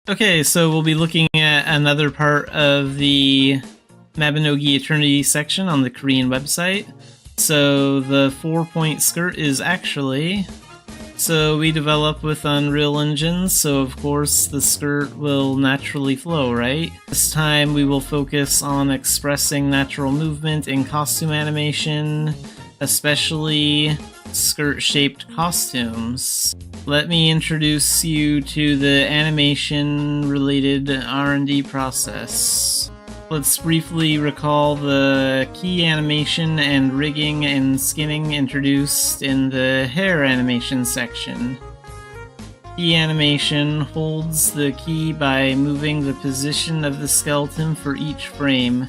Okay, so we'll be looking at another part of the Mabinogi Eternity section on the Korean website. So the 4-point skirt is actually... So we develop with Unreal Engine, so of course the skirt will naturally flow, right? This time we will focus on expressing natural movement in costume animation, especially skirt-shaped costumes. Let me introduce you to the animation-related R&D process. Let's briefly recall the key animation and rigging and skinning introduced in the hair animation section. Key animation holds the key by moving the position of the skeleton for each frame.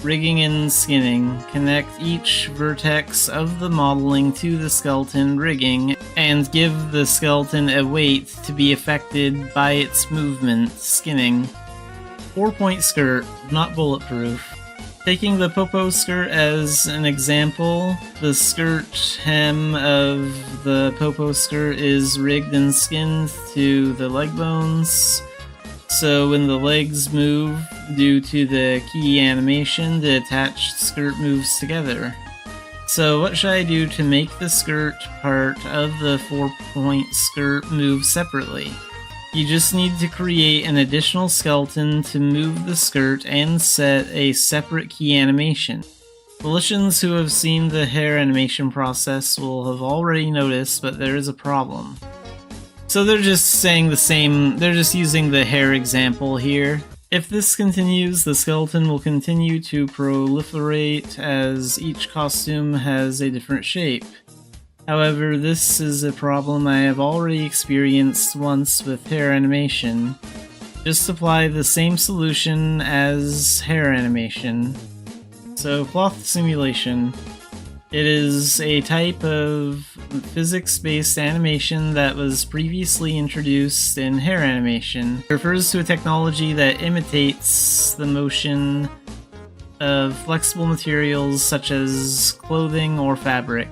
Rigging and skinning connect each vertex of the modeling to the skeleton rigging and give the skeleton a weight to be affected by its movement. Skinning. 4-point skirt, not bulletproof. Taking the popo skirt as an example, the skirt hem of the popo skirt is rigged and skinned to the leg bones. So when the legs move, due to the key animation, the attached skirt moves together. So what should I do to make the skirt part of the 4-point skirt move separately? You just need to create an additional skeleton to move the skirt and set a separate key animation. Volitions who have seen the hair animation process will have already noticed, but there is a problem. So they're just saying the same, they're just using the hair example here. If this continues, the skeleton will continue to proliferate as each costume has a different shape. However, this is a problem I have already experienced once with hair animation. Just apply the same solution as hair animation. So, cloth simulation. It is a type of physics-based animation that was previously introduced in hair animation. It refers to a technology that imitates the motion of flexible materials such as clothing or fabric.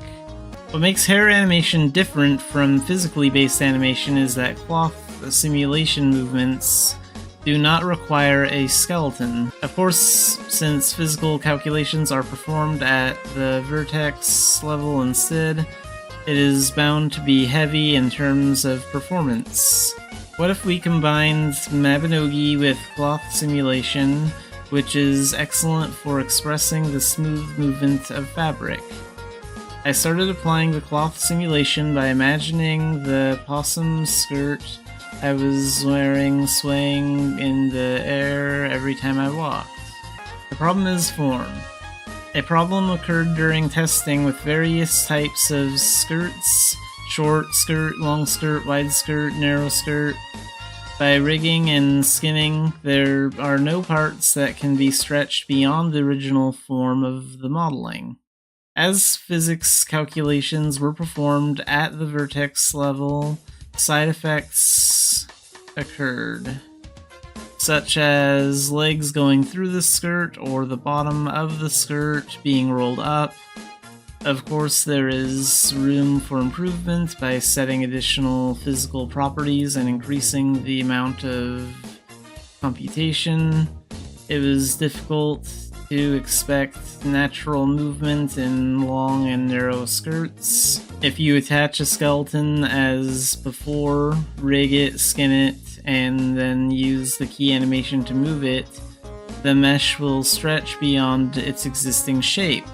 What makes hair animation different from physically based animation is that cloth simulation movements do not require a skeleton. Of course, since physical calculations are performed at the vertex level instead, it is bound to be heavy in terms of performance. What if we combined Mabinogi with cloth simulation, which is excellent for expressing the smooth movement of fabric? I started applying the cloth simulation by imagining the possum skirt I was wearing swaying in the air every time I walked. The problem is form. A problem occurred during testing with various types of skirts: short skirt, long skirt, wide skirt, narrow skirt. By rigging and skinning, there are no parts that can be stretched beyond the original form of the modeling. As physics calculations were performed at the vertex level, side effects occurred, such as legs going through the skirt or the bottom of the skirt being rolled up. Of course, there is room for improvement by setting additional physical properties and increasing the amount of computation. It was difficult to expect natural movement in long and narrow skirts. If you attach a skeleton as before, rig it, skin it, and then use the key animation to move it, the mesh will stretch beyond its existing shape.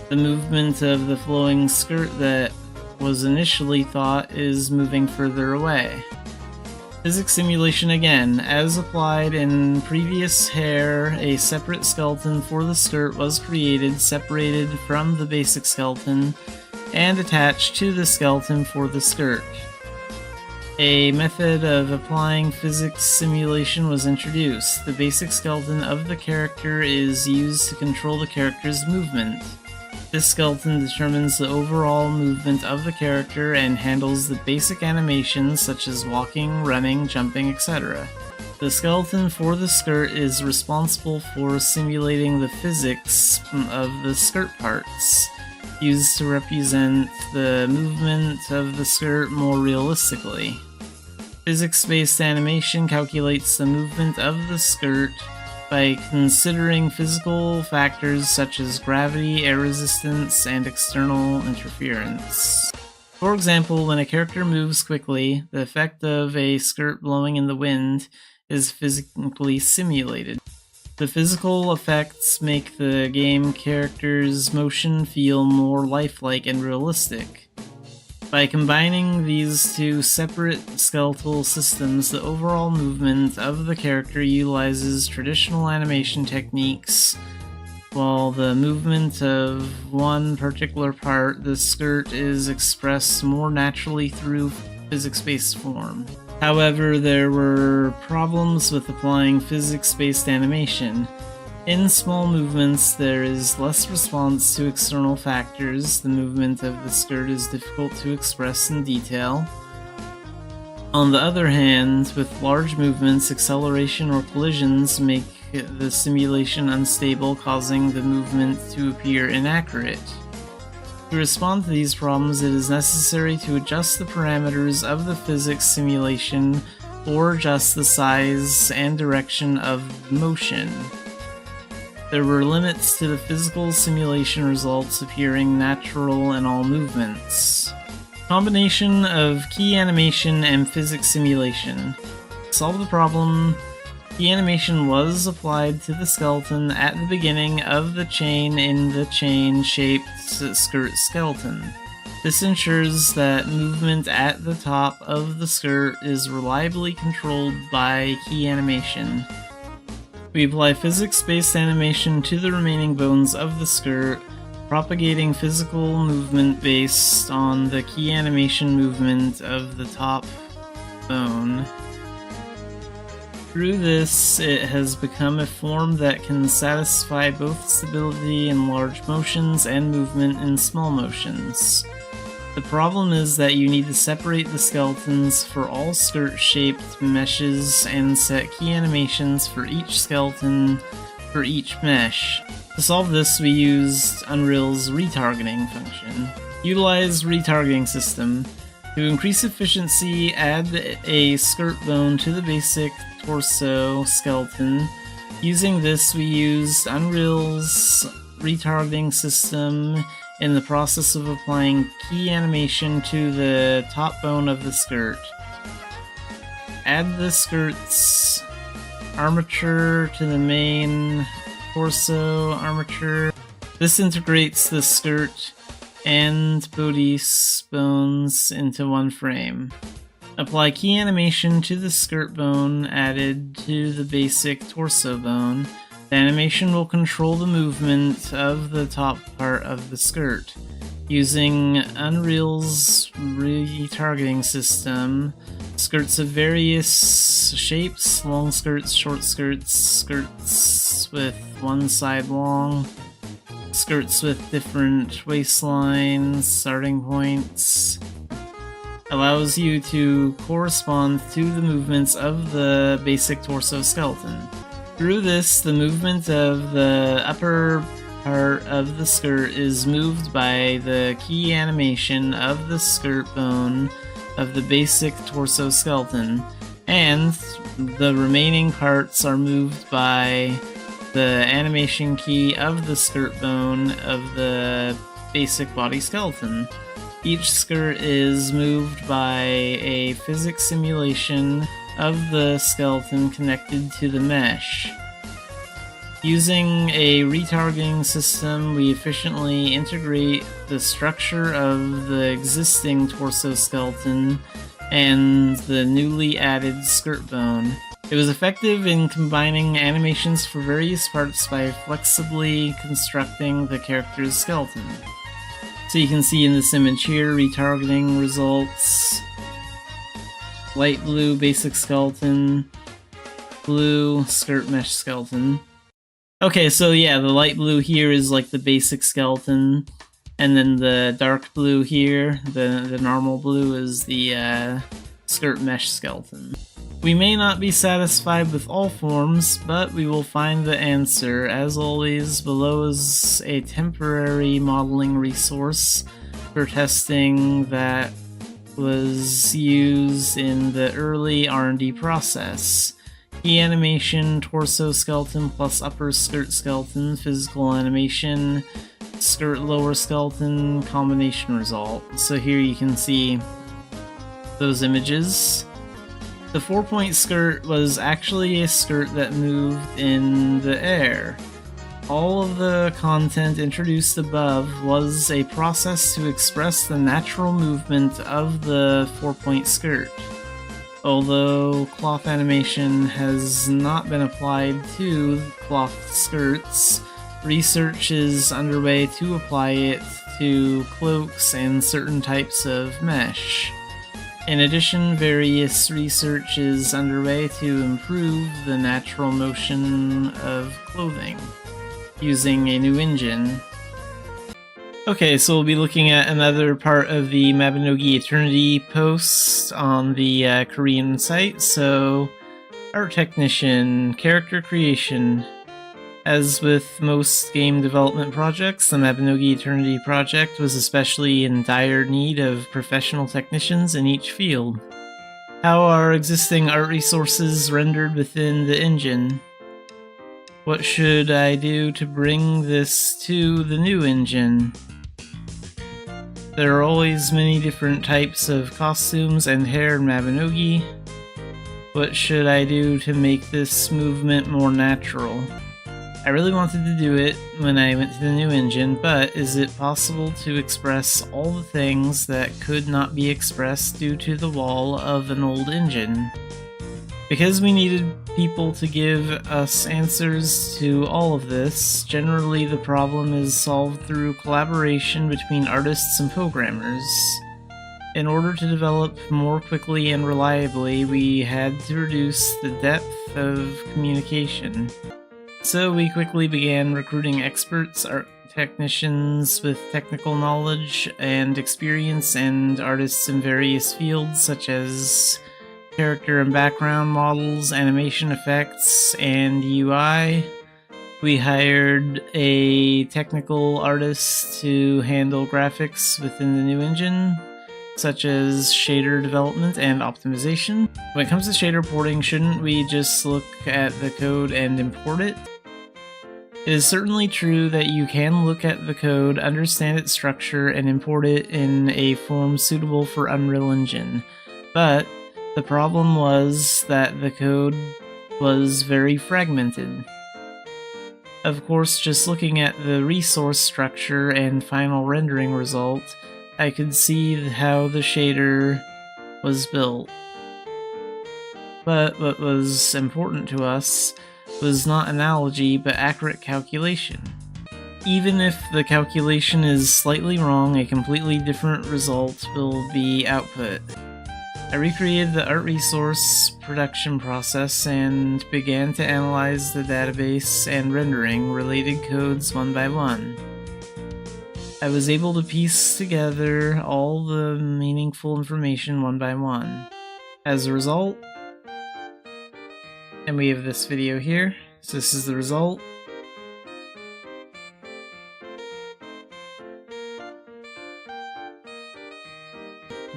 The movement of the flowing skirt that was initially thought is moving further away. Physics simulation again. As applied in previous hair, a separate skeleton for the skirt was created, separated from the basic skeleton, and attached to the skeleton for the skirt. A method of applying physics simulation was introduced. The basic skeleton of the character is used to control the character's movement. This skeleton determines the overall movement of the character and handles the basic animations such as walking, running, jumping, etc. The skeleton for the skirt is responsible for simulating the physics of the skirt parts, used to represent the movement of the skirt more realistically. Physics-based animation calculates the movement of the skirt by considering physical factors such as gravity, air resistance, and external interference. For example, when a character moves quickly, the effect of a skirt blowing in the wind is physically simulated. The physical effects make the game character's motion feel more lifelike and realistic. By combining these two separate skeletal systems, the overall movement of the character utilizes traditional animation techniques, while the movement of one particular part, the skirt, is expressed more naturally through physics-based form. However, there were problems with applying physics-based animation. In small movements, there is less response to external factors. The movement of the skirt is difficult to express in detail. On the other hand, with large movements, acceleration or collisions make the simulation unstable, causing the movement to appear inaccurate. To respond to these problems, it is necessary to adjust the parameters of the physics simulation or adjust the size and direction of motion. There were limits to the physical simulation results appearing natural in all movements. Combination of key animation and physics simulation. To solve the problem, key animation was applied to the skeleton at the beginning of the chain in the chain-shaped skirt skeleton. This ensures that movement at the top of the skirt is reliably controlled by key animation. We apply physics-based animation to the remaining bones of the skirt, propagating physical movement based on the key animation movement of the top bone. Through this, it has become a form that can satisfy both stability in large motions and movement in small motions. The problem is that you need to separate the skeletons for all skirt-shaped meshes and set key animations for each skeleton for each mesh. To solve this, we used Unreal's retargeting function. Utilize retargeting system. To increase efficiency, add a skirt bone to the basic torso skeleton. Using this, we used Unreal's retargeting system in the process of applying key animation to the top bone of the skirt. Add the skirt's armature to the main torso armature. This integrates the skirt and bodice bones into one frame. Apply key animation to the skirt bone added to the basic torso bone. The animation will control the movement of the top part of the skirt. Using Unreal's retargeting system, skirts of various shapes, long skirts, short skirts, skirts with one side long, skirts with different waistlines, starting points, allows you to correspond to the movements of the basic torso skeleton. Through this, the movement of the upper part of the skirt is moved by the key animation of the skirt bone of the basic torso skeleton, and the remaining parts are moved by the animation key of the skirt bone of the basic body skeleton. Each skirt is moved by a physics simulation of the skeleton connected to the mesh. Using a retargeting system, we efficiently integrate the structure of the existing torso skeleton and the newly added skirt bone. It was effective in combining animations for various parts by flexibly constructing the character's skeleton. So you can see in this image here, retargeting results. Light blue basic skeleton, blue skirt mesh skeleton. Okay, so yeah, the light blue here is like the basic skeleton, and then the dark blue here, the normal blue, is the skirt mesh skeleton. We may not be satisfied with all forms, but we will find the answer. As always, below is a temporary modeling resource for testing that was used in the early R&D process. Key animation, torso skeleton plus upper skirt skeleton, physical animation, skirt lower skeleton, combination result. So here you can see those images. The 4-point skirt was actually a skirt that moved in the air. All of the content introduced above was a process to express the natural movement of the 4-point skirt. Although cloth animation has not been applied to cloth skirts, research is underway to apply it to cloaks and certain types of mesh. In addition, various research is underway to improve the natural motion of clothing using a new engine. Okay, so we'll be looking at another part of the Mabinogi Eternity post on the Korean site. So, art technician, character creation. As with most game development projects, the Mabinogi Eternity project was especially in dire need of professional technicians in each field. How are existing art resources rendered within the engine? What should I do to bring this to the new engine? There are always many different types of costumes and hair in Mabinogi. What should I do to make this movement more natural? I really wanted to do it when I went to the new engine, but is it possible to express all the things that could not be expressed due to the wall of an old engine? Because we needed people to give us answers to all of this, generally the problem is solved through collaboration between artists and programmers. In order to develop more quickly and reliably, we had to reduce the depth of communication. So we quickly began recruiting experts, art technicians with technical knowledge and experience, and artists in various fields such as character and background models, animation effects, and UI. We hired a technical artist to handle graphics within the new engine, such as shader development and optimization. When it comes to shader porting, shouldn't we just look at the code and import it? It is certainly true that you can look at the code, understand its structure, and import it in a form suitable for Unreal Engine, but the problem was that the code was very fragmented. Of course, just looking at the resource structure and final rendering result, I could see how the shader was built. But what was important to us was not analogy, but accurate calculation. Even if the calculation is slightly wrong, a completely different result will be output. I recreated the art resource production process and began to analyze the database and rendering related codes one by one. I was able to piece together all the meaningful information one by one. As a result, and we have this video here, so this is the result.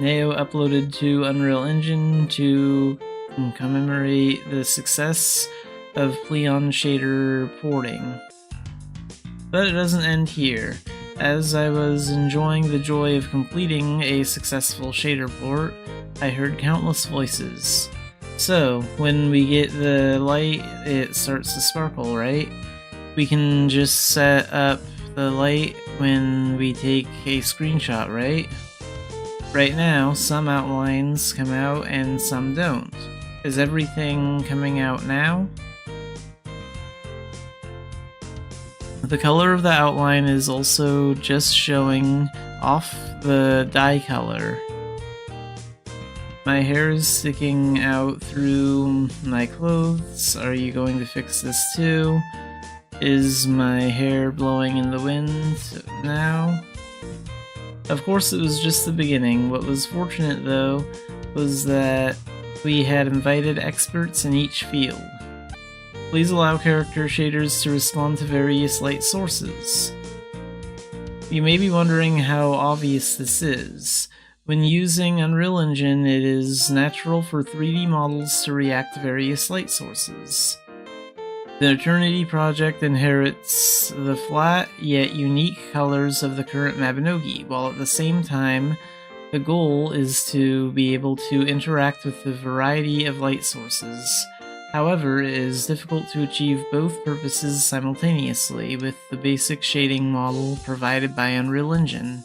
Neo uploaded to Unreal Engine to commemorate the success of Pleon shader porting. But it doesn't end here. As I was enjoying the joy of completing a successful shader port, I heard countless voices. So, when we get the light, it starts to sparkle, right? We can just set up the light when we take a screenshot, right? Right now, some outlines come out and some don't. Is everything coming out now? The color of the outline is also just showing off the dye color. My hair is sticking out through my clothes. Are you going to fix this too? Is my hair blowing in the wind now? Of course, it was just the beginning. What was fortunate, though, was that we had invited experts in each field. Please allow character shaders to respond to various light sources. You may be wondering how obvious this is. When using Unreal Engine, it is natural for 3D models to react to various light sources. The Eternity project inherits the flat yet unique colors of the current Mabinogi, while at the same time, the goal is to be able to interact with a variety of light sources. However, it is difficult to achieve both purposes simultaneously with the basic shading model provided by Unreal Engine.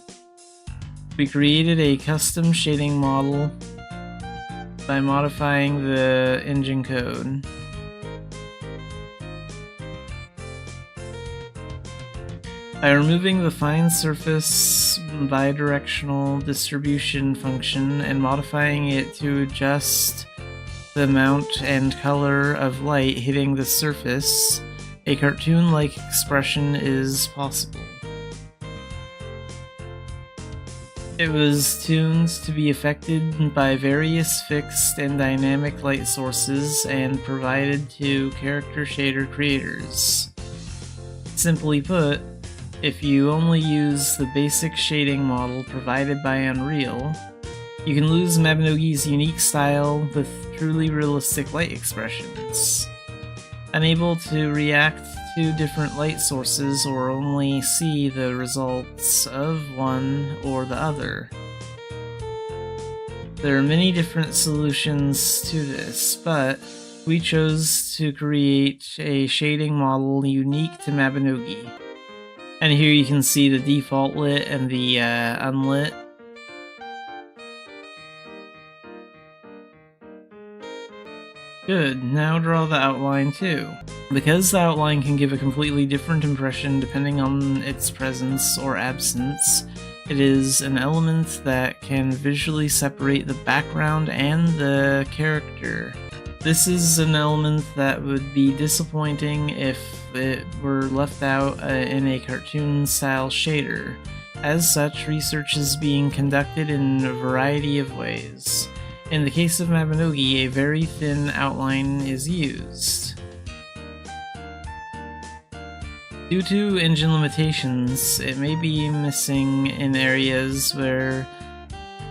We created a custom shading model by modifying the engine code. By removing the fine surface bidirectional distribution function and modifying it to adjust the amount and color of light hitting the surface, a cartoon-like expression is possible. It was tuned to be affected by various fixed and dynamic light sources and provided to character shader creators. Simply put, if you only use the basic shading model provided by Unreal, you can lose Mabinogi's unique style with truly realistic light expressions. Unable to react to different light sources or only see the results of one or the other. There are many different solutions to this, but we chose to create a shading model unique to Mabinogi. And here you can see the default lit and the unlit. Good, now draw the outline too. Because the outline can give a completely different impression depending on its presence or absence, it is an element that can visually separate the background and the character. This is an element that would be disappointing if it were left out in a cartoon-style shader. As such, research is being conducted in a variety of ways. In the case of Mabinogi, a very thin outline is used. Due to engine limitations, it may be missing in areas where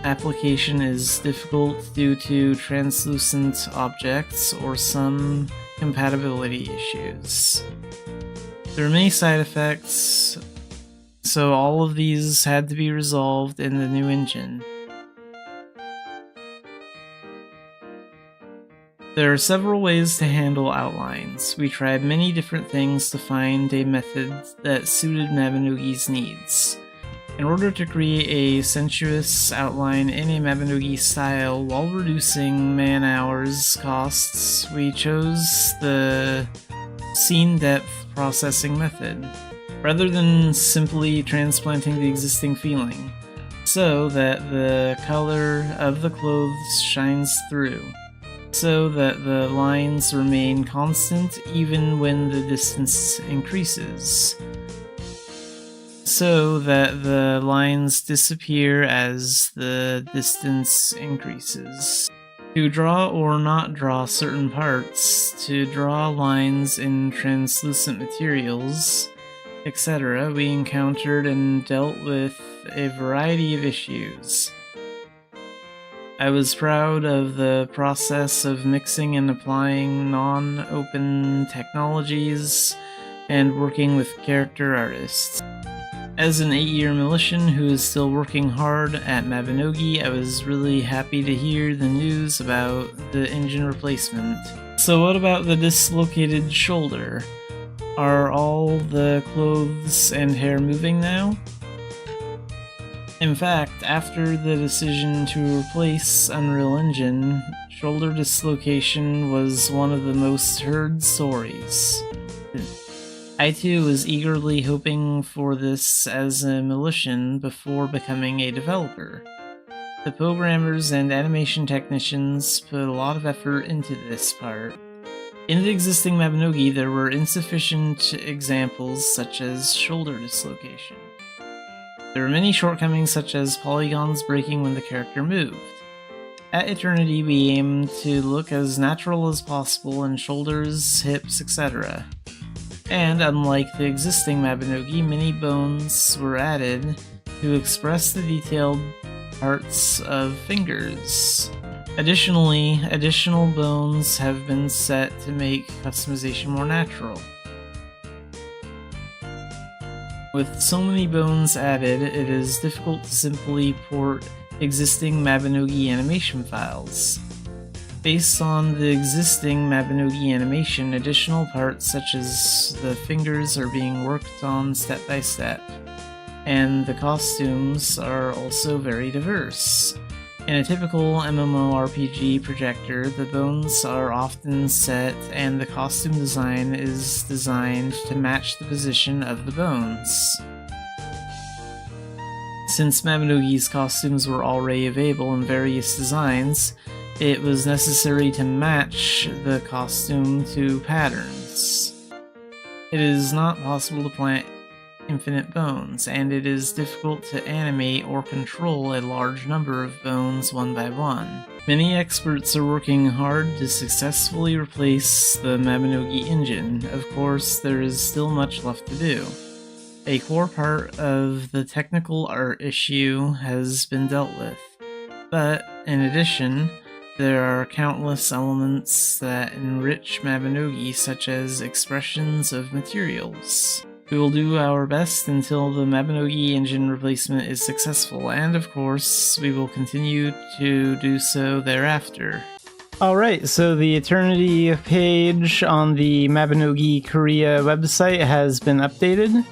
application is difficult due to translucent objects or some compatibility issues. There are many side effects, so all of these had to be resolved in the new engine. There are several ways to handle outlines. We tried many different things to find a method that suited Mabinogi's needs. In order to create a sensuous outline in a Mabinogi style while reducing man-hours costs, we chose the scene depth processing method, rather than simply transplanting the existing feeling, so that the color of the clothes shines through, so that the lines remain constant even when the distance increases, so that the lines disappear as the distance increases. To draw or not draw certain parts, to draw lines in translucent materials, etc., we encountered and dealt with a variety of issues. I was proud of the process of mixing and applying non-open technologies and working with character artists. As an 8-year Militian who is still working hard at Mabinogi, I was really happy to hear the news about the engine replacement. So what about the dislocated shoulder? Are all the clothes and hair moving now? In fact, after the decision to replace Unreal Engine, shoulder dislocation was one of the most heard stories. I too was eagerly hoping for this as a Militian before becoming a developer. The programmers and animation technicians put a lot of effort into this part. In the existing Mabinogi, there were insufficient examples such as shoulder dislocation. There were many shortcomings such as polygons breaking when the character moved. At Eternity, we aimed to look as natural as possible in shoulders, hips, etc. And unlike the existing Mabinogi, many bones were added to express the detailed parts of fingers. Additionally, additional bones have been set to make customization more natural. With so many bones added, it is difficult to simply port existing Mabinogi animation files. Based on the existing Mabinogi animation, additional parts such as the fingers are being worked on step by step, and the costumes are also very diverse. In a typical MMORPG projector, the bones are often set and the costume design is designed to match the position of the bones. Since Mabinogi's costumes were already available in various designs, it was necessary to match the costume to patterns. It is not possible to plant infinite bones, and it is difficult to animate or control a large number of bones one by one. Many experts are working hard to successfully replace the Mabinogi engine. Of course, there is still much left to do. A core part of the technical art issue has been dealt with, but in addition, there are countless elements that enrich Mabinogi, such as expressions of materials. We will do our best until the Mabinogi engine replacement is successful, and of course, we will continue to do so thereafter. Alright, so the Eternity page on the Mabinogi Korea website has been updated.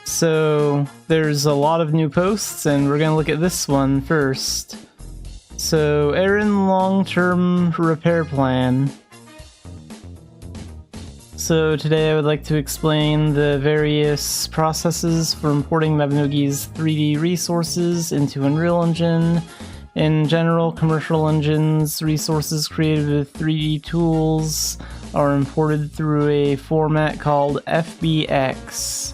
So there's a lot of new posts, and we're going to look at this one first. So, Aaron long-term repair plan. So today I would like to explain the various processes for importing Mabinogi's 3D resources into Unreal Engine. In general, commercial engines, resources created with 3D tools are imported through a format called FBX.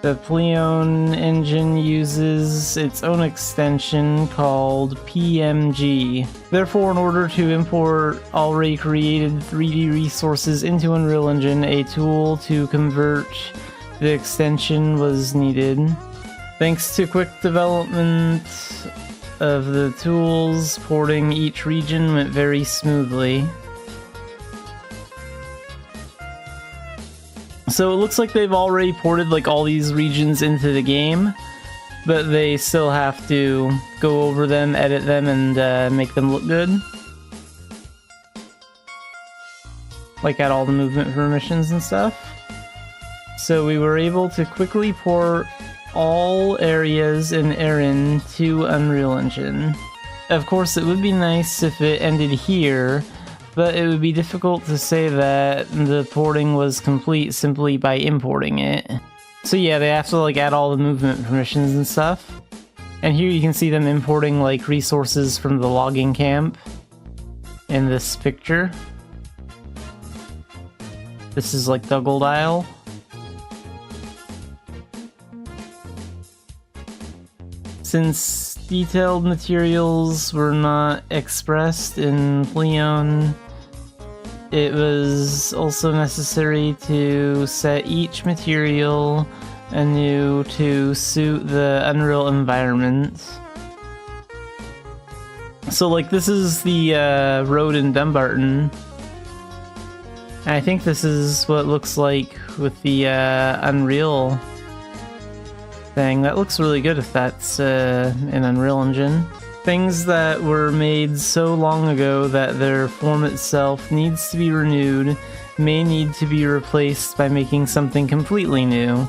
The Paladin engine uses its own extension called PMG. Therefore, in order to import already created 3D resources into Unreal Engine, a tool to convert the extension was needed. Thanks to quick development of the tools, porting each region went very smoothly. So it looks like they've already ported like all these regions into the game, but they still have to go over them, edit them, and make them look good. Like add all the movement permissions and stuff. So we were able to quickly port all areas in Erin to Unreal Engine. Of course, it would be nice if it ended here, but it would be difficult to say that the porting was complete simply by importing it. So yeah, they have to like add all the movement permissions and stuff. And here you can see them importing like resources from the logging camp in this picture. This is like the Gold Isle. Since detailed materials were not expressed in Leon, it was also necessary to set each material anew to suit the Unreal environment. So like this is the road in Dumbarton. And I think this is what it looks like with the Unreal thing. That looks really good if that's in Unreal Engine. Things that were made so long ago that their form itself needs to be renewed may need to be replaced by making something completely new.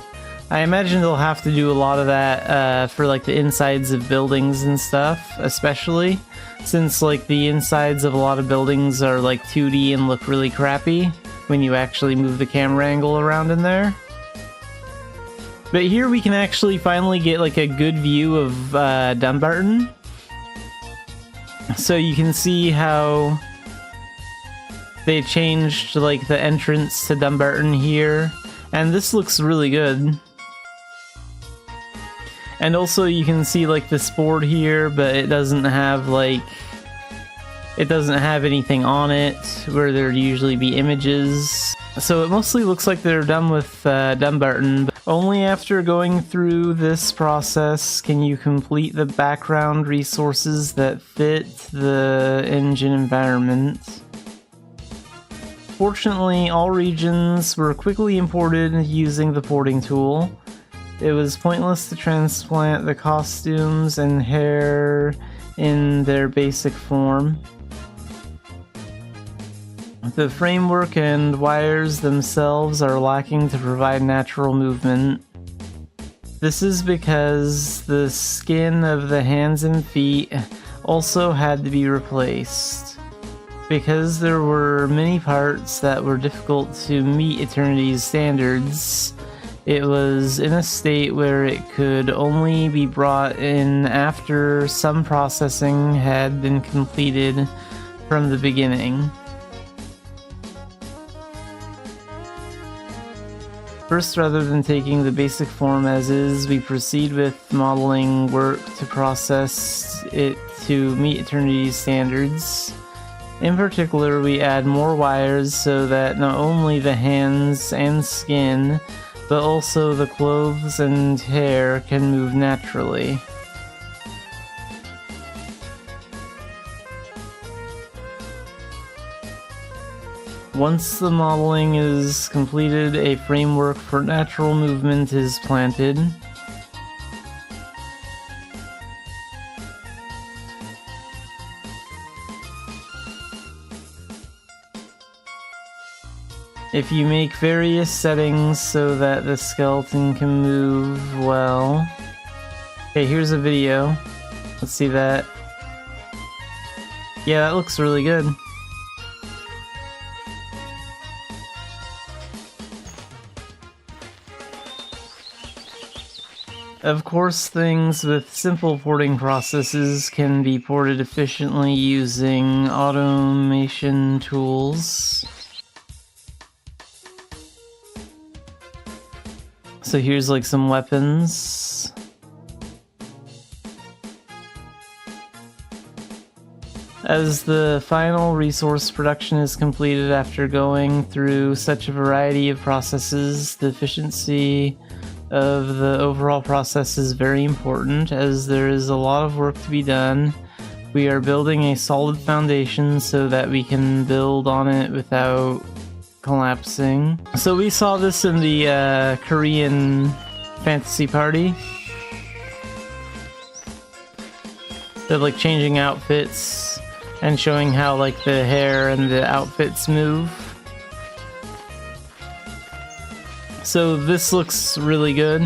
I imagine they'll have to do a lot of that for like the insides of buildings and stuff, especially since like the insides of a lot of buildings are like 2D and look really crappy when you actually move the camera angle around in there. But here we can actually finally get like a good view of Dumbarton. So you can see how they changed like the entrance to Dumbarton here, and this looks really good. And also you can see like this board here, but it doesn't have like, it doesn't have anything on it where there'd usually be images. So it mostly looks like they're done with Dumbarton. Only after going through this process can you complete the background resources that fit the engine environment. Fortunately, all regions were quickly imported using the porting tool. It was pointless to transplant the costumes and hair in their basic form. The framework and wires themselves are lacking to provide natural movement. This is because the skin of the hands and feet also had to be replaced. Because there were many parts that were difficult to meet Eternity's standards, it was in a state where it could only be brought in after some processing had been completed from the beginning. First, rather than taking the basic form as is, we proceed with modeling work to process it to meet Eternity's standards. In particular, we add more wires so that not only the hands and skin, but also the clothes and hair can move naturally. Once the modeling is completed, a framework for natural movement is planted. If you make various settings so that the skeleton can move well... Okay, here's a video. Let's see that. Yeah, that looks really good. Of course, things with simple porting processes can be ported efficiently using automation tools. So here's like some weapons. As the final resource production is completed after going through such a variety of processes, the efficiency of the overall process is very important, as there is a lot of work to be done. We are building a solid foundation so that we can build on it without collapsing. So we saw this in the Korean fantasy party. They're like changing outfits and showing how like the hair and the outfits move. So this looks really good.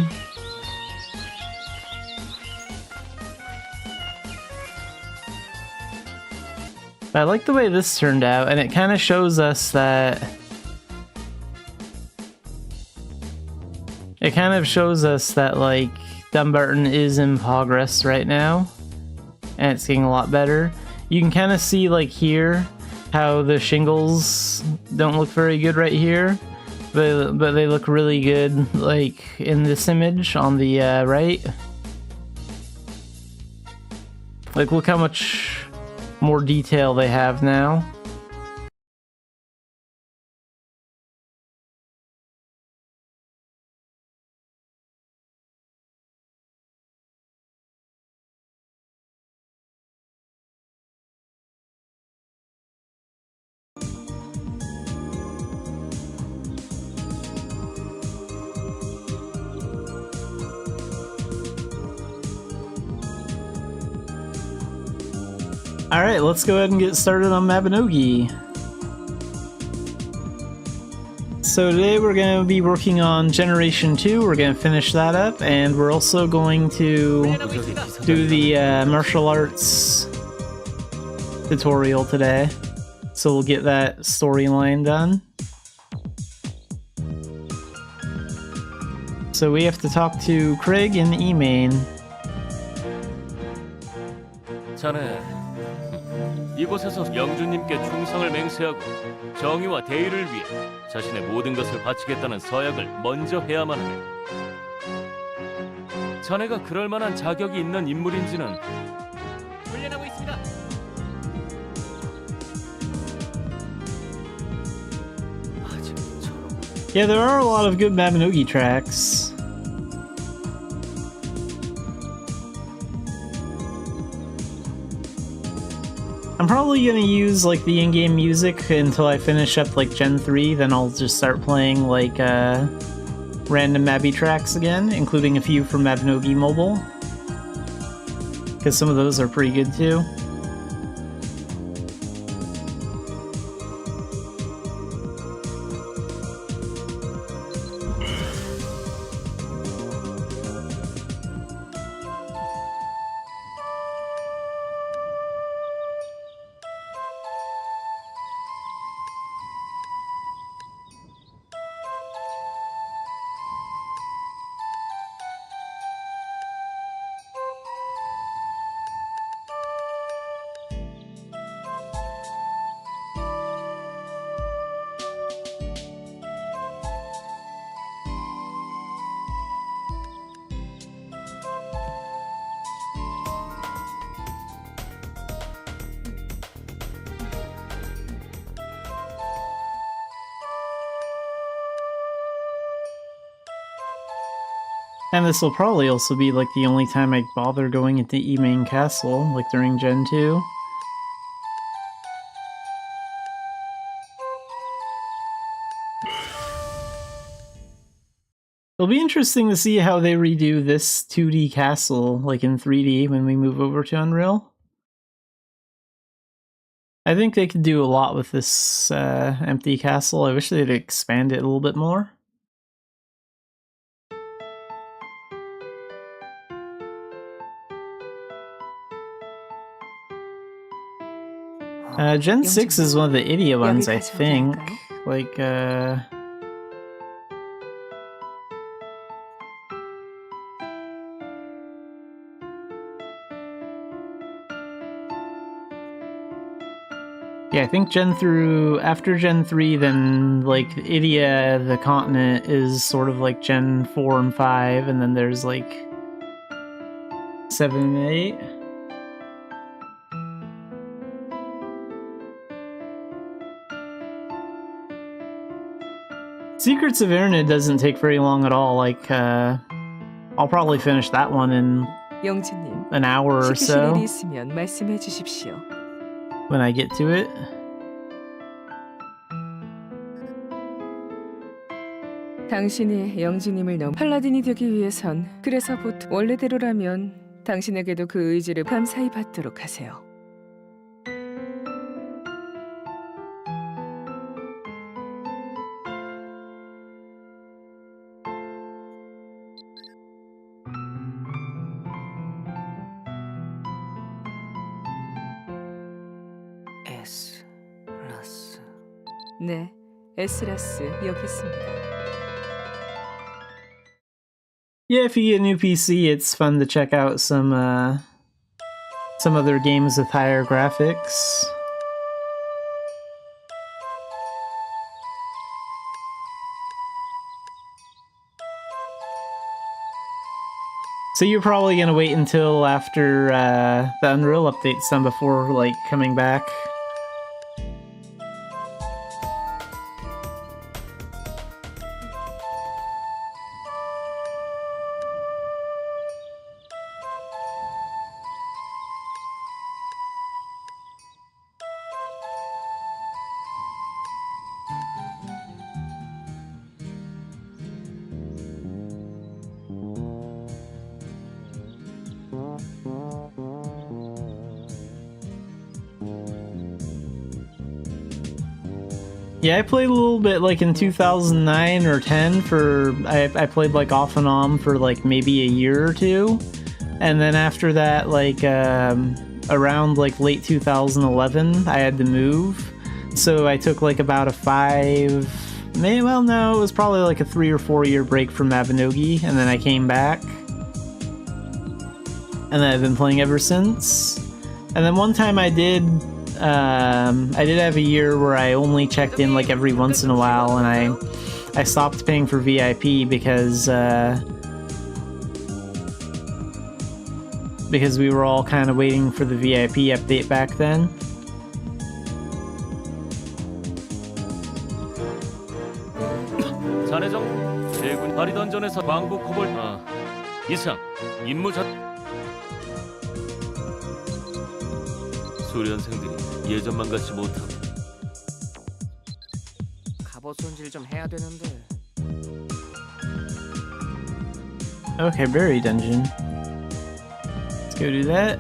I like the way this turned out, and it kind of shows us that... It kind of shows us that, like, Dumbarton is in progress right now, and it's getting a lot better. You can kind of see, like, here, how the shingles don't look very good right here. But they look really good, like, in this image on the right. Like, look how much more detail they have now. Alright, let's go ahead and get started on Mabinogi. So today we're going to be working on Generation 2, we're going to finish that up, and we're also going to do the martial arts tutorial today. So we'll get that storyline done. So we have to talk to Craig in E-Main. 자네, 이곳에서 영주님께 충성을 맹세하고 정의와 대의를 위해 자신의 모든 것을 바치겠다는 서약을 먼저 해야만 해. 자네가 그럴 만한 자격이 있는 인물인지는 훈련하고 있습니다. Yeah, there are a lot of good Mabinogi tracks. I'm probably gonna use like the in-game music until I finish up like Gen 3, then I'll just start playing like random Mabby tracks again, including a few from Mabinogi Mobile. Because some of those are pretty good too. And this will probably also be like the only time I bother going into E-Main Castle, like during Gen 2. It'll be interesting to see how they redo this 2D castle, like in 3D, when we move over to Unreal. I think they could do a lot with this empty castle. I wish they'd expand it a little bit more. Gen 6 is one of the Idia ones, I think. Like, yeah, I think after Gen 3, then, like, Idia, the continent, is sort of like Gen 4 and 5, and then there's, like, 7 and 8. Secrets of Erenid doesn't take very long at all. Like, I'll probably finish that one in an hour or so when I get to it. 당신이 영주님을 넘어 팔라딘이 되기 위해선 그래서 보통 원래대로라면 당신에게도 그 의지를 감사히 받도록 하세요. 에스라스. 네, 에스라스 여기 있습니다. Yeah, if you get a new PC, it's fun to check out some other games with higher graphics. So you're probably gonna wait until after the Unreal update's done before, like, coming back? Yeah, I played a little bit like in 2009 or 10 I played like off and on for like maybe a year or two. And then after that, like around like late 2011, I had to move. So I took like about it was probably like a 3 or 4 year break from Mabinogi, and then I came back. And then I've been playing ever since. And then one time I did have a year where I only checked in like every once in a while, and I stopped paying for VIP because we were all kind of waiting for the VIP update back then. 자네정 제군 바리 던전에서 광부 코볼 이상 임무 수련생들이 예전만 같지 못하고 갑옷 손질 좀 해야 되는데. Okay, berry dungeon. Let's go do that.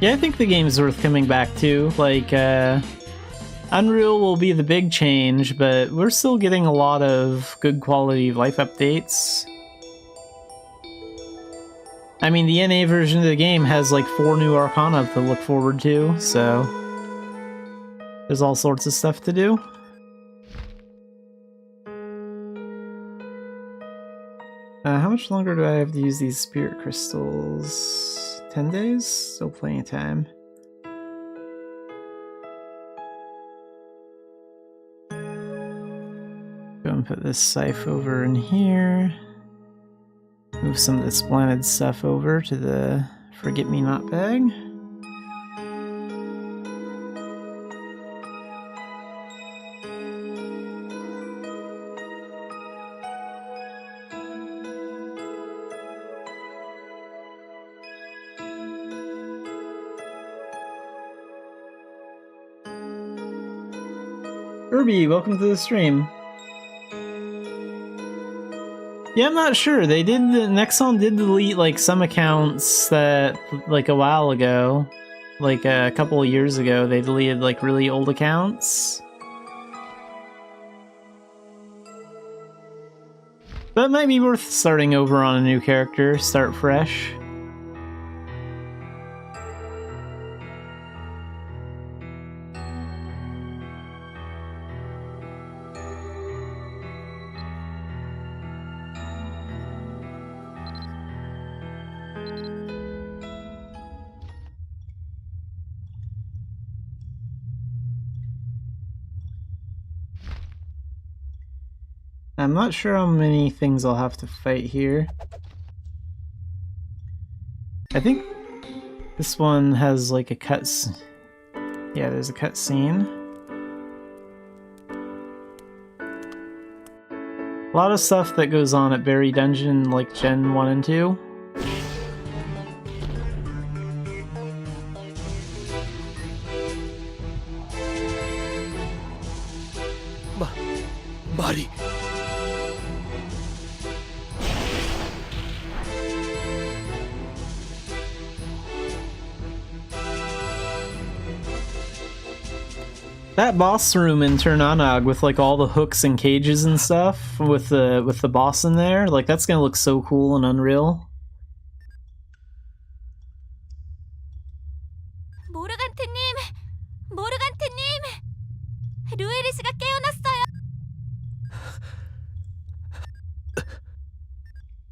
Yeah, I think the game's worth coming back to. Like, Unreal will be the big change, but we're still getting a lot of good quality life updates. I mean, the NA version of the game has like 4 new Arcana to look forward to, so there's all sorts of stuff to do. How much longer do I have to use these spirit crystals? 10 days? Still plenty of time. Go and put this scythe over in here. Move some of this blended stuff over to the Forget-Me-Not bag. Irby, welcome to the stream. Yeah, I'm not sure. They did. Nexon did delete like some accounts that like a while ago, like a couple of years ago. They deleted like really old accounts. But it might be worth starting over on a new character. Start fresh. I'm not sure how many things I'll have to fight here. I think this one has like a yeah, there's a cutscene. A lot of stuff that goes on at Berry Dungeon, like Gen 1 and 2. 말이. That boss room in Ternanog with like all the hooks and cages and stuff with the boss in there, like that's gonna look so cool in Unreal. 모르간트님, 모르간트님, 루에리스가 깨어났어요.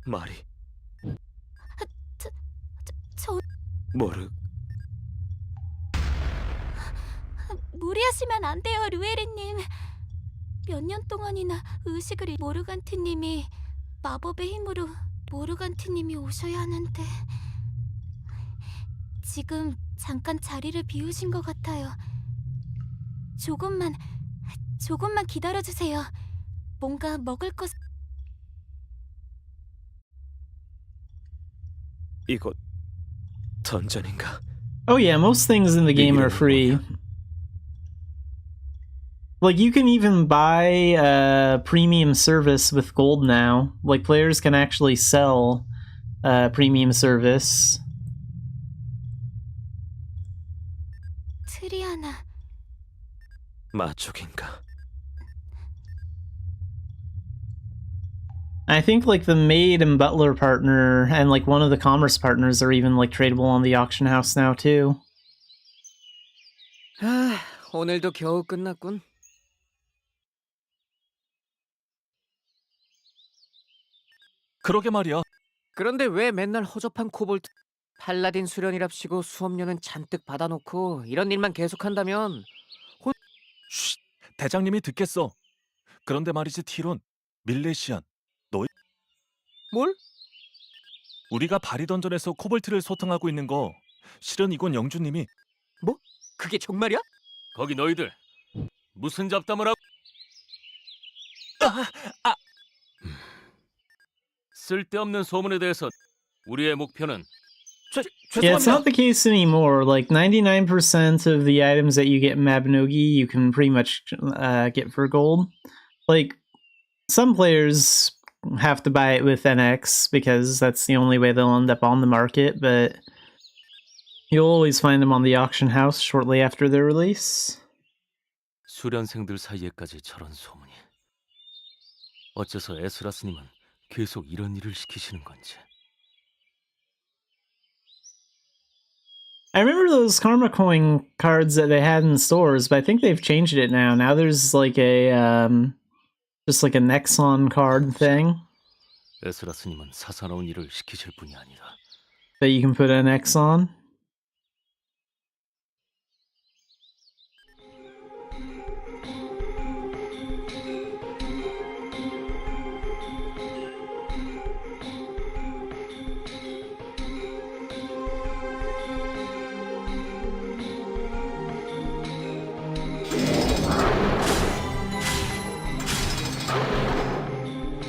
말이 저 모르 무리하시면 안 돼요, 루에리님. 몇 년 동안이나 의식을 모르간트님이 마법의 힘으로 모르간트님이 오셔야 하는데 지금 잠깐 자리를 비우신 것 같아요. 조금만 기다려주세요. 뭔가 먹을 것... 이곳 던전인가? Oh yeah, most things in the game are free. Like, you can even buy a premium service with gold now. Like, players can actually sell premium service. 트리아나... 마족인가? I think, like, the maid and butler partner and, like, one of the commerce partners are even, like, tradable on the auction house now, too. 아, 오늘도 겨우 끝났군. 그러게 말이야. 그런데 왜 맨날 허접한 코볼트 팔라딘 수련이랍시고 수업료는 잔뜩 받아놓고 이런 일만 계속한다면 대장님이 듣겠어. 그런데 말이지 티론, 밀레시안, 뭘? 우리가 바리 던전에서 코볼트를 소탕하고 있는 거 실은 이건 영주님이 그게 정말이야? 거기 너희들 무슨 잡담을 하고? 쓸데없는 소문에 대해서 우리의 목표는 Yeah, it's 죄송합니다. not the case anymore. Like 99% of the items that you get in Mabinogi, you can pretty much get for gold. Like some players have to buy it with NX because that's the only way they'll end up on the market, but you'll always find them on the auction house shortly after their release. 수련생들 사이에까지 저런 소문이. 어째서 에스라스님은 계속 이런 일을 시키시는 건지. I remember those Karma Coin cards that they had in stores, but I think they've changed it now. Now there's like a just like a Nexon card thing 에스라스님은 사사로운 일을 시키실 분이 아니라 that you can put NX on.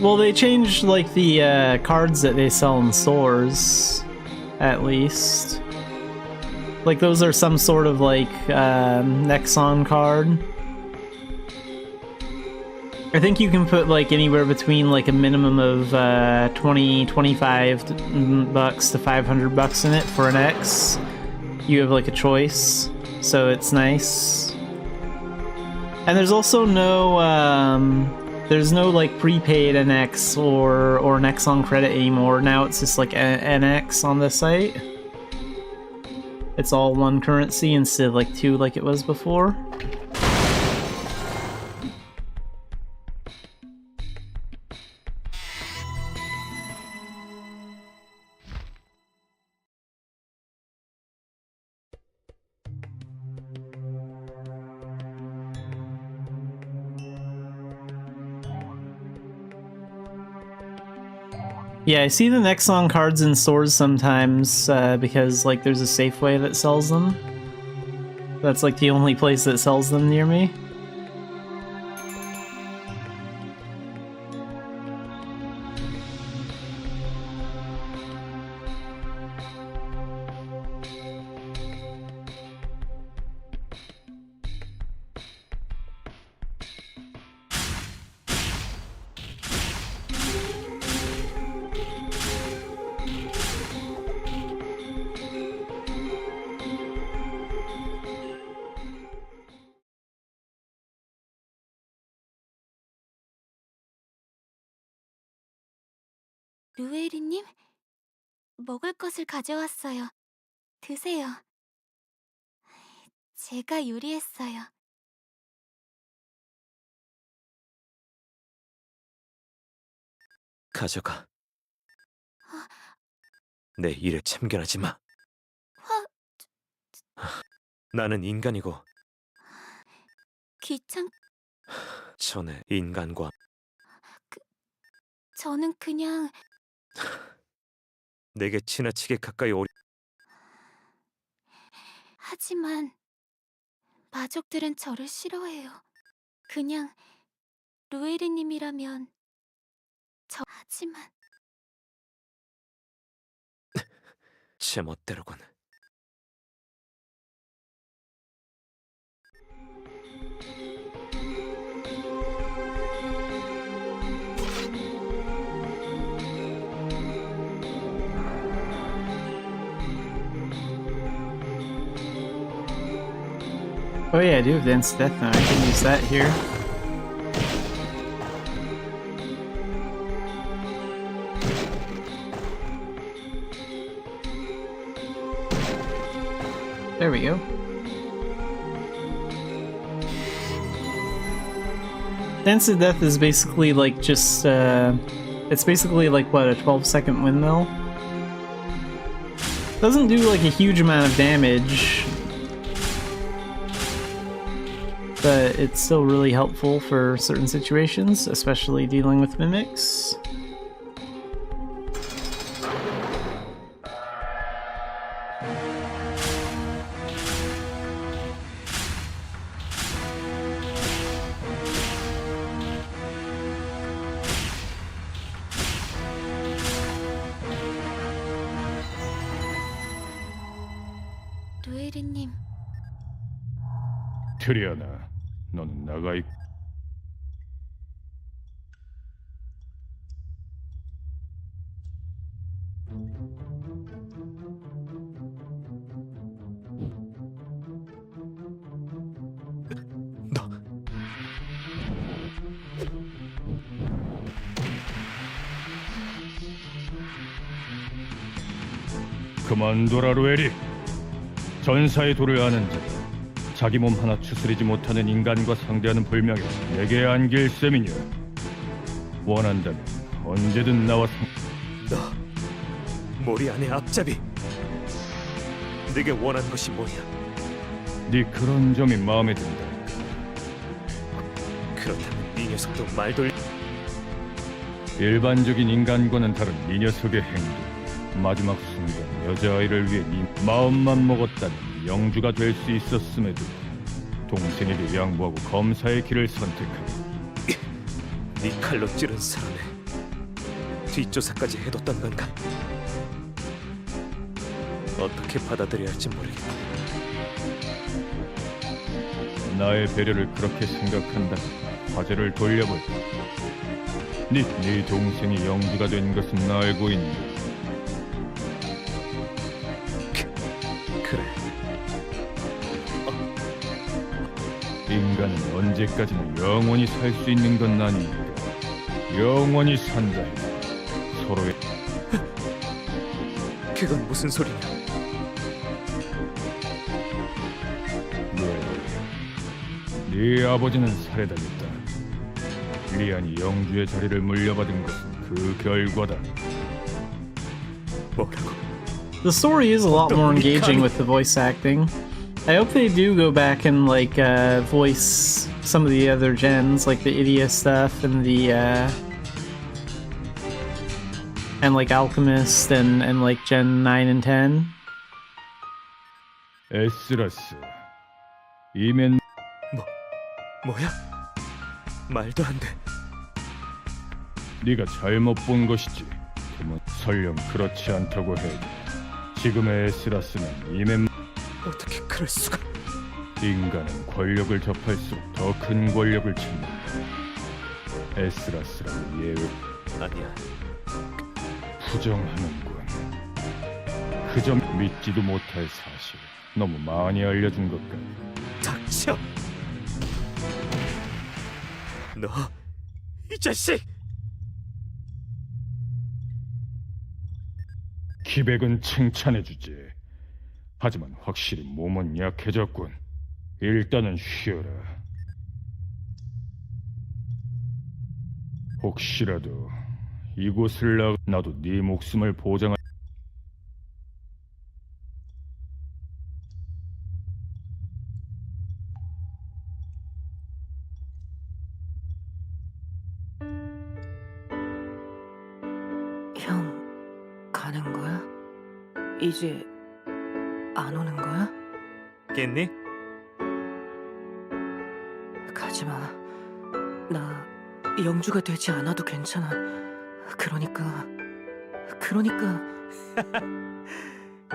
Well, they changed like the cards that they sell in stores, at least. Like those are some sort of like Nexon card. I think you can put like anywhere between like a minimum of 25 bucks to 500 bucks in it for an X. You have like a choice, so it's nice. And there's also no there's no like prepaid NX or Nexon credit anymore. Now it's just like NX on the site. It's all one currency instead of like two like it was before. Yeah, I see the Nexon cards in stores sometimes because like there's a Safeway that sells them. That's like the only place that sells them near me. 루에리님, 먹을 것을 가져왔어요. 드세요. 제가 요리했어요. 가져가. 내 일에 참견하지 마. 나는 인간이고 귀찮... 전에 인간과 저는 그냥... 내게 지나치게 가까이 오려. 하지만 마족들은 저를 싫어해요. 그냥 루에리님이라면 하지만 제멋대로군. Oh yeah, I do have Dance to Death now. I can use that here. There we go. Dance to Death is basically like just, it's basically like, what, a 12-second windmill? Doesn't do like a huge amount of damage. but it's still really helpful for certain situations, especially dealing with mimics. 루에르님, 트리아나, 너는 나가 있. 너 그만둬라 루엘이. 전사의 도를 아는 자, 자기 몸 하나 추스리지 못하는 인간과 상대하는 불명예 내게 안길 셈이냐. 원한다면 언제든 나와 너 모리안의 앞잡이. 네게 원하는 것이 뭐냐? 네 그런 점이 마음에 든다. 그렇다면 이 녀석도 말 돌. 일반적인 인간과는 다른 이 녀석의 행동. 마지막 순간 여자아이를 위해 네 마음만 먹었다면 영주가 될 수 있었음에도 동생에게 양보하고 검사의 길을 선택하고 네 칼로 찌른 사람의 뒷조사까지 해뒀던 건가? 어떻게 받아들여야 할지 모르겠다. 나의 배려를 그렇게 생각한다. 화제를 돌려볼까. 네 동생이 영주가 된 것은 알고 있니? 그래. 인간은 언제까지나 영원히 살 수 있는 건 아니니까. 영원히 산다 해도 서로의. 그건 무슨 소리냐? 네 아버지는 살해당했다. 리안이 영주의 자리를 물려받은 것은 그 결과다. 뭐라고? The story is a lot more engaging with the voice acting. I hope they do go back and like voice some of the other gens, like the Idia stuff and the and like Alchemist and like Gen 9 and 10. 에스라스, 이멘. 뭐야? 말도 안 돼. 네가 잘못 본 것이지. 그러면 설령 그렇지 않다고 해도 지금의 에스라스는 이멘. 어떻게 그럴 수가? 인간은 권력을 접할수록 더 큰 권력을 찾는다. 에스라스라고 예외. 아니야. 부정하는군. 그 점 믿지도 못할 사실. 너무 많이 알려준 것 같아. 닥쳐! 너, 이 자식! 기백은 칭찬해주지. 하지만 확실히 몸은 약해졌군. 일단은 쉬어라. 혹시라도 이곳을 나도 네 목숨을 보장할. 형, 가는 거야? 이제 안 오는 거야? 깼니? 가지 마. 나 영주가 되지 않아도 괜찮아. 그러니까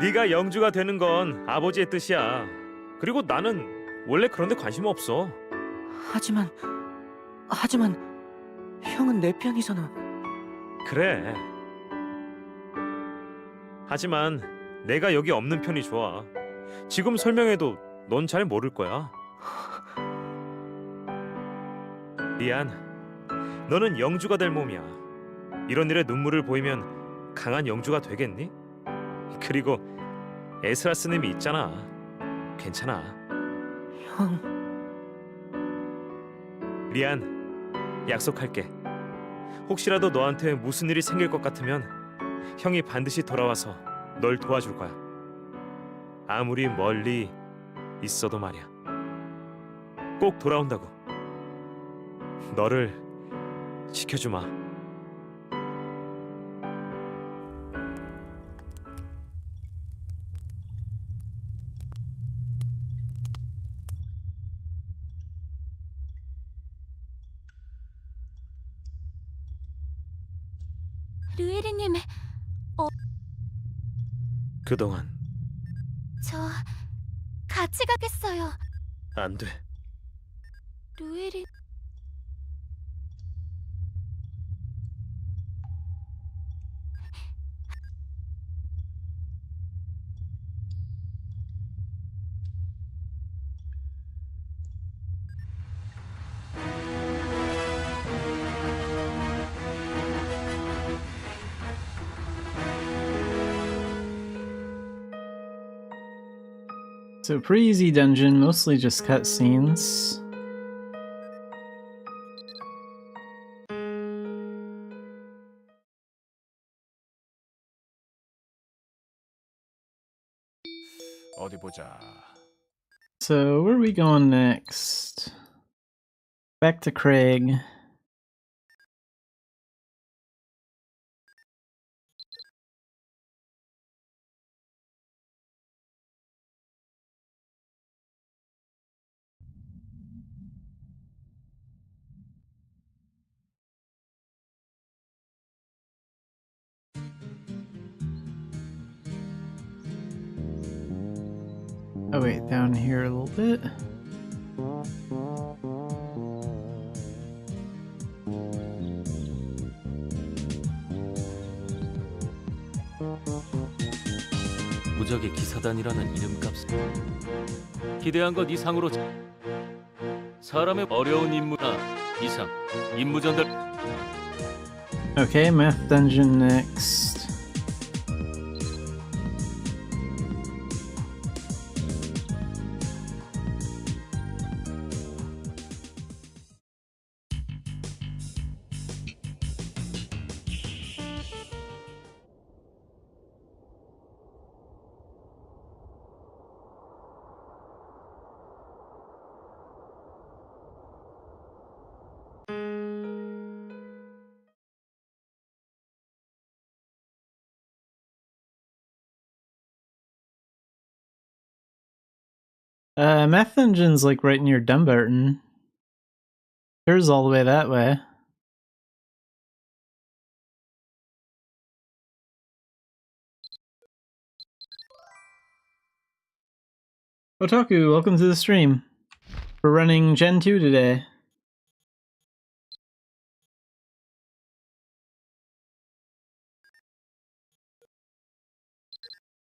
네가 영주가 되는 건 아버지의 뜻이야. 그리고 나는 원래 그런 데 관심 없어. 하지만 형은 내 편이잖아. 그래. 하지만 내가 여기 없는 편이 좋아. 지금 설명해도 넌 잘 모를 거야. 리안, 너는 영주가 될 몸이야. 이런 일에 눈물을 보이면 강한 영주가 되겠니? 그리고 에스라스님이 있잖아. 괜찮아. 형, 리안, 약속할게. 혹시라도 너한테 무슨 일이 생길 것 같으면 형이 반드시 돌아와서 널 도와줄 거야. 아무리 멀리 있어도 말이야. 꼭 돌아온다고. 너를 지켜주마. 르에리님, 그동안 저 같이 가겠어요. 안 돼. 루에리... So pretty easy dungeon, mostly just cutscenes. 어디 보자. So where are we going next? Back to Craig. Oh wait, down here a little bit. 무적의 기사단이라는 이름값. 기대한 것 이상으로 사람의 어려운 임무나 이상 임무 전달. Okay, math dungeon next. Math dungeon's like right near Dumbarton. Here's all the way that way. Otaku, welcome to the stream. We're running Gen 2 today.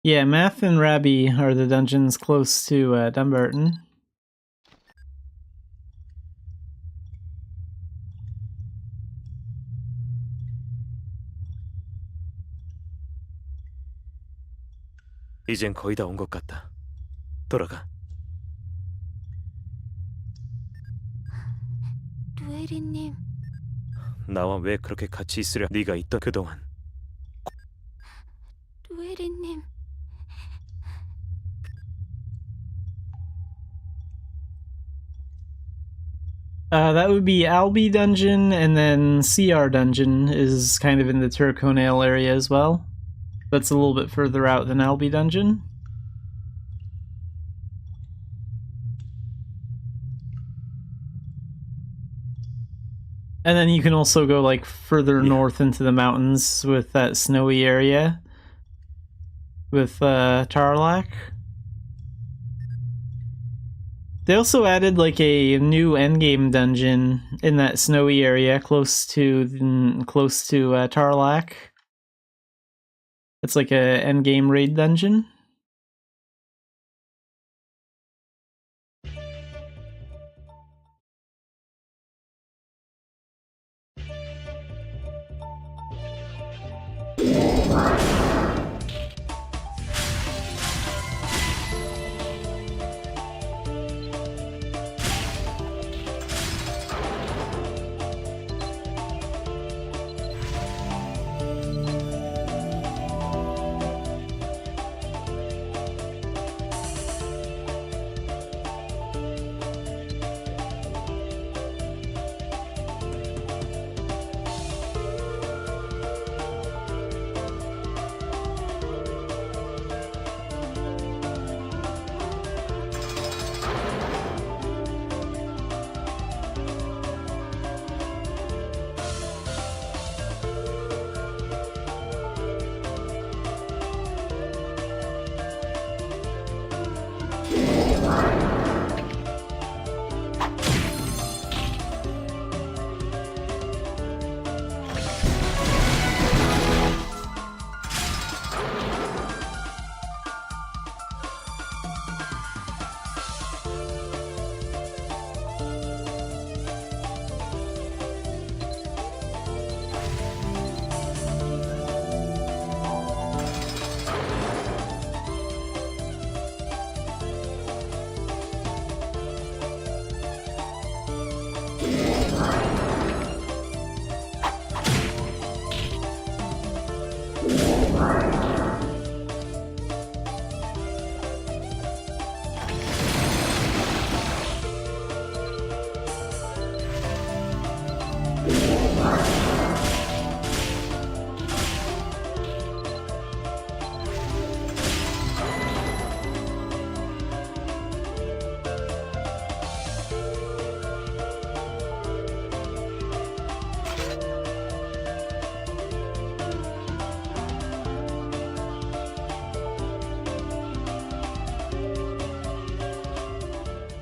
Yeah, Math and Rabbi are the dungeons close to Dumbarton. 이젠 거의 다 온 것 같다. 돌아가. 루에리님, 나와 왜 그렇게 같이 있으려 네가 있던 그동안. 루에리님. That would be Albi Dungeon, and then CR Dungeon is kind of in the Turconale area as well. That's a little bit further out than Albi Dungeon. And then you can also go like further north into the mountains with that snowy area with Tarlac. They also added like a new endgame dungeon in that snowy area close to Tarlac. It's like a endgame raid dungeon.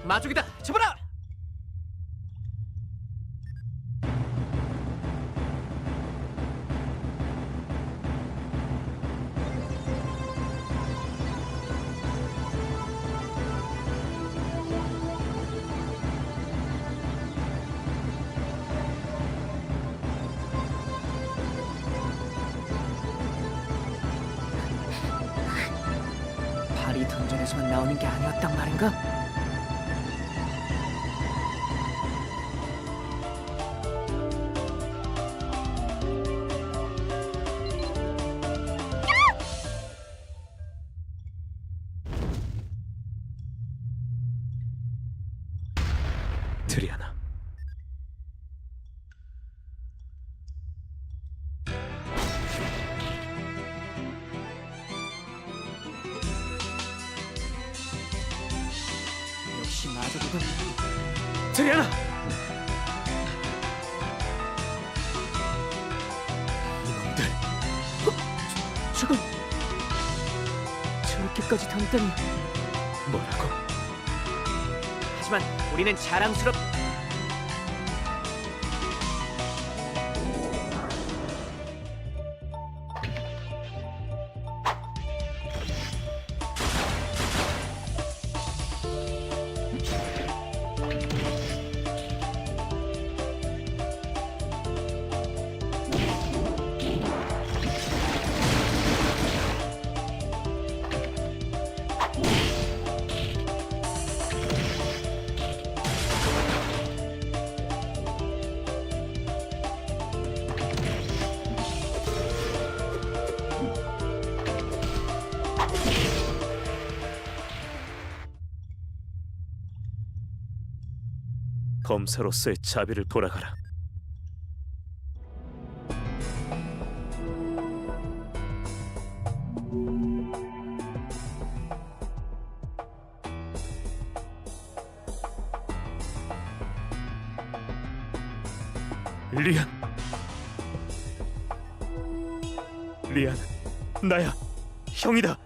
마족이다. 잡아라. 발이 던전에서만 나오는 게 아니었단 말인가? 트리아나. 역시 마족이군. 트리아나! 이놈들. 저건 저렇게까지 단단히. 뭐라고? 하지만 우리는 자랑스럽. 검사로서의 자비를 돌아가라. 리안. 리안, 나야. 형이다.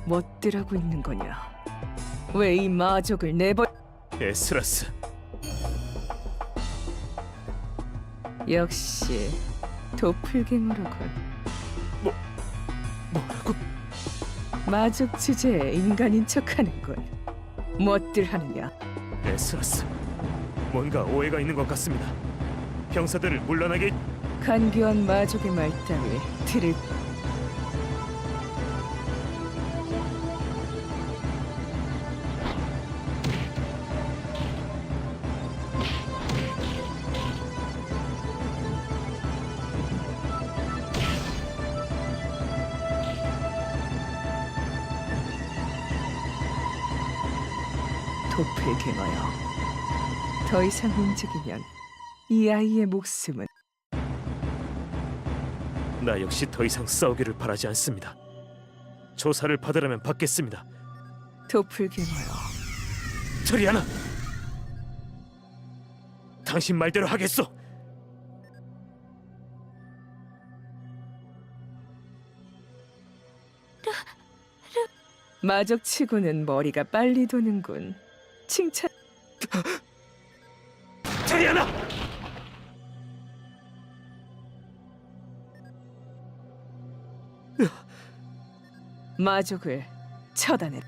멋들하고 있는 거냐? 왜 이 마족을 내버... 에스라스. 역시 도플갱어로군. 뭐라고? 마족 주제에 인간인 척하는군. 멋들 하느냐? 에스라스. 뭔가 오해가 있는 것 같습니다. 병사들을 물러나게. 간교한 마족의 말 따위 들을... 도플갱어여, 더 이상 움직이면 이 아이의 목숨은... 나 역시 더 이상 싸우기를 바라지 않습니다. 조사를 받으라면 받겠습니다. 도플갱어여, 트리아나! 당신 말대로 하겠소! 마족치고는 머리가 빨리 도는군. 칭찬... 트리아나! 마족을 처단해.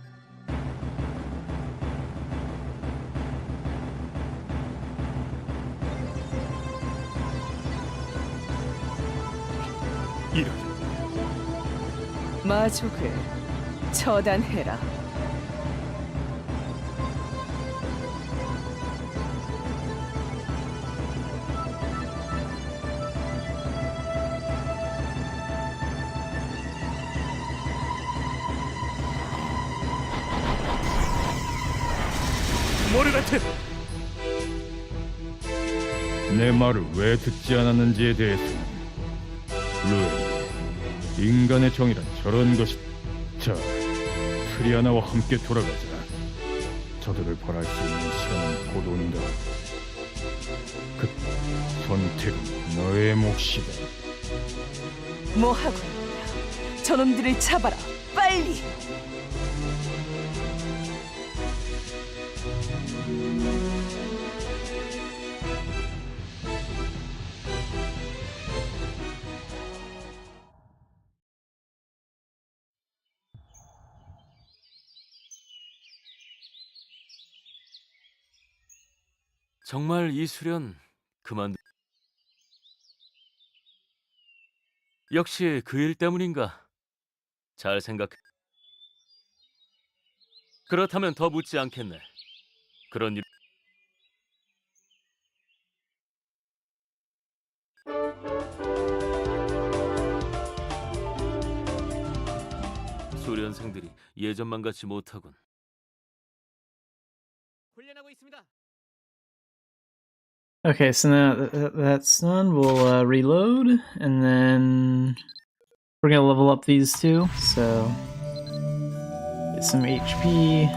이런. 마족을 처단해라. 모르가트! 내 말을 왜 듣지 않았는지에 대해서는 루엘, 인간의 정의란 저런 것이. 자, 트리아나와 함께 돌아가자. 저들을 벌할 수 있는 시간은 곧 온다. 그 선택은 너의 몫이다. 뭐 하고 있냐? 저놈들을 잡아라. 빨리. 정말 이 수련 그만. 역시 그 일 때문인가? 잘 생각해. 그렇다면 더 묻지 않겠네. 그런 일. 수련생들이 예전만 같지 못하군. 훈련하고 있습니다. Okay, so now that's done, we'll reload, and then we're gonna level up these two, so get some HP.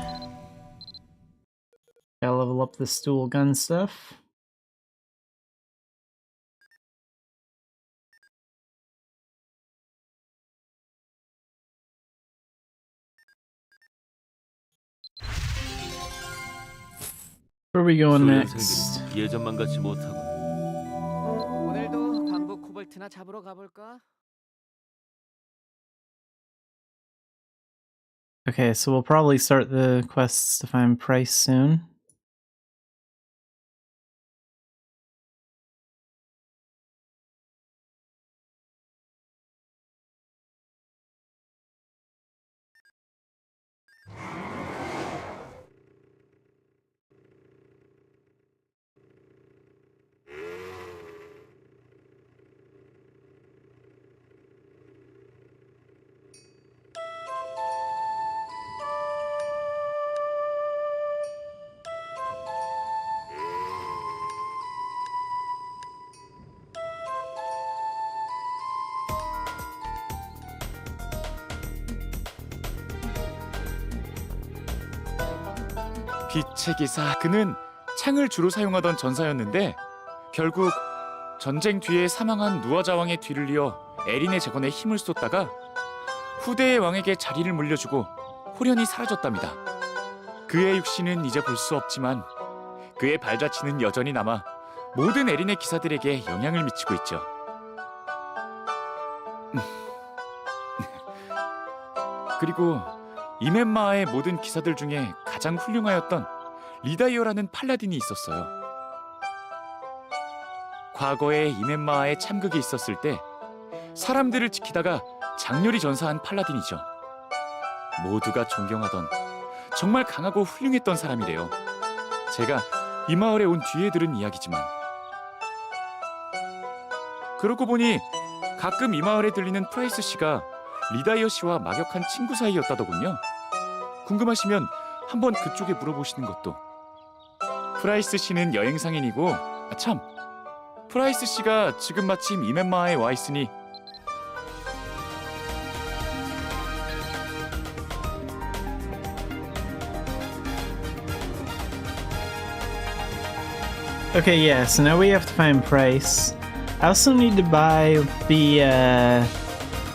Gotta level up this dual gun stuff. Where are we going next? 수련생들이 예전만 같지 못하군. 오늘도 광부 코볼트나 잡으러 가볼까? Okay, so we'll probably start the quests to find Price soon. 빛의 기사, 그는 창을 주로 사용하던 전사였는데 결국 전쟁 뒤에 사망한 누아자왕의 뒤를 이어 에린의 재건에 힘을 쏟다가 후대의 왕에게 자리를 물려주고 홀연히 사라졌답니다. 그의 육신은 이제 볼 수 없지만 그의 발자취는 여전히 남아 모든 에린의 기사들에게 영향을 미치고 있죠. 그리고 이멘마의 모든 기사들 중에 가장 훌륭하였던 리다이어라는 팔라딘이 있었어요. 과거에 이멘마의 참극이 있었을 때 사람들을 지키다가 장렬히 전사한 팔라딘이죠. 모두가 존경하던 정말 강하고 훌륭했던 사람이래요. 제가 이 마을에 온 뒤에 들은 이야기지만 그러고 보니 가끔 이 마을에 들리는 프라이스 씨가 리다이어 씨와 막역한 친구 사이였다더군요. 궁금하시면 한번 그쪽에 물어보시는 것도. 프라이스 씨는 여행상인이고 참, 프라이스 씨가 지금 마침 이멘마에 와 있으니 Okay, yeah, so now we have to find Price. I also need to buy the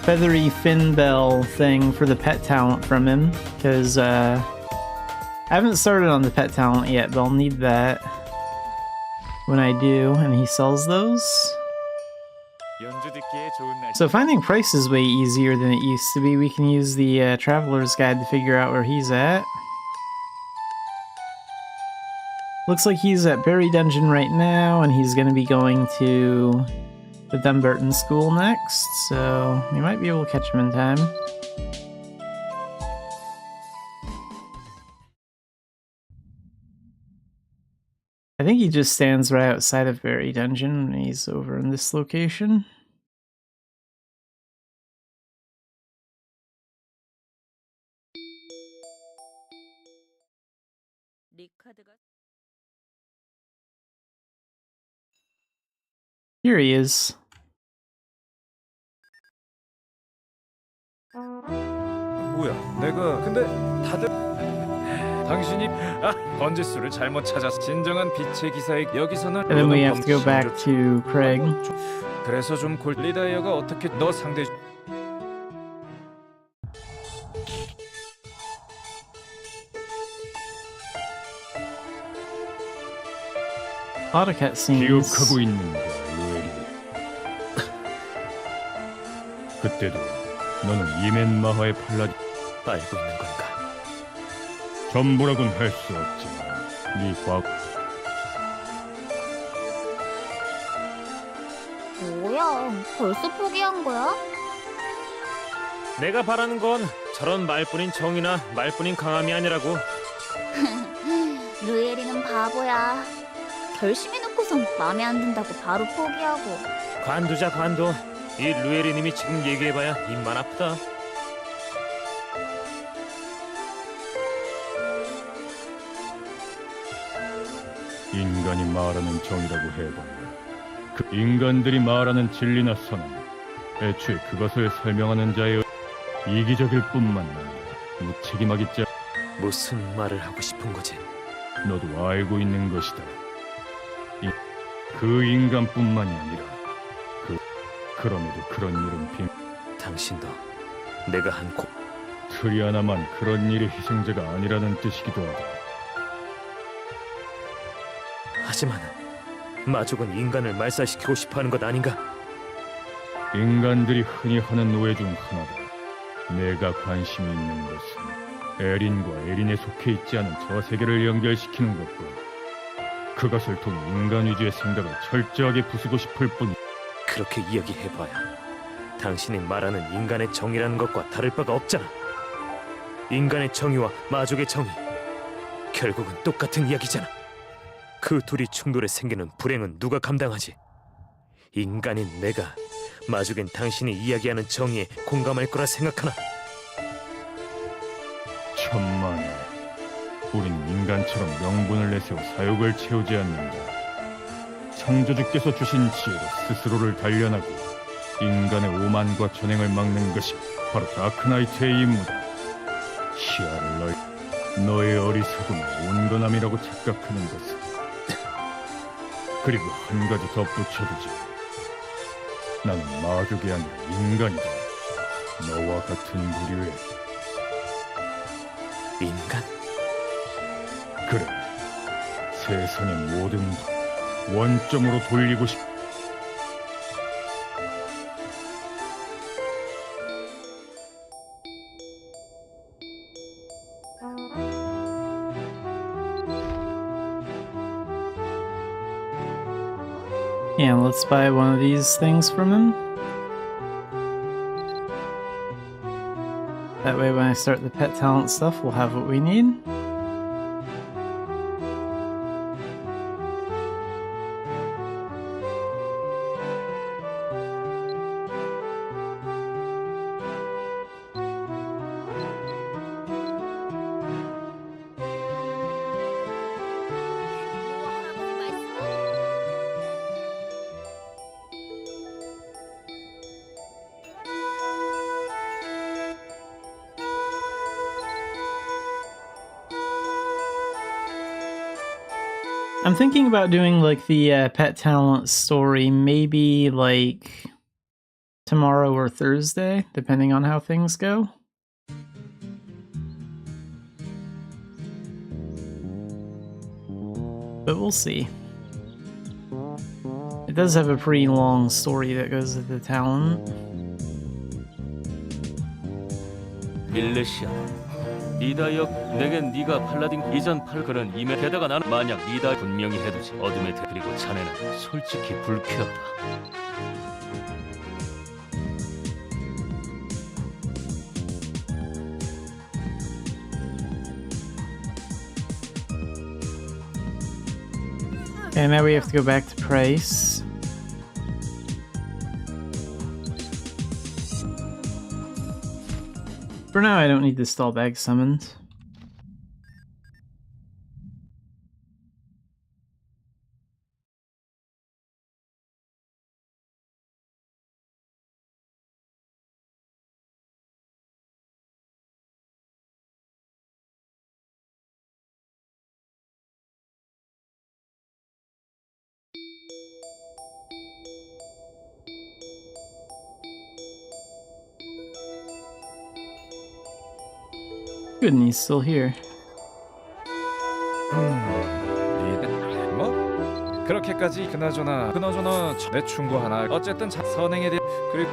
feathery fin bell thing for the pet talent from him, because I haven't started on the pet talent yet, but I'll need that when I do, and he sells those. 연주 듣기에 좋은 날. So finding Price is way easier than it used to be. We can use the Traveler's Guide to figure out where he's at. Looks like he's at Berry Dungeon right now, and he's going to be going to the Dumbarton School next, so we might be able to catch him in time. I think he just stands right outside of Berry Dungeon, and he's over in this location. Here he is. 뭐야? 내가 근데 다들 당신이 번지수를 잘못 찾았어. 진정한 빛의 기사의 여기서는 And then we have to go back to Craig. 그래서 좀 리다이어가 어떻게 너 상대 A lot of cutscenes. 기억하고 있는가, 루엘이. 그때도 너는 이멘 마하의 팔라딘. 알고 있는 건가? 전부라곤 할 수 없지만 네 과거. 뭐야, 벌써 포기한 거야? 내가 바라는 건 저런 말뿐인 정이나 말뿐인 강함이 아니라고. 루엘이는 바보야. 결심해놓고선 마음에 안 든다고 바로 포기하고. 관두자 관둬. 이 루에리님이 지금 얘기해봐야 입만 아프다. 인간이 말하는 정이라고 해봐야 그 인간들이 말하는 진리나 선언, 애초에 그것을 설명하는 자의 이기적일 뿐만 아니라 무책임하겠지. 무슨 말을 하고 싶은 거지? 너도 알고 있는 것이다. 그 인간뿐만이 아니라 그럼에도 그런 일은 당신도 내가 한 트리아나만 그런 일의 희생자가 아니라는 뜻이기도 하다. 하지만 마족은 인간을 말살시키고 싶어하는 것 아닌가? 인간들이 흔히 하는 오해 중 하나다. 내가 관심이 있는 것은 에린과 에린에 속해 있지 않은 저 세계를 연결시키는 것뿐. 그것을 통해 인간 위주의 생각을 철저하게 부수고 싶을 뿐. 그렇게 이야기해봐야 당신이 말하는 인간의 정의라는 것과 다를 바가 없잖아. 인간의 정의와 마족의 정의, 결국은 똑같은 이야기잖아. 그 둘이 충돌에 생기는 불행은 누가 감당하지? 인간인 내가 마족인 당신이 이야기하는 정의에 공감할 거라 생각하나? 천만에 우린 인간처럼 명분을 내세워 사욕을 채우지 않는다. 창조주께서 주신 지혜로 스스로를 단련하고 인간의 오만과 전행을 막는 것이 바로 다크나이트의 임무다. 시야를 너의 어리석음을 온건함이라고 착각하는 것은. 그리고 한 가지 덧붙여두지. 나는 마족이 아니라 인간이다. 너와 같은 부류의 인간? 그래, 세상의 모든 원점으로 돌리고 싶. Yeah, let's buy one of these things from him. That way when I start the pet talent stuff, we'll have what we need. I'm thinking about doing like the pet talent story maybe like tomorrow or Thursday, depending on how things go. But we'll see. It does have a pretty long story that goes with the talent. 밀레시아, 리다이어, 내겐 네가 팔라딘 이전 그는 이메. 게다가 나는 만약 리다 분명히 해두지. 어둠의 대 그리고 자네는 솔직히 불쾌하다. Okay, now we have to go back to Price. For now, I don't need the stall bag summoned. Good, and he's still here. 뭐? 그렇게까지 그나저나 내 충고 하나. 어쨌든 선행에 대해 그리고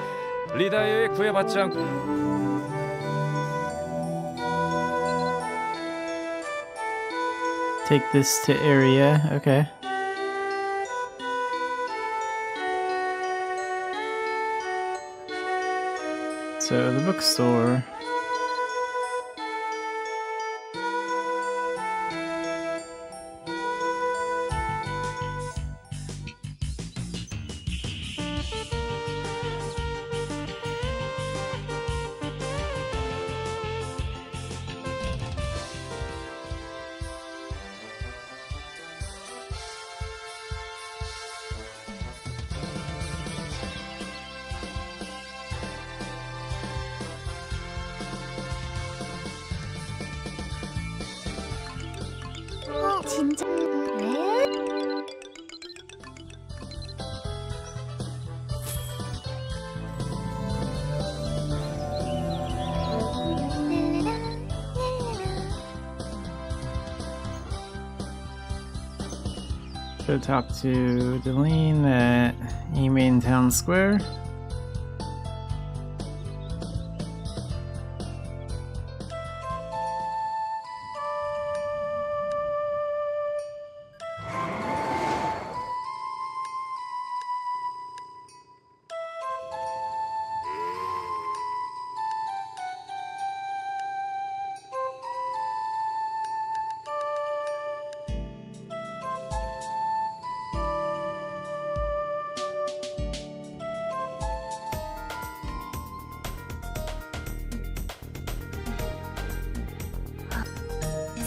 리다이어에 구애받지 않고. Take this to area. Okay. So the bookstore. 진짜 Go talk to Deline at E-Main Town Square.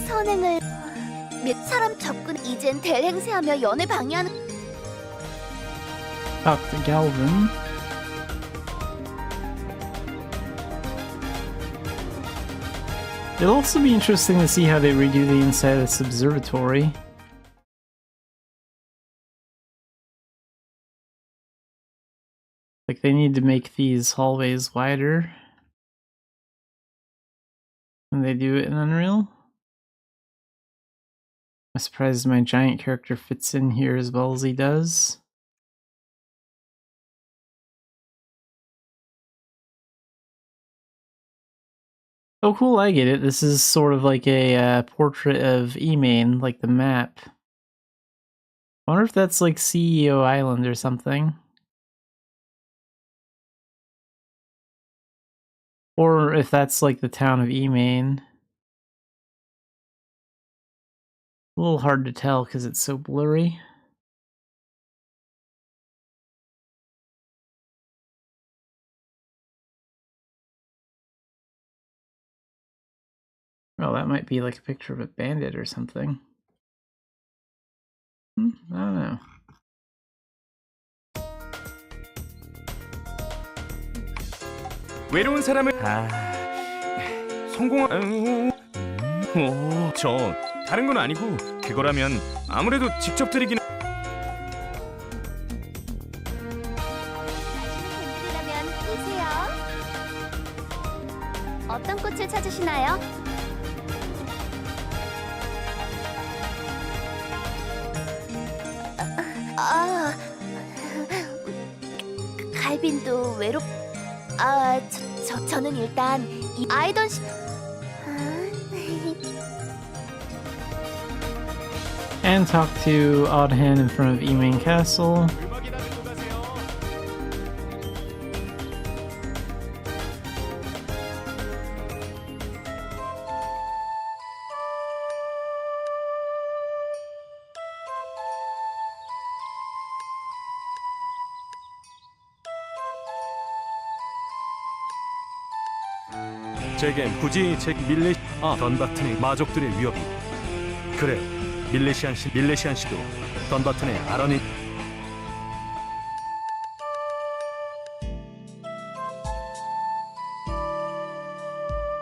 선행을 몇 사람 접근 이젠 대행세하며 연애 방해하는 Talk to Galvin. It'll also be interesting to see how they redo the inside of this observatory. Like, they need to make these hallways wider when they do it in Unreal. I'm surprised my giant character fits in here as well as he does. Oh cool, I get it. This is sort of like a portrait of E-Main, like the map. I wonder if that's like CEO Island or something. Or if that's like the town of E-Main. A little hard to tell because it's so blurry. Well, that might be like a picture of a bandit or something. I don't know. 외로운 사람을 성공한 저 다른 건 아니고 그거라면 아무래도 직접 드리긴 분들이라면 오세요. 어떤 꽃을 찾으시나요? 갈빈도 저는 일단 이 아이던 And talk to Oddhan in front of E-Main Castle. 제겐 굳이 던바튼의 마족들의 위협이 그래 밀레시안 씨도 던바튼의 아론이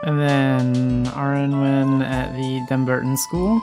And then Arwenwen at the Dumbarton School.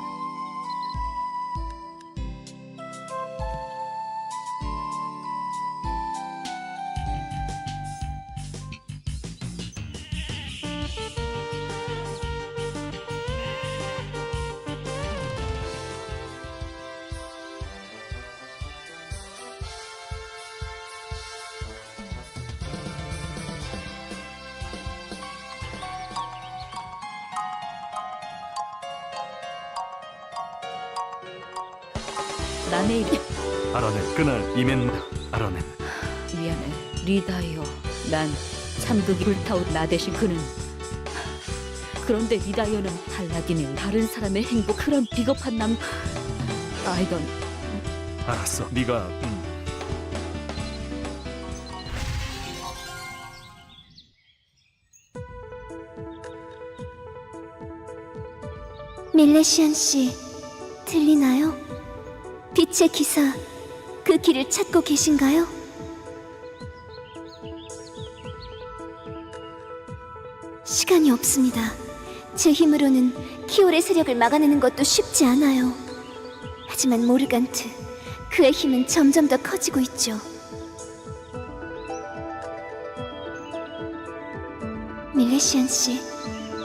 남의 일 알아낸 그날 이멘 알아낸 미안해 리다이오. 난 참극이 불타오 나 대신 그는 그런데 리다이오는 팔라딘을 다른 사람의 행복 그런 비겁한 남 아이던 알았어. 네가 밀레시안 씨, 들리나요? 빛의 기사, 그 길을 찾고 계신가요? 시간이 없습니다. 제 힘으로는 키올의 세력을 막아내는 것도 쉽지 않아요. 하지만 모르간트, 그의 힘은 점점 더 커지고 있죠. 밀레시안 씨,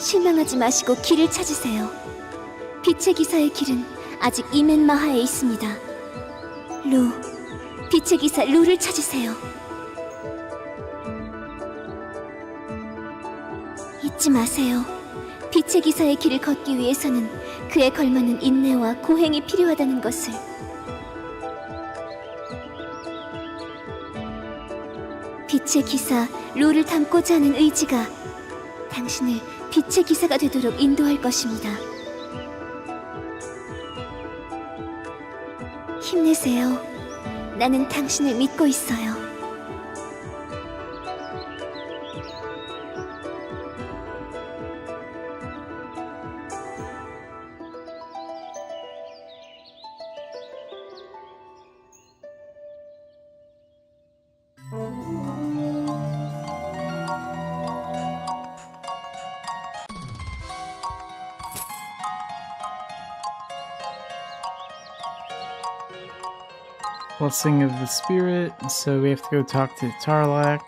실망하지 마시고 길을 찾으세요. 빛의 기사의 길은 아직 이멘마하에 있습니다. 루, 빛의 기사 루를 찾으세요. 잊지 마세요. 빛의 기사의 길을 걷기 위해서는 그에 걸맞는 인내와 고행이 필요하다는 것을. 빛의 기사 루를 담고자 하는 의지가 당신을 빛의 기사가 되도록 인도할 것입니다. 힘내세요. 나는 당신을 믿고 있어요. Blessing of the Spirit, so we have to go talk to Tarlac.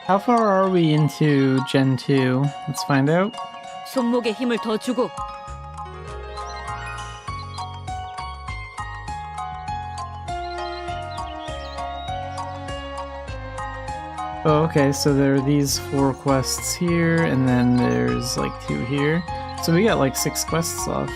How far are we into Gen 2? Let's find out. 손목에 힘을 더 주고 Oh, okay, so there are these 4 quests here, and then there's like 2 here. So we got like 6 quests left.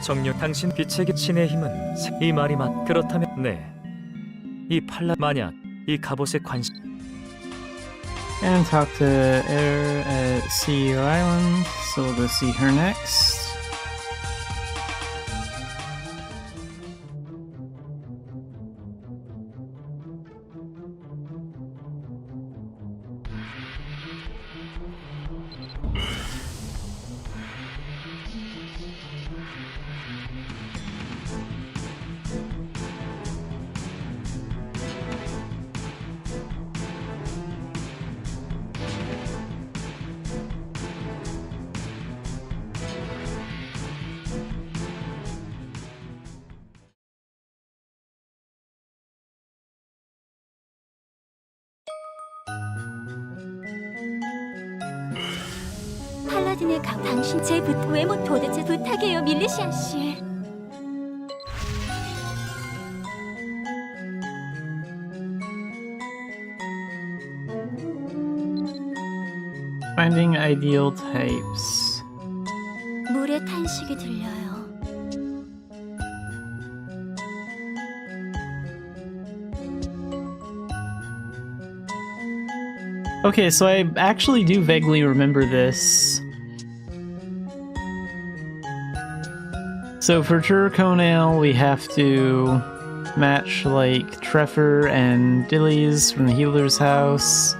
정녕 당신 빛의 신의 힘은 이 말이 맞 그렇다면 네. 이 팔라 만약 이 갑옷에 관심 And talk to Air at CEO Island, so we'll go see her next. 팔라딘의 당신 제 외모 도대체 부탁해요, 밀레시안 씨. Finding ideal types. 물의 탄식이 들려요. Okay, so I actually do vaguely remember this. So for Turconale, we have to match like Treffer and Dillies from the healer's house.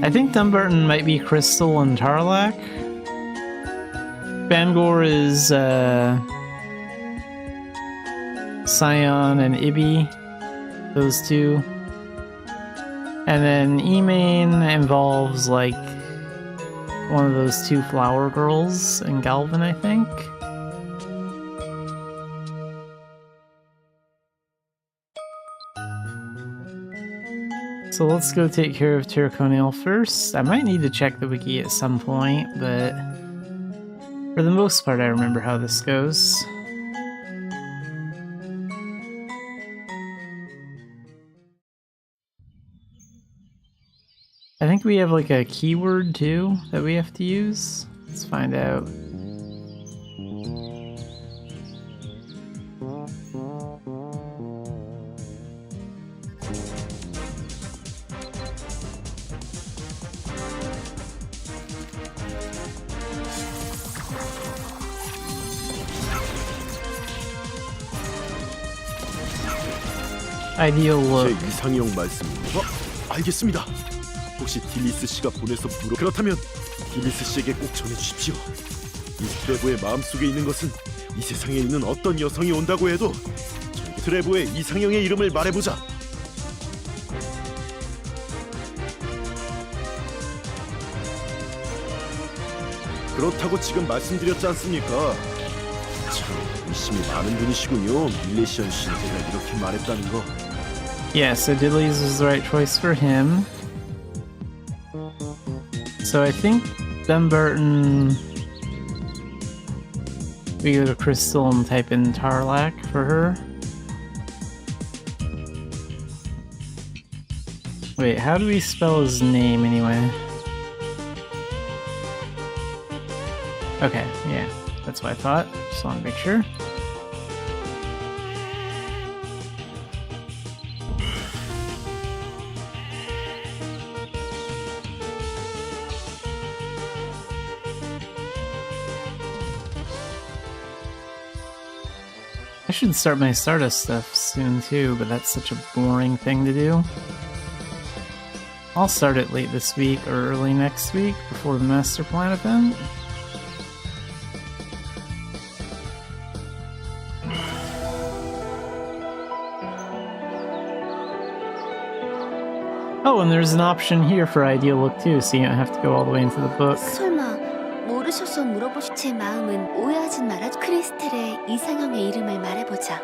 I think Dumbarton might be Crystal and Tarlac. Bangor is Scion and Ibby, those two. And then Emain involves like one of those 2 flower girls in Galvin, I think. So let's go take care of Terraconil first. I might need to check the wiki at some point, but for the most part I remember how this goes. I think we have like a keyword too that we have to use. Let's find out. Ideal look. 제 이상형 말씀. 알겠습니다. 혹시 딜리스 씨가 보내서 그렇다면 딜리스 씨에게 꼭 전해주십시오. 이 트레보의 마음속에 있는 것은 이 세상에 있는 어떤 여성이 온다고 해도 트레보의 이상형의 이름을 말해보자. 그렇다고 지금 말씀드렸지 않습니까? 참 의심이 많은 분이시군요. 밀레시안 씨, 제가 이렇게 말했다는 거. Yeah, so Diddley's was the right choice for him. So I think Dumbarton... We go to Crystal and type in Tarlac for her. Wait, how do we spell his name anyway? Okay, yeah, that's what I thought. Just want to make sure. I should start my Stardust stuff soon too, but that's such a boring thing to do. I'll start it late this week or early next week before the Master Plan event. Oh, and there's an option here for ideal look too, so you don't have to go all the way into the book. 설마 모르셔서 제 마음은 오해하진 말아. 크리스텔의 이상형의 이름을 말해보자.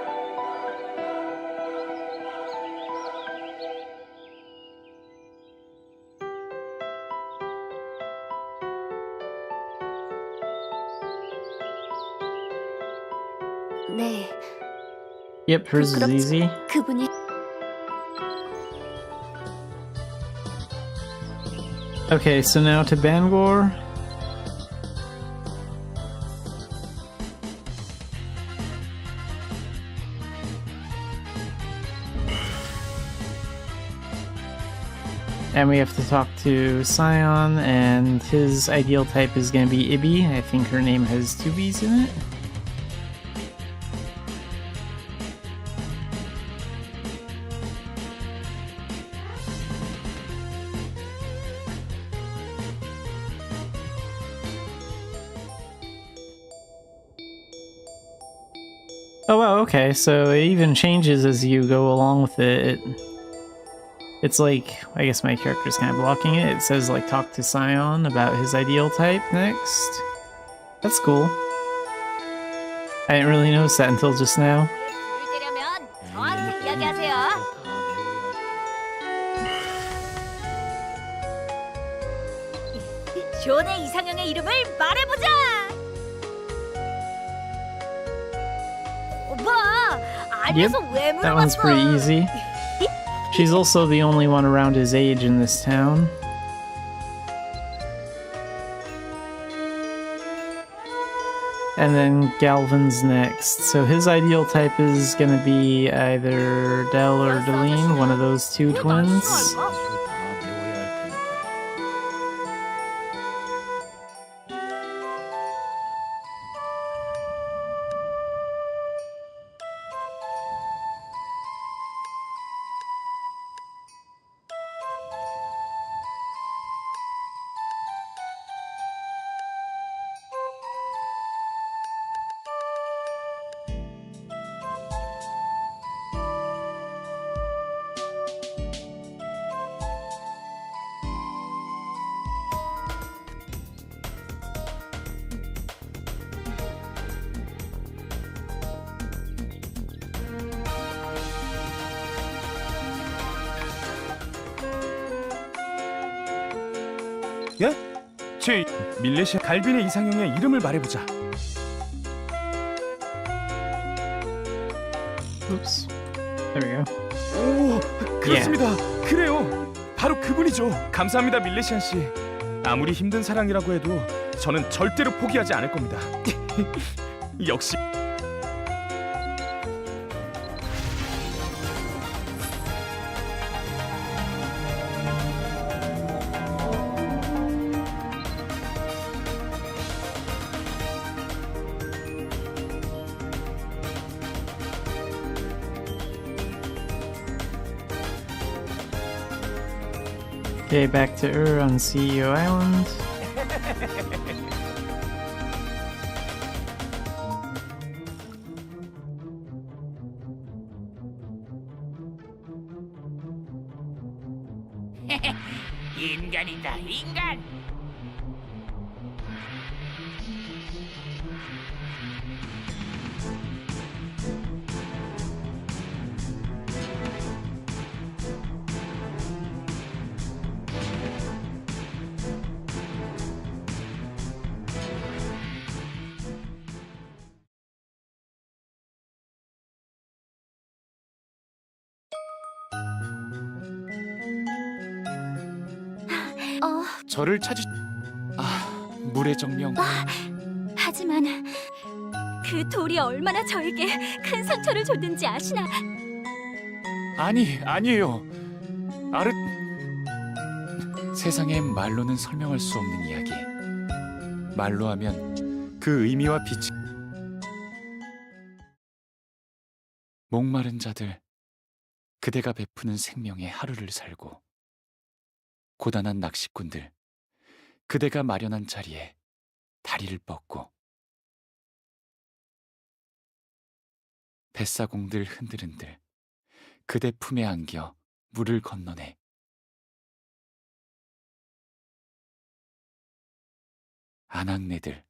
네. Yep, hers is easy. 그분이 Okay, so now to Bangor. And we have to talk to Scion, and his ideal type is going to be Ibby. I think her name has 2 B's in it. Oh wow, okay, so it even changes as you go along with it. It's like, I guess my character's kind of blocking it. It says like talk to Scion about his ideal type next. That's cool. I didn't really notice that until just now. 존의 이상형의 이름을 말해보자. Yep, that one's pretty easy. She's also the only one around his age in this town. And then Galvin's next. So his ideal type is gonna be either Del or Deline, one of those 2 twins. 예? 제 밀레시아 갈빈의 이상형의 이름을 말해보자. Oops. There we go. 오, 그렇습니다. 그래요. 바로 그분이죠. 감사합니다, 밀레시안 씨. 아무리 힘든 사랑이라고 해도 저는 절대로 포기하지 않을 겁니다. 역시. Okay, back to on CEO Island. 인간이다, 인간. 저를 찾으... 물의 정령. 하지만 그 돌이 얼마나 저에게 큰 상처를 줬는지 아시나? 아니에요. 세상엔 말로는 설명할 수 없는 이야기. 말로 하면 그 의미와 빛이... 목마른 자들, 그대가 베푸는 생명의 하루를 살고, 고단한 낚시꾼들, 그대가 마련한 자리에 다리를 뻗고, 뱃사공들 흔들흔들 그대 품에 안겨 물을 건너내, 아낙네들,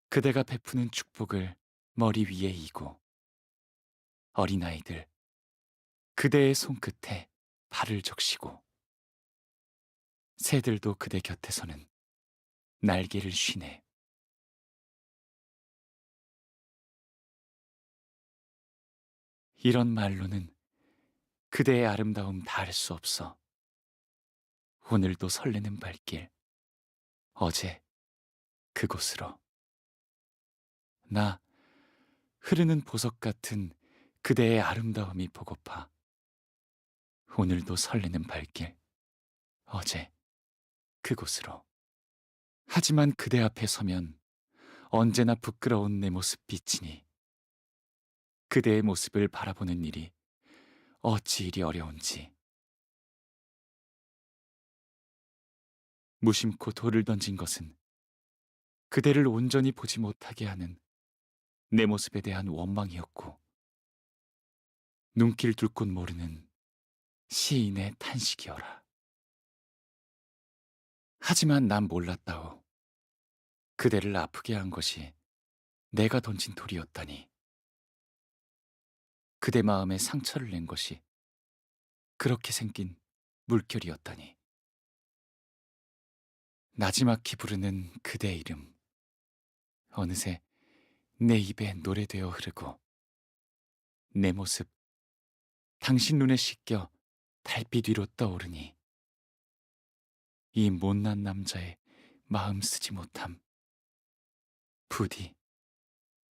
그대가 베푸는 축복을 머리 위에 이고, 어린아이들, 그대의 손끝에 발을 적시고, 새들도 그대 곁에서는 날개를 쉬네. 이런 말로는 그대의 아름다움 다할 수 없어. 오늘도 설레는 발길, 어제 그곳으로. 나 흐르는 보석 같은 그대의 아름다움이 보고파. 오늘도 설레는 발길, 어제 그곳으로. 하지만 그대 앞에 서면 언제나 부끄러운 내 모습 비치니, 그대의 모습을 바라보는 일이 어찌 이리 어려운지. 무심코 돌을 던진 것은 그대를 온전히 보지 못하게 하는 내 모습에 대한 원망이었고, 눈길 둘 곳 모르는 시인의 탄식이어라. 하지만 난 몰랐다오. 그대를 아프게 한 것이 내가 던진 돌이었다니. 그대 마음에 상처를 낸 것이 그렇게 생긴 물결이었다니. 나지막히 부르는 그대 이름, 어느새 내 입에 노래되어 흐르고, 내 모습 당신 눈에 씻겨 달빛 위로 떠오르니, 이 못난 남자의 마음 쓰지 못함 부디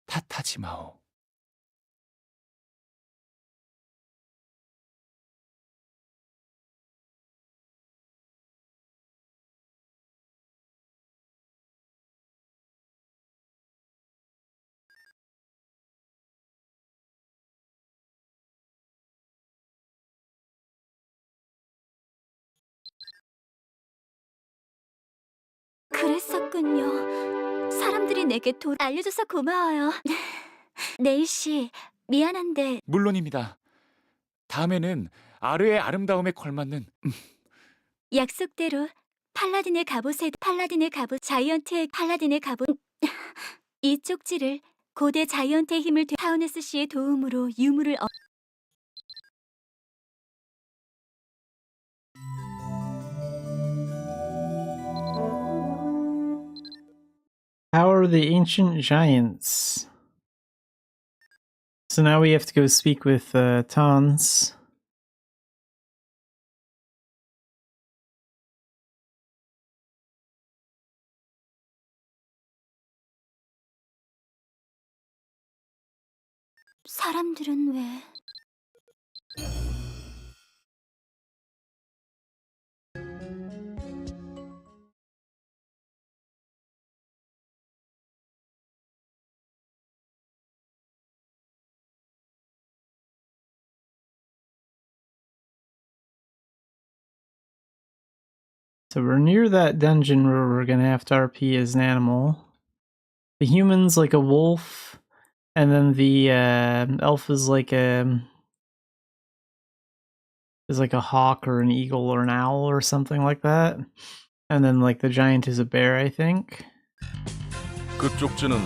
탓하지 마오. 그랬었군요. 사람들이 내게 알려줘서 고마워요. 네일 씨, 미안한데. 물론입니다. 다음에는 아르의 아름다움에 걸맞는 약속대로 팔라딘의 갑옷, 자이언트의 팔라딘의 갑옷. 이 쪽지를 고대 자이언트의 힘을 타우네스 씨의 도움으로 유물을 How are the ancient giants? So now we have to go speak with Tons. 사람들은 왜? So we're near that dungeon where we're gonna have to RP as an animal. The human's like a wolf, and then the elf is like a hawk or an eagle or an owl or something like that. And then like the giant is a bear, I think. 그 쪽지는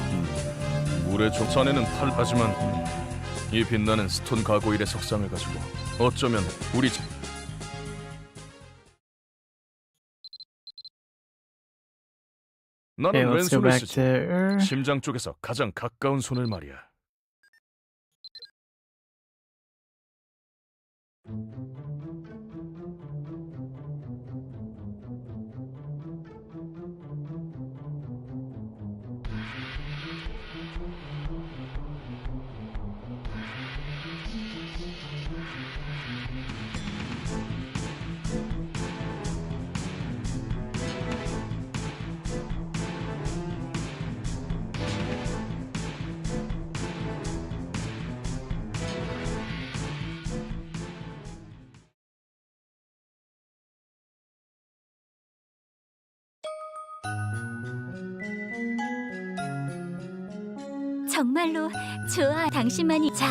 물의 전에는 하지만 이 빛나는 스톤 가고일의 석상을 가지고 어쩌면 우리 나는 Okay, let's go 왼손을 back 쓰지. to 심장 쪽에서 가장 가까운 손을 말이야. 정말로 좋아. 당신만이 자.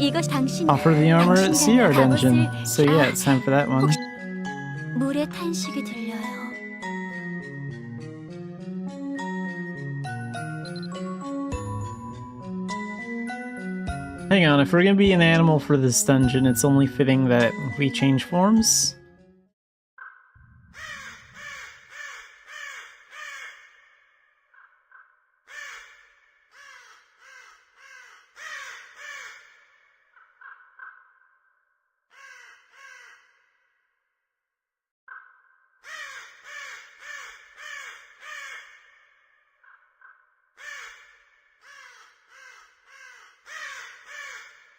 이것 당신. offer the armor at CR dungeon. So yeah, it's time for that one. 물의 탄식이 들려요. Hang on, if we're gonna be an animal for this dungeon, it's only fitting that we change forms.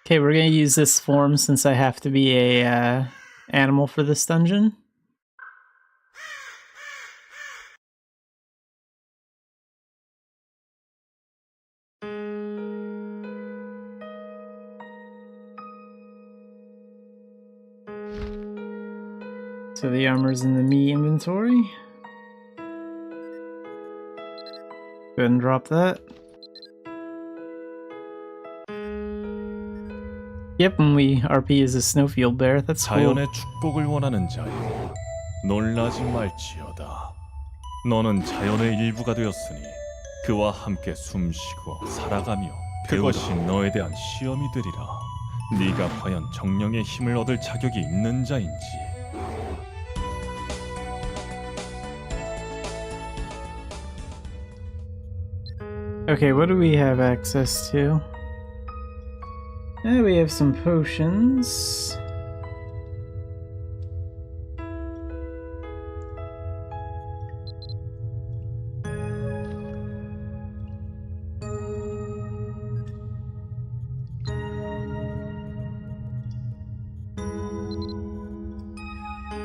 Okay, we're gonna use this form since I have to be a animal for this dungeon. So the armor's in the me inventory. Go ahead and drop that. Yep, and we RP as a snowfield bear. That's cool. 자연의 축복을 원하는 자여, 놀라지 말지어다. 너는 자연의 일부가 되었으니 그와 함께 숨쉬고 살아가며 그것이 너에 대한 시험이 되리라. 네가 과연 정령의 힘을 얻을 자격이 있는 자인지. Okay, what do we have access to? We have some potions.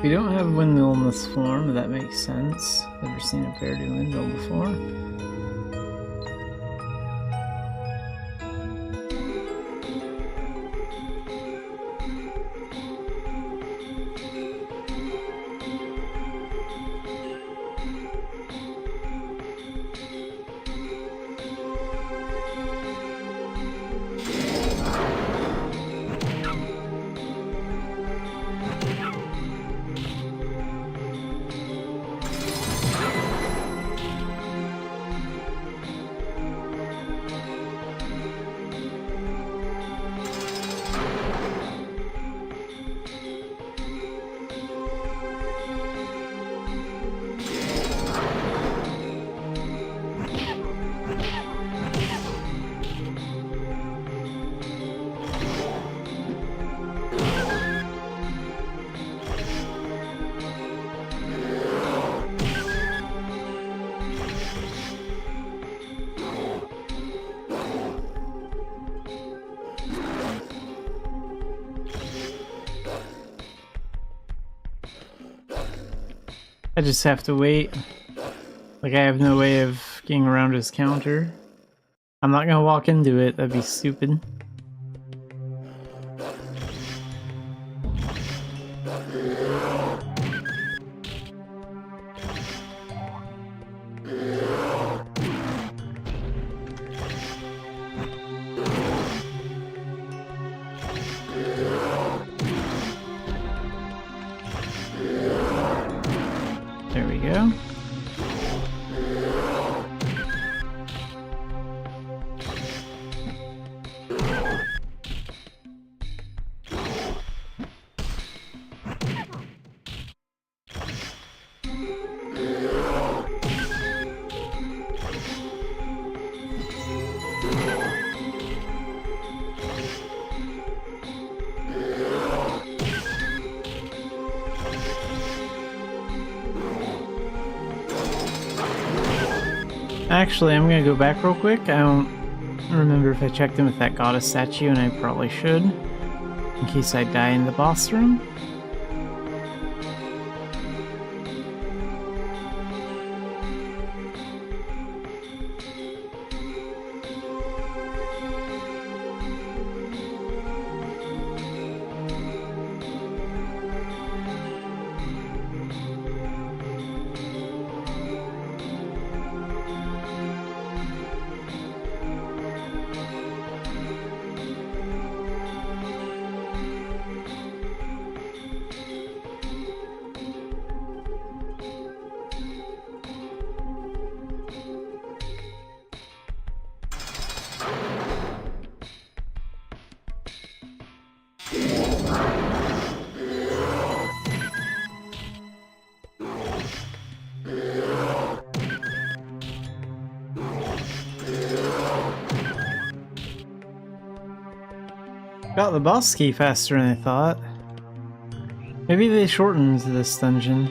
We don't have windmill in this form, but that makes sense. Never seen a bear do windmill before. I just have to wait. Like, I have no way of getting around his counter. I'm not gonna walk into it, that'd be stupid. There we go. Actually, I'm gonna go back real quick. I don't remember if I checked in with that goddess statue, and I probably should, in case I die in the boss room. Got the boss key faster than I thought. Maybe they shortened this dungeon.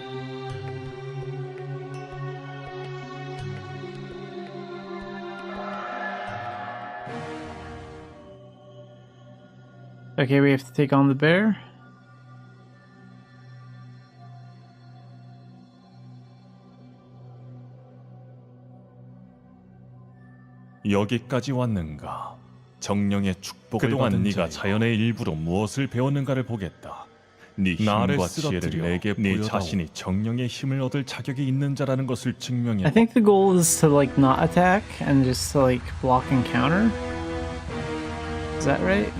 Okay, we have to take on the bear. 여기까지 왔는가? 정령의 축복을 그동안 네가 자연의 일부로 무엇을 배웠는가를 보겠다. 네 힘과 지혜를 내게 네 자신이 정령의 힘을 얻을 자격이 있는 자라는 것을 증명해. I think the goal is to like not attack and just to like block and counter. Is that right?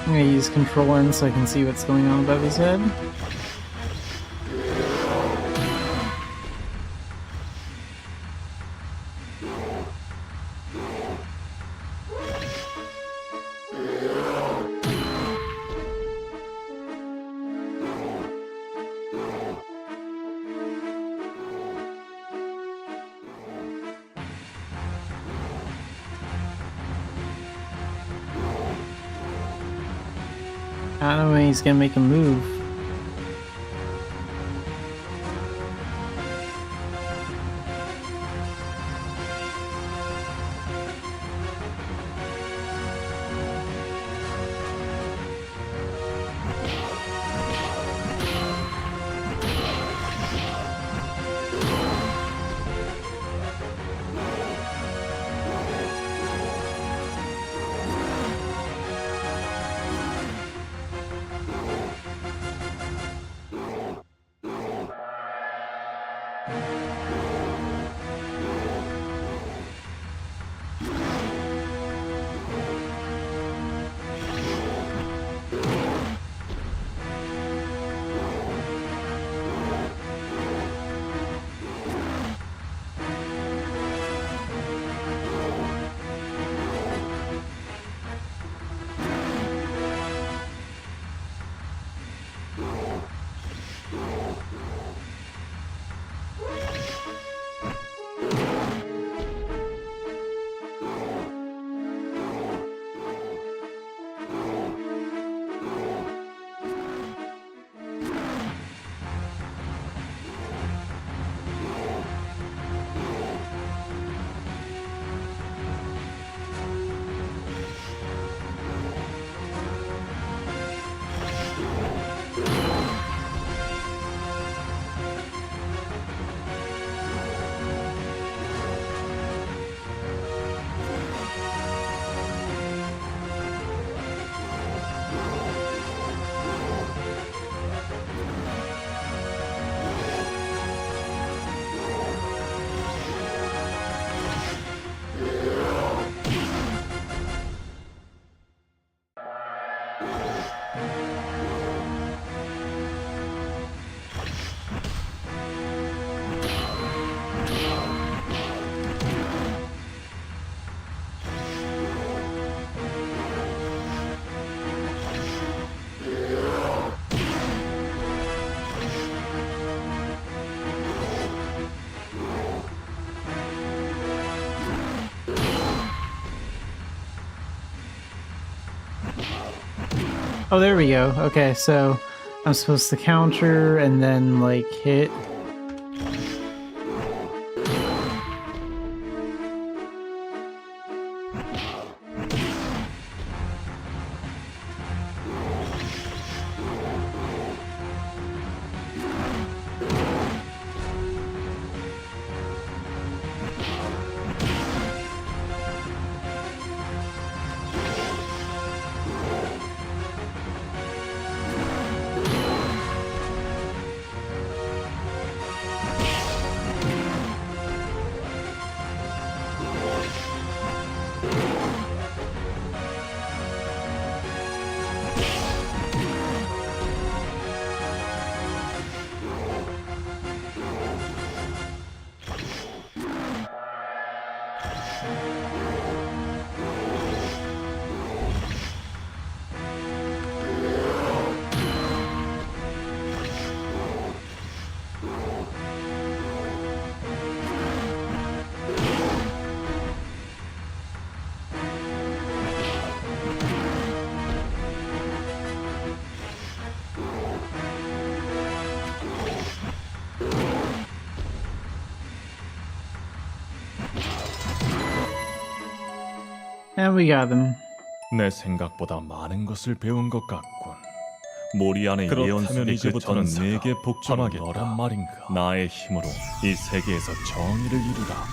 I'm gonna use Control N so I can see what's going on above his head. I don't know when he's gonna make a move. Oh, there we go. Okay, so I'm supposed to counter and then, like, hit. And we got him. 내 생각보다 많은 것을 배운 것 같군. 모리안의 예언서는 이제부터는 내게 복종하겠다. 너란 말인가? 나의 힘으로 이 세계에서 정의를 이루라.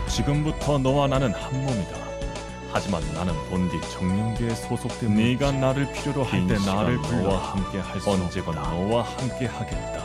지금부터 너와 나는 한 몸이다. 하지만 나는 본디 정령계에 소속된 네가 나를 필요로 할 때 나를 너와 함께 할 수 언제건 너와 함께 하겠다.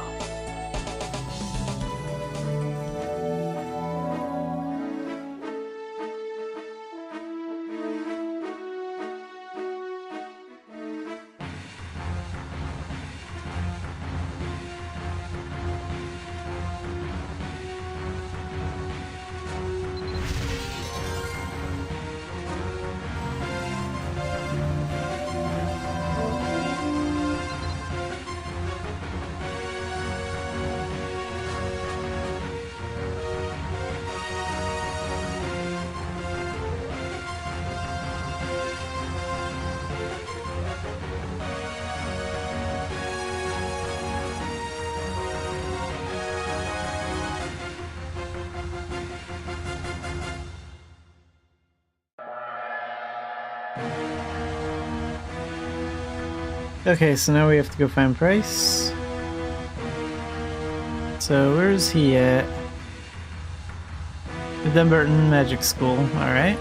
Okay, so now we have to go find Price. So where's he at? The Dunbarton Magic School, alright.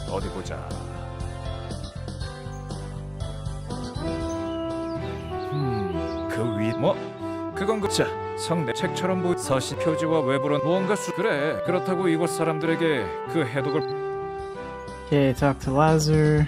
어디 보자. 그 위 뭐? 그건 그자 성내 책처럼 보이 서신 표지와 외부론 무언가 그래. 그렇다고 이곳 사람들에게 그 해독을. Okay, talk to Lazar.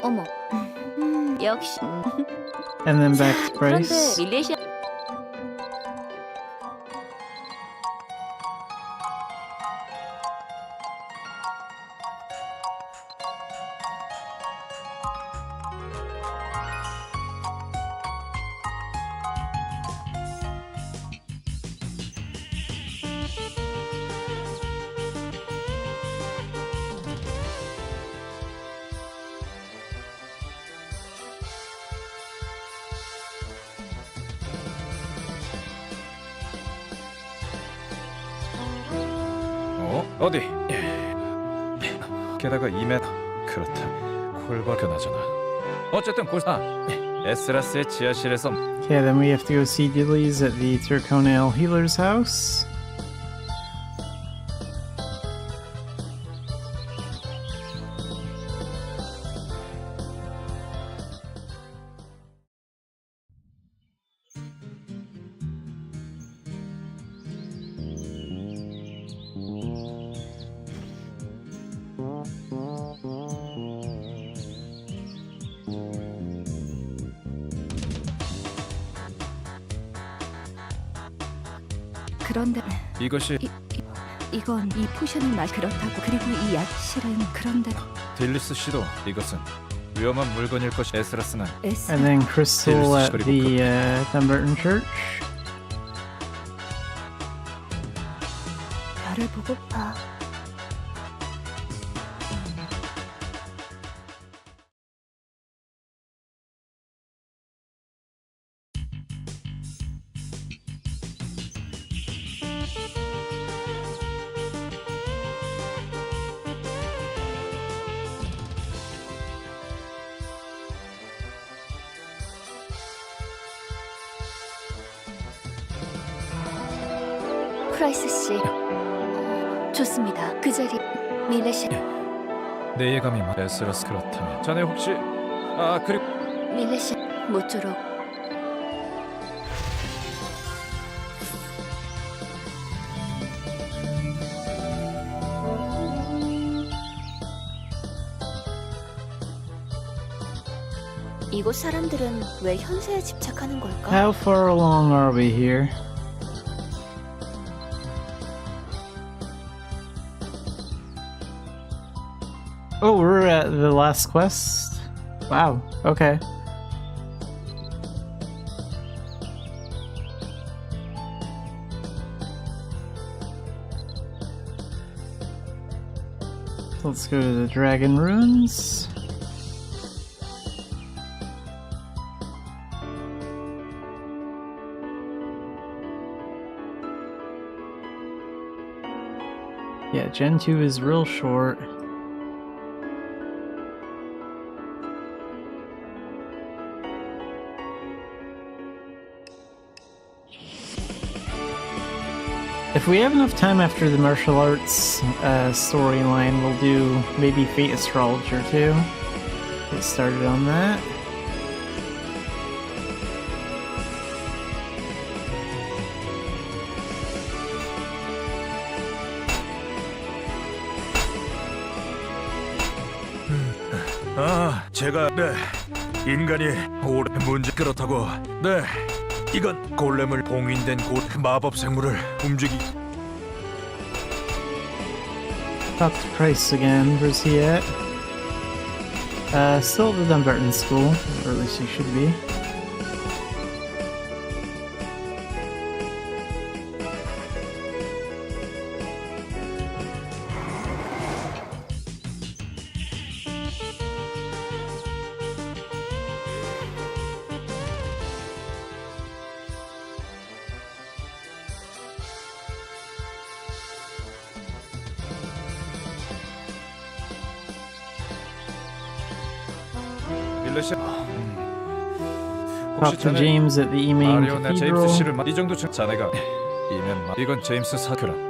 어머. 역시. And then back to 그런데 Price. 밀레시아 어디? 게다가 이메 그렇다. 콜바 그나저나. 어쨌든 고사. 에스라스의 지하실에서 Okay, then we have to go see Dilly's at the Turconale Healer's house. 그런데 이것이 이건 이 포션의 맛 그렇다고. 그리고 이 약실은 그런데 딜리스 씨도 이것은 위험한 물건일 것이. 에스라스는 And then Crystal at the Dunbarton Church. 별을 보고파. 프라이스 씨. 좋습니다. 그 자리 밀레시. 내 예감이 에스라스 그렇다면 자네 혹시 그리고 밀레시 모쪼록 이곳 사람들은 왜 현세에 집착하는 걸까? How far along are we here? Oh, we're at the last quest? Wow, okay. Let's go to the Dragon Ruins. Yeah, Gen 2 is real short. If we have enough time after the martial arts storyline, we'll do maybe Fate Astrologer too. Get started on that. 제가 인간이 오래 문제 그렇다고. 이건 골렘을 봉인된 마법 생물을 움직이. Talk to Price again. Where's he at? Still at the Dumbarton School, or at least he should be. 혹시 Dr. James at the Main 마리오나 제임스 Cathedral. 씨를 이 정도쯤 자네가 이면 이건 제임스 사그라.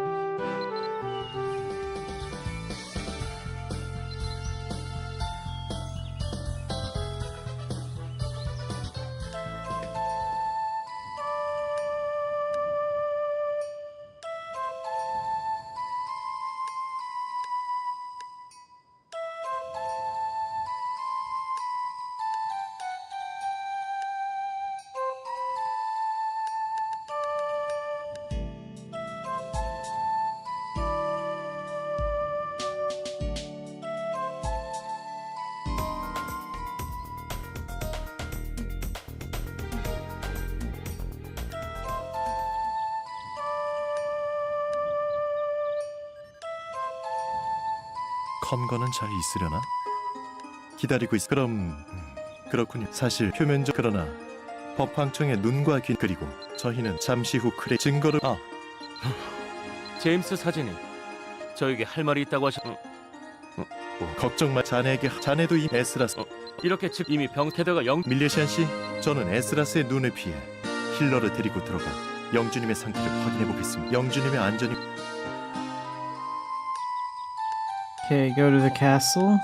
컨거는 잘 있으려나? 기다리고 있어. 그럼 그렇군요. 사실 표면적 그러나 법황청의 눈과 귀 그리고 저희는 잠시 후 크레 증거를 제임스 사진이 저에게 할 말이 있다고 하셨... 걱정 마. 자네도 이 에스라스. 이렇게 즉 이미 병태대가 밀레시안 씨, 저는 에스라스의 눈을 피해 힐러를 데리고 들어가 영주님의 상태를 확인해 보겠습니다. 영주님의 안전이. Okay, go to the castle.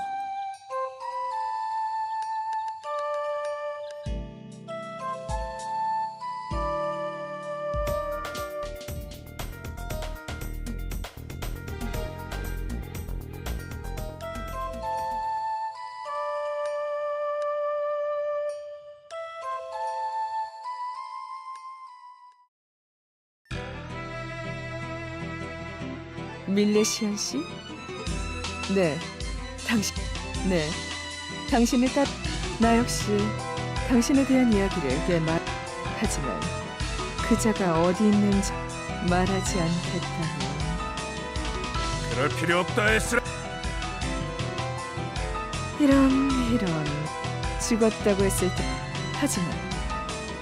밀레시안 씨? 네, 당신을 나 역시 당신에 대한 이야기를 하지만 그자가 어디 있는지 말하지 않겠다니. 그럴 필요 없다, 에스라. 이런 죽었다고 했을 때 하지만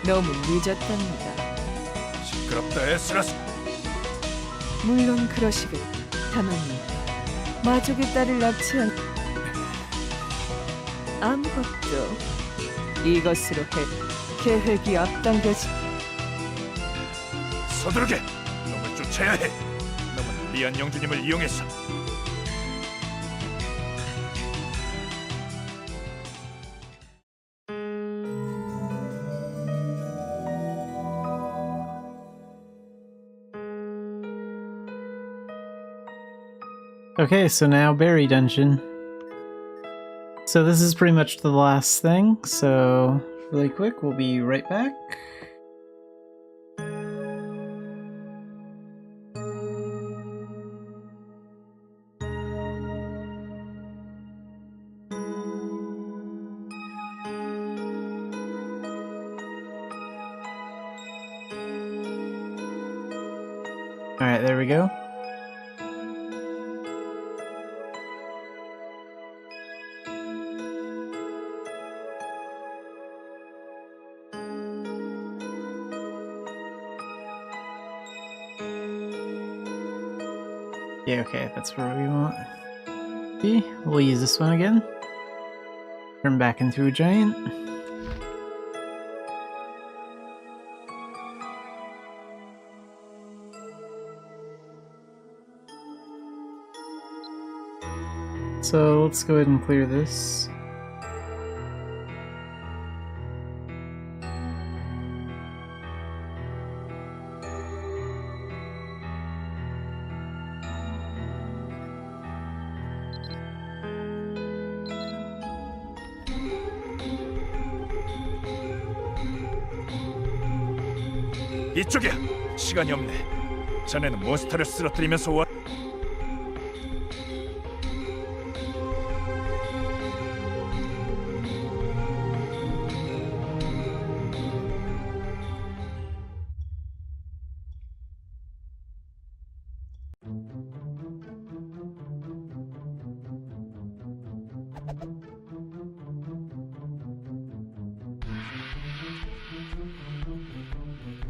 너무 늦었답니다. 시끄럽다, 에스라스. 물론 그러시겠. 다만 마족의 딸을 납치한 아무것도 이것으로 계획이 앞당겨지. 서두르게. 놈을 쫓아야 해. 놈은 리안 영주님을 이용해서. Okay, so now Berry Dungeon. So this is pretty much the last thing, so really quick, we'll be right back. Alright, there we go. Yeah, okay, that's where we want. Okay, we'll use this one again. Turn back into a giant. So let's go ahead and clear this. 이쪽이야. 시간이 없네. 자네는 몬스터를 쓰러뜨리면서 와.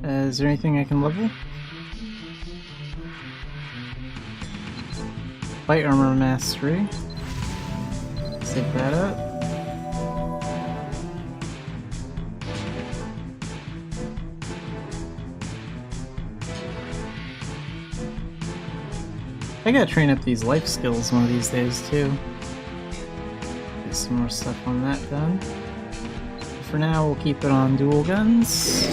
Is there anything I can level? Light Armor Mastery. Save that up. I gotta train up these life skills one of these days too. Get some more stuff on that done. For now, we'll keep it on dual guns.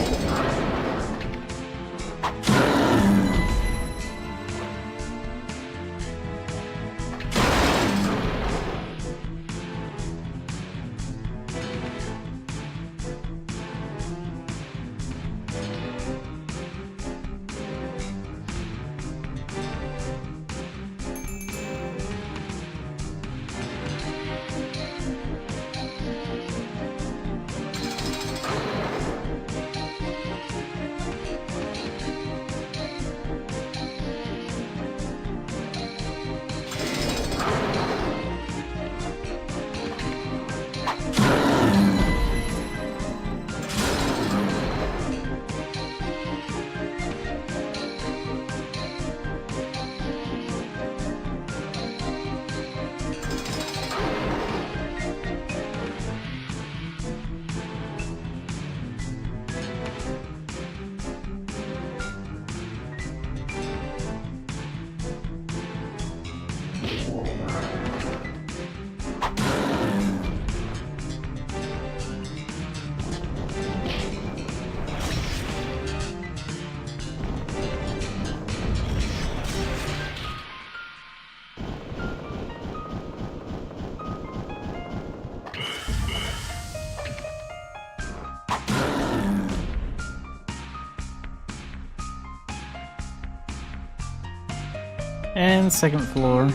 And second floor.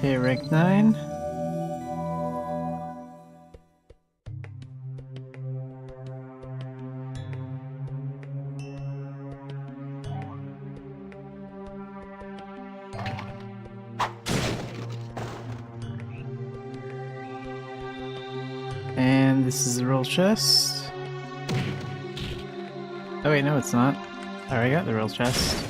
Okay, rank 9. And this is the real chest. Oh wait, no it's not. I already got the real chest.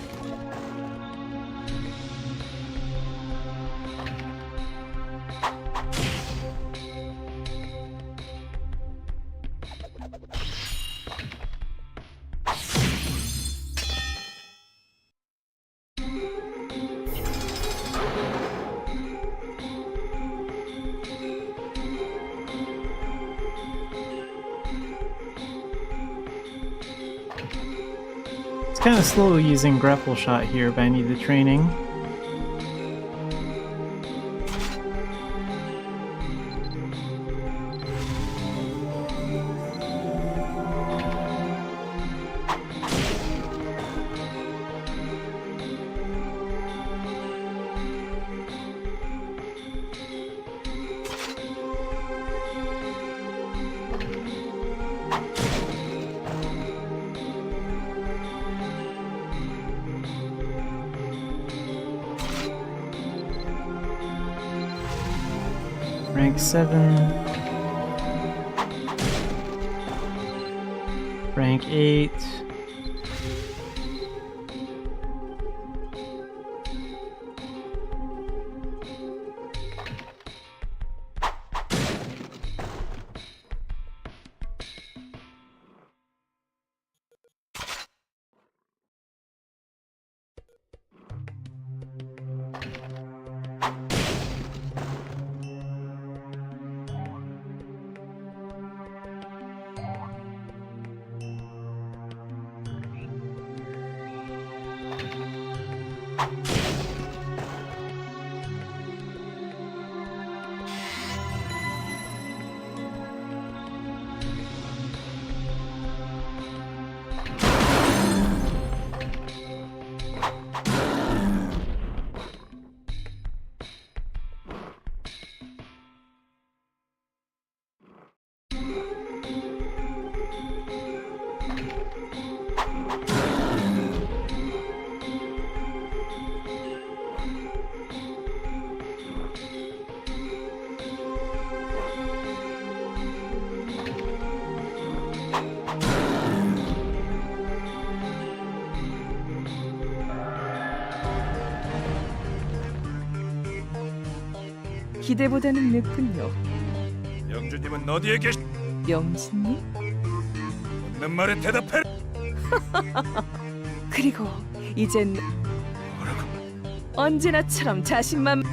Kind of slow using grapple shot here, but I need the training. Rank 7. Rank 8. 기대보다는 늦군요. 영주님은 어디에 계시? 영신님? 묻는 말에 대답해. 그리고 이젠 언제나처럼 자신만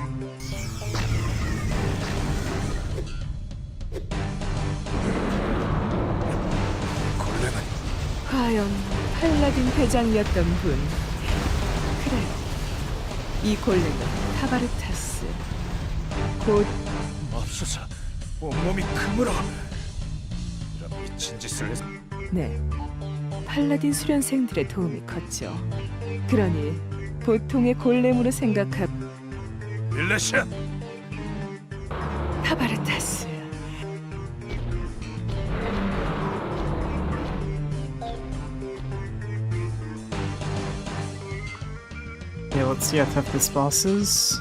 과연 팔라딘 대장이었던 분. 그래요. 이 골렘은 타바르타스. 곧 맙소사, 온몸이 그물어. 이런 미친 짓을 해서. 네. 팔라딘 수련생들의 도움이 컸죠. 그러니 보통의 골렘으로 생각하고 밀레시안, 타바르타스. Yeah, let's see how tough this boss is.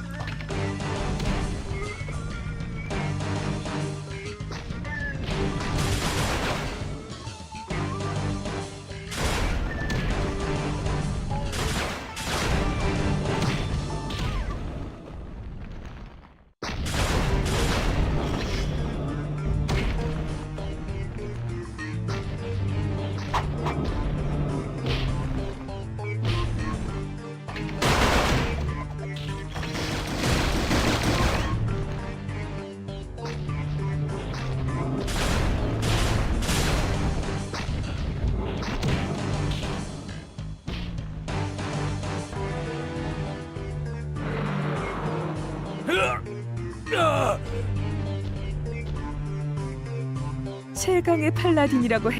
최강의 팔라딘이라고 해.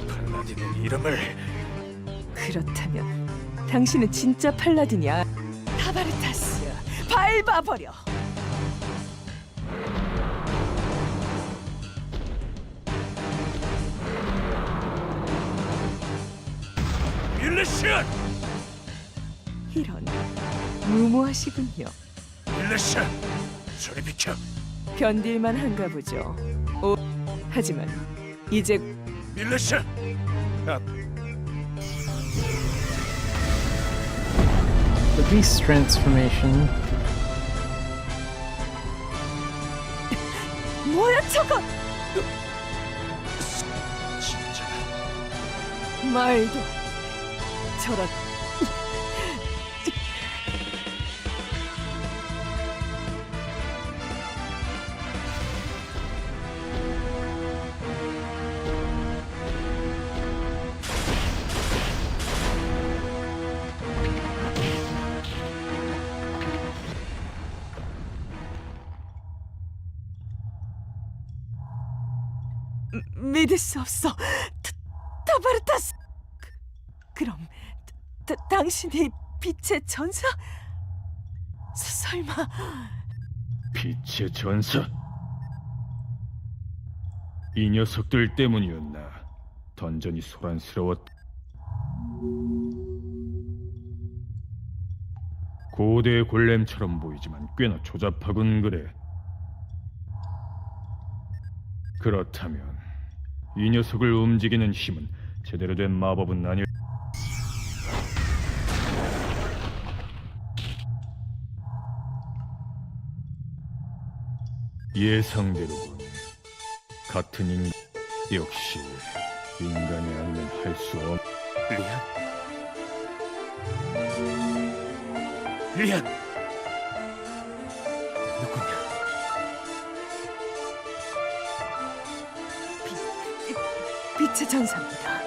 팔라딘의 이름을. 그렇다면 당신은 진짜 팔라딘이야. 타바르타스. 밟아버려. 밀레시안, 이런 무모하시군요. 밀레시안, 저리 비켜. 견딜만 한가 보죠. 하지만 이제 밀레시안. The beast transformation. 뭐야 저건? 진짜. 말도 저런. 믿을 수 없어. 타바르타스. 그럼 당신이 빛의 전사? 설마 빛의 전사? 이 녀석들 때문이었나? 던전이 소란스러웠. 고대 골렘처럼 보이지만 꽤나 조잡하군 그래. 그렇다면 이 녀석을 움직이는 힘은 제대로 된 마법은 아닐. 예상대로군. 같은 역시 인간이 아니면 할 수 없. 리안, 누구냐? 빛의 전사입니다.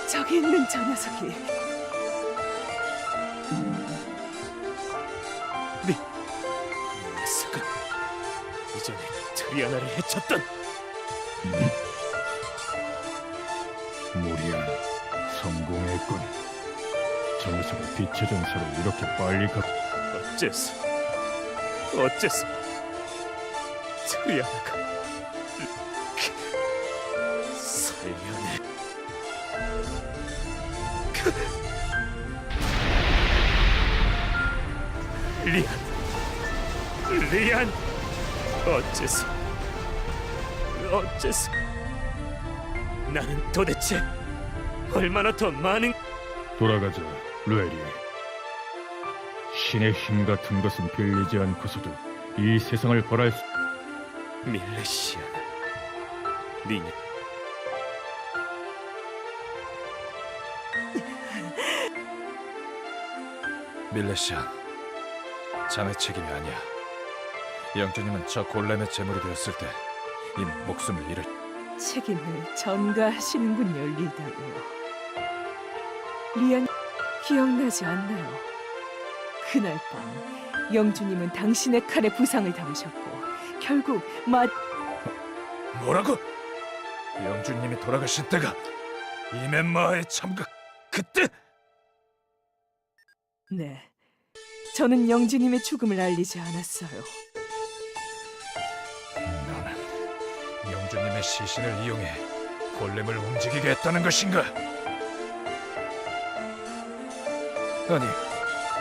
저기 있는 저 녀석이. 녀석은 이전에 트리아나를 해쳤던. 무리한 성공했군. 저 녀석을 빛의 전사로 이렇게 빨리 가. 어째서 트리아나가 설련해. 리안, 어째서 나는 도대체 얼마나 더 많은. 돌아가자, 루엘이. 신의 힘 같은 것은 빌리지 않고서도 이 세상을 벌할 수. 밀레시안, 밀레시안, 자네 책임이 아니야. 영주님은 저 골렘의 제물이 되었을 때 이 목숨을 잃을. 책임을 전가하시는군요, 리다요. 리안, 기억나지 않나요? 그날 밤 영주님은 당신의 칼에 부상을 당하셨고 결국 뭐라고? 영주님이 돌아가신 때가 이멘마의 참가. 그때 네, 저는 영주님의 죽음을 알리지 않았어요. 너는 영주님의 시신을 이용해 골렘을 움직이게 했다는 것인가? 아니,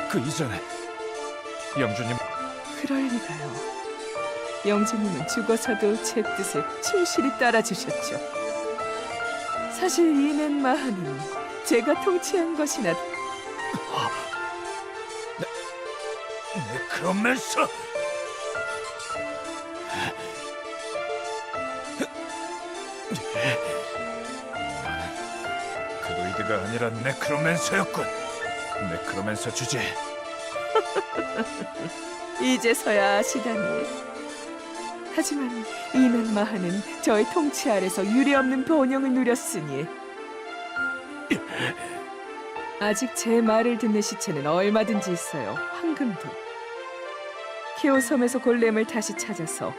그 이전에 영주님 그럴 리가요. 영주님은 죽어서도 제 뜻에 충실히 따라주셨죠. 사실 이넨 마하는 제가 통치한 것이나 그러면서 그로이드가 아니라 네크로맨서였군. 네크로맨서 주제. 이제서야 아시다니. 하지만 이넨 마하는 저의 통치 아래서 유례없는 번영을 누렸으니 아직 제 말을 듣는 시체는 얼마든지 있어요. 황금도. 키오섬에서 골렘을 다시 찾아서.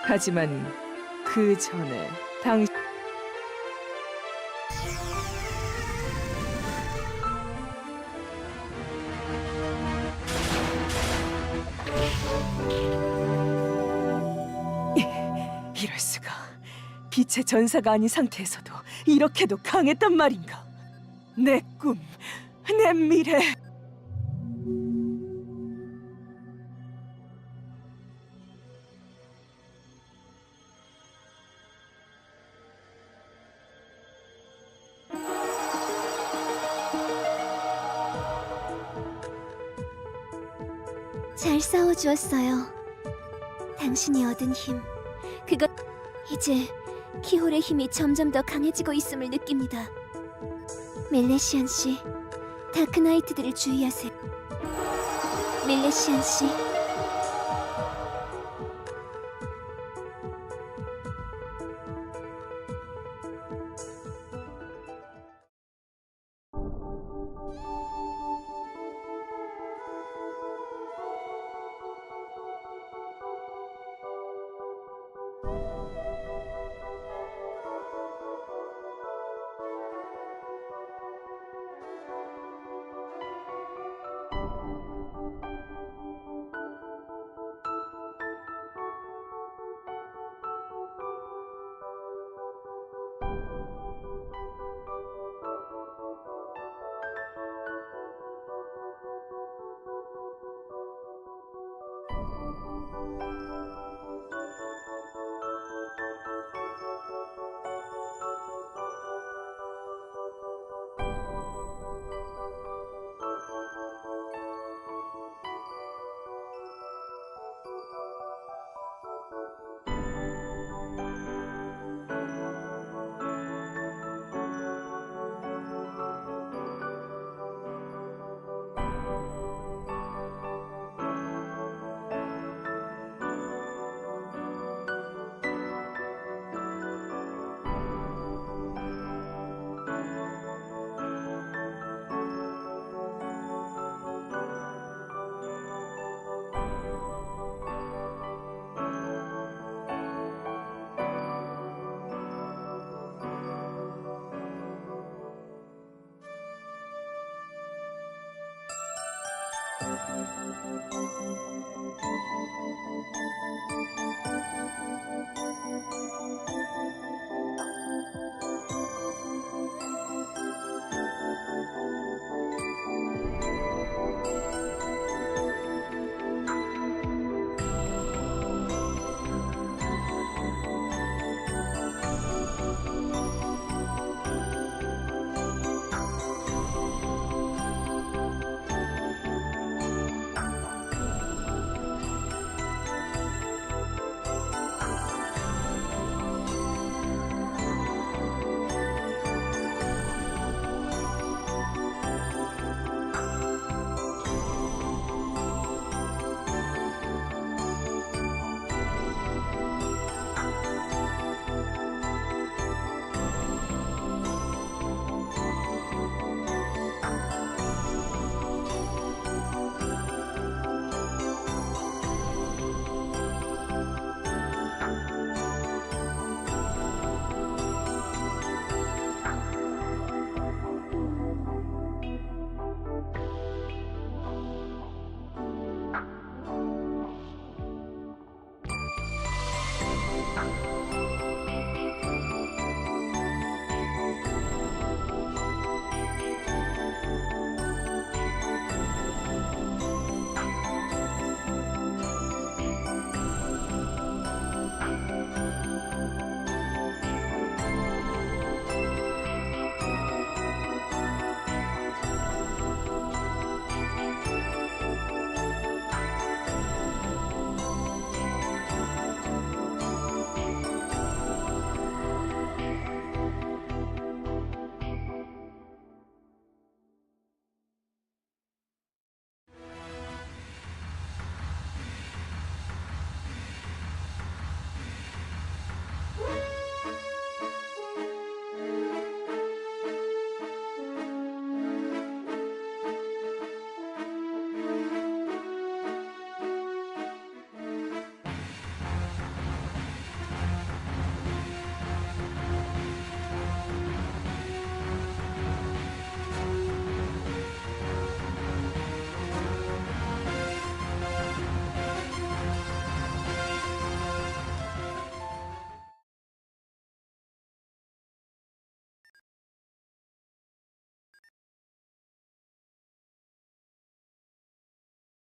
하지만 그 전에 이럴 수가. 빛의 전사가 아닌 상태에서도 이렇게도 강했단 말인가? 내 꿈, 내 미래. 잘 싸워주었어요. 당신이 얻은 힘, 그것 이제 키홀의 힘이 점점 더 강해지고 있음을 느낍니다. 밀레시안 씨, 다크나이트들을 주의하세요. 밀레시안 씨.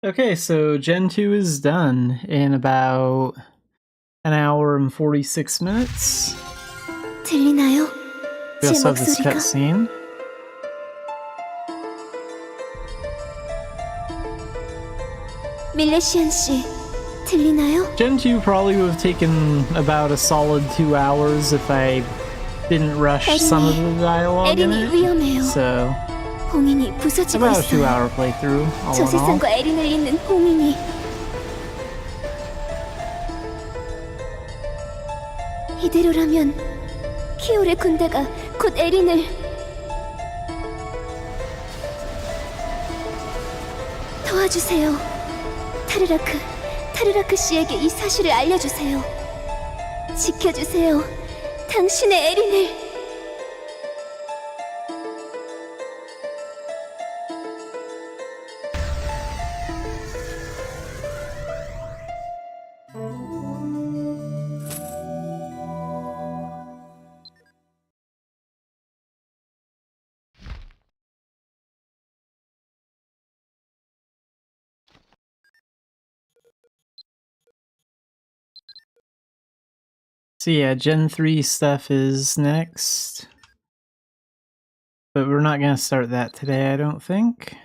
Okay, so Gen 2 is done in about an hour and 46 minutes. 들리나요? We 제 also have this 목소리가? cutscene. 밀레시안 씨, 들리나요? Gen 2 probably would have taken about a solid 2 hours if I didn't rush some of the dialogue in 에린이 it. 위험해요. So, 봉인이 부서지고 about a 있어요. 2-hour playthrough, all 저 in all. 세상과 에린을 잇는 봉인이 이대로라면 키올의 군대가 곧 에린을 도와주세요. 타르라크 씨에게 이 사실을 알려주세요. 지켜주세요. 당신의 에린을. So yeah, Gen 3 stuff is next. But we're not going to start that today, I don't think.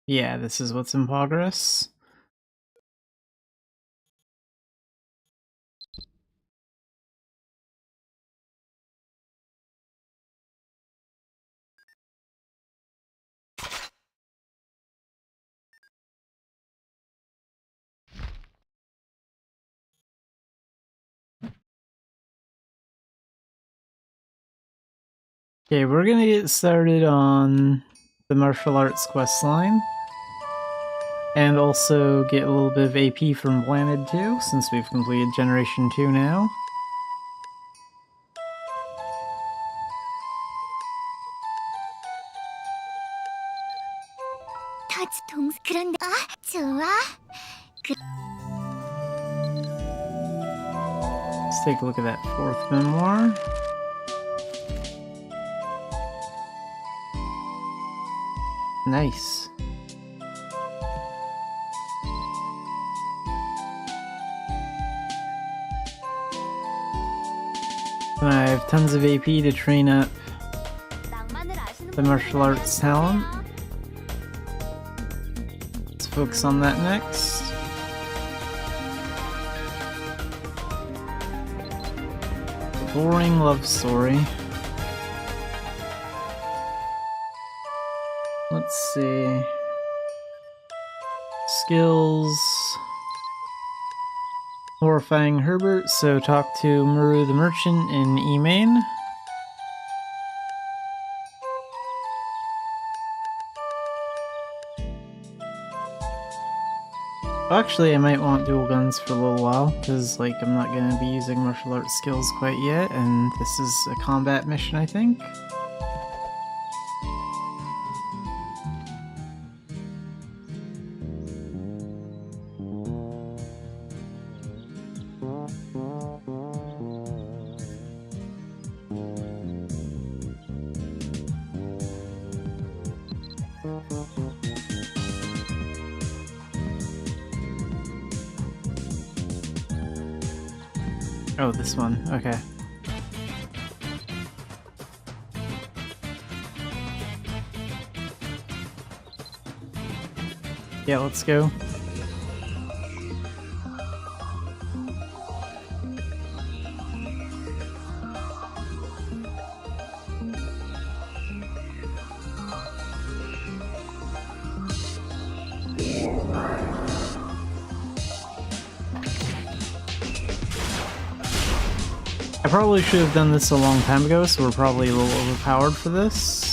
Yeah, this is what's in progress. Okay, we're gonna get started on the martial arts questline. And also get a little bit of AP from Blanid too, since we've completed Generation 2 now. 그런데 좋아. Let's take a look at that 4th memoir. Nice. And I have tons of AP to train up the martial arts talent. Let's focus on that next. Boring love story. Let's see. Skills. Horrifying Herbert, so talk to Muru the Merchant in Emain. Actually, I might want dual guns for a little while, because like I'm not going to be using martial arts skills quite yet, and this is a combat mission, I think. Oh, this one. Okay. Yeah, let's go. I probably should have done this a long time ago, so we're probably a little overpowered for this.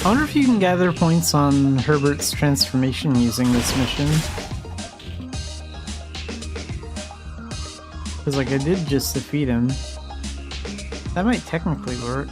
I wonder if you can gather points on Herbert's transformation using this mission. Because, like, I did just defeat him. That might technically work.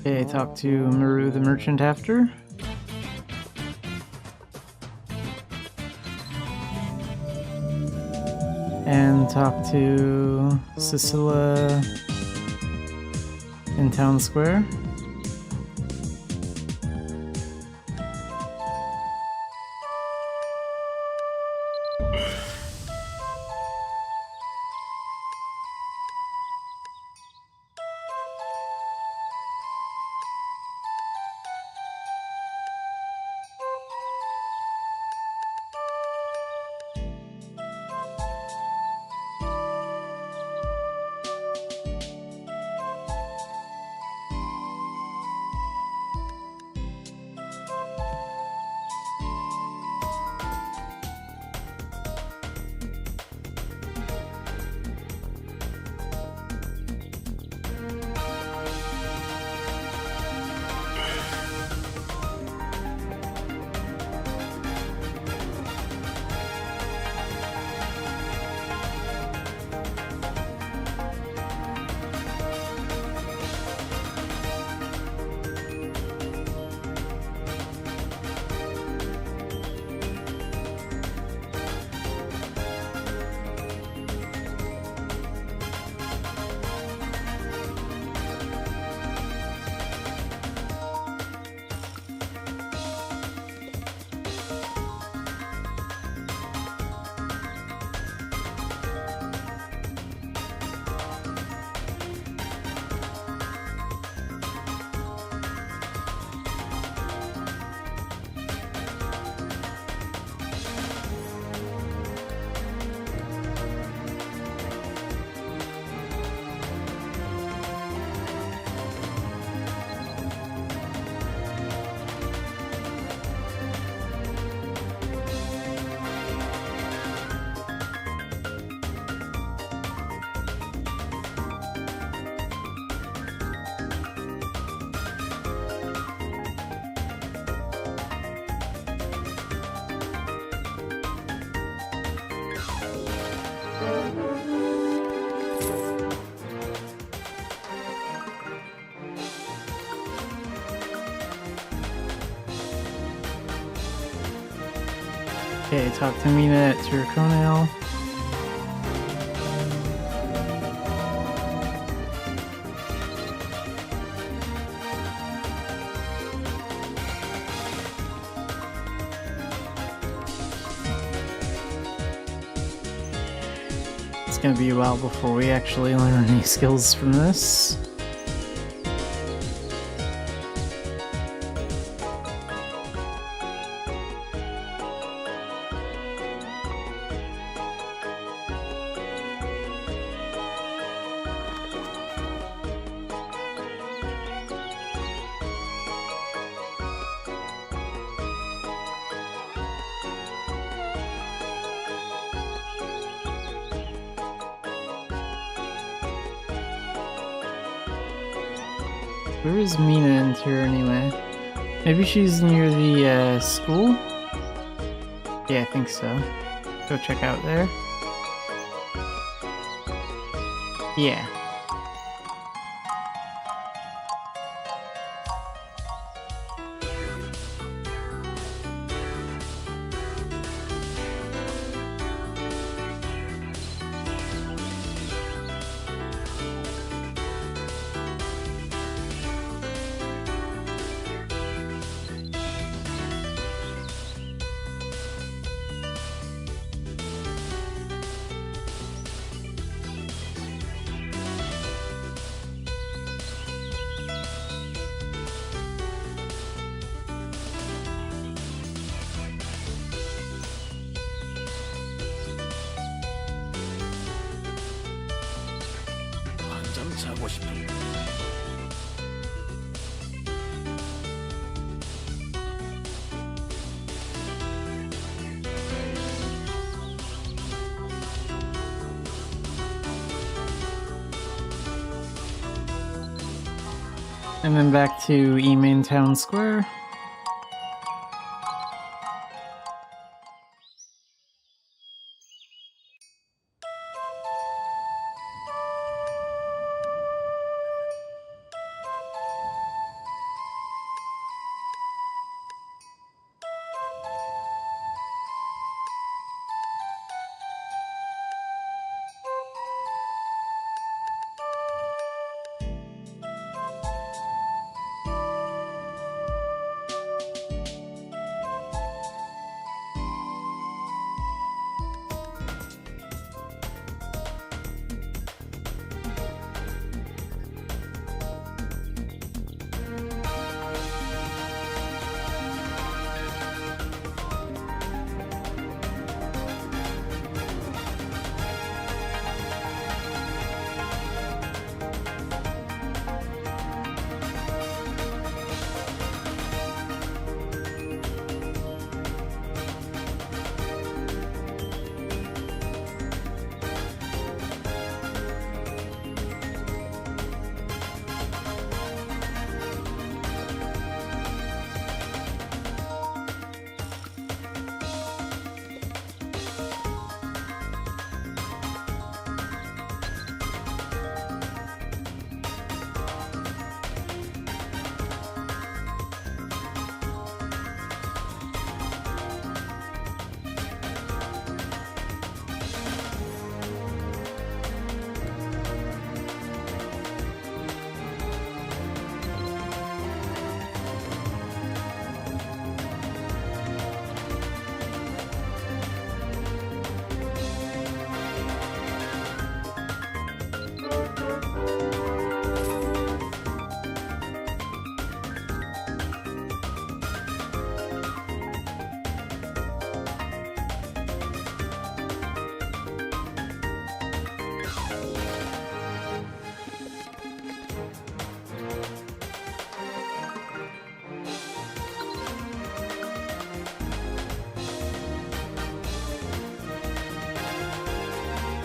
Okay, talk to Maru the merchant after. And talk to Cicilla in Town Square. Okay, talk to Mina at Turconale. It's gonna be a while before we actually learn any skills from this. Where is Mina in here anyway? Maybe she's near the school? Yeah, I think so. Go check out there. Yeah. 자고 싶은. And then back to E-Main Town Square.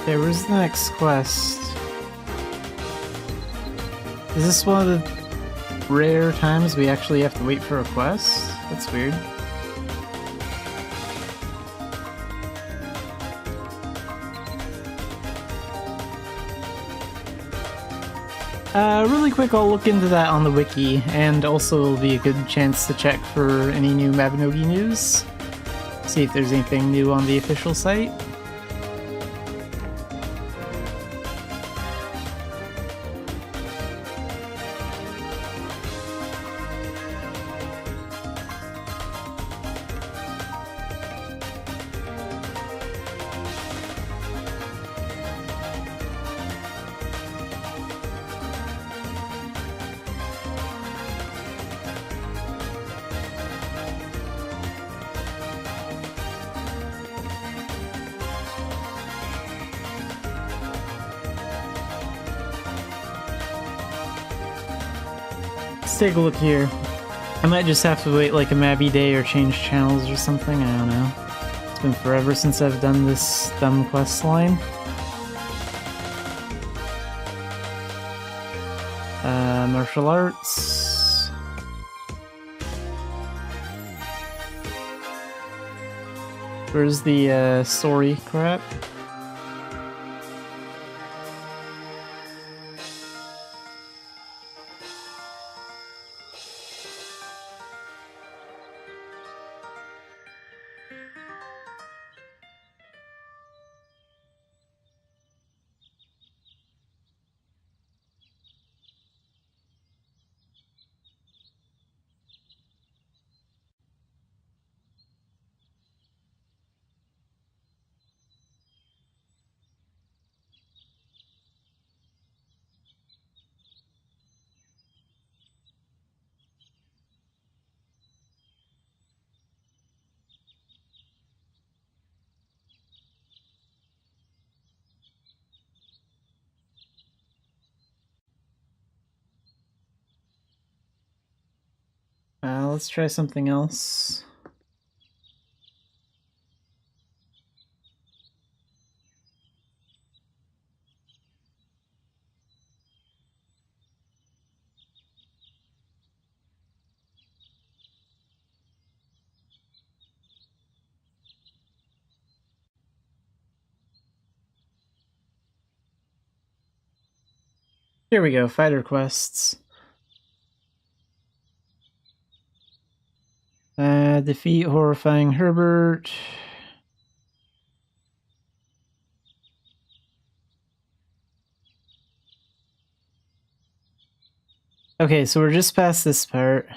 Okay, where's the next quest? Is this one of the rare times we actually have to wait for a quest? That's weird. Really quick, I'll look into that on the wiki, and also it'll be a good chance to check for any new Mabinogi news. See if there's anything new on the official site. Let's take a look here. I might just have to wait like a Mabby day or change channels or something, I don't know. It's been forever since I've done this dumb quest line. Martial arts. Where's the story crap? let's try something else. Here we go, fighter quests. Defeat horrifying Herbert. Okay, so we're just past this part.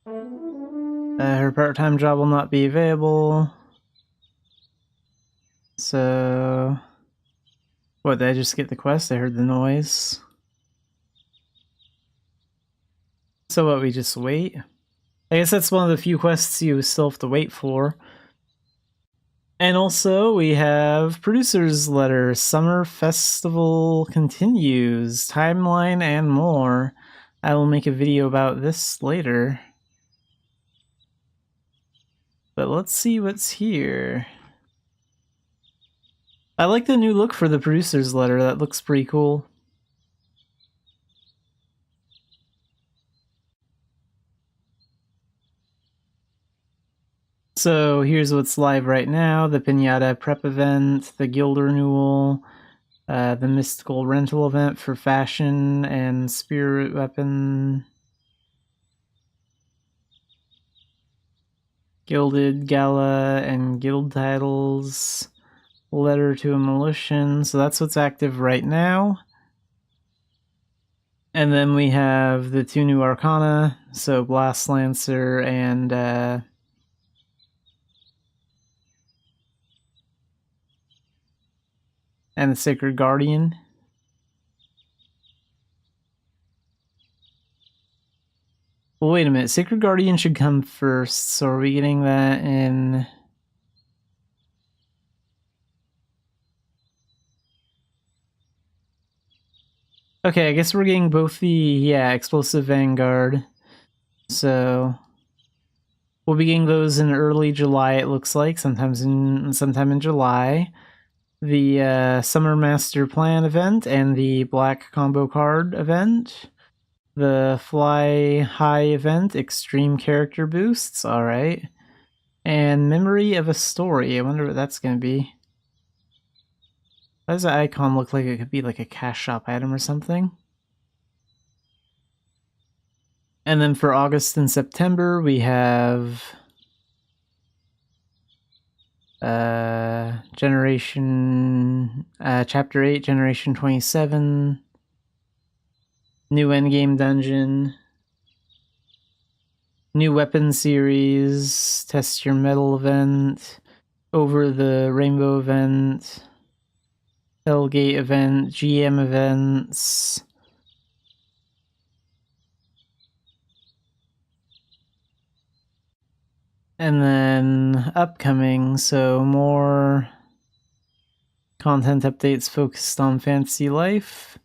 Her part-time job will not be available. So... What, did I just get the quest? I heard the noise. So what, we just wait? I guess that's one of the few quests you still have to wait for. And also, we have Producer's Letter, Summer Festival continues, timeline and more. I will make a video about this later. But let's see what's here. I like the new look for the Producer's Letter, that looks pretty cool. So here's what's live right now: the Pinata Prep event, the Guild Renewal, the Mystical Rental event for Fashion and Spirit Weapon, Gilded Gala and Guild Titles, Letter to a Militia. So that's what's active right now. And then we have the two new Arcana, so Blast Lancer and the Sacred Guardian. Well, wait a minute. Sacred Guardian should come first, so are we getting that in... Okay, I guess we're getting both the, yeah, Explosive Vanguard. So... we'll be getting those in early July, it looks like, sometime in July. The Summer Master Plan event and the Black Combo Card event. The Fly High event, Extreme Character Boosts, alright. And Memory of a Story, I wonder what that's going to be. Why does the icon look like it could be like a cash shop item or something? And then for August and September, we have... Generation... Chapter 8, Generation 27... New Endgame Dungeon... New Weapon Series... Test Your Metal event... Over the Rainbow event... Hellgate event... GM events... And then upcoming, so more content updates focused on Fantasy Life,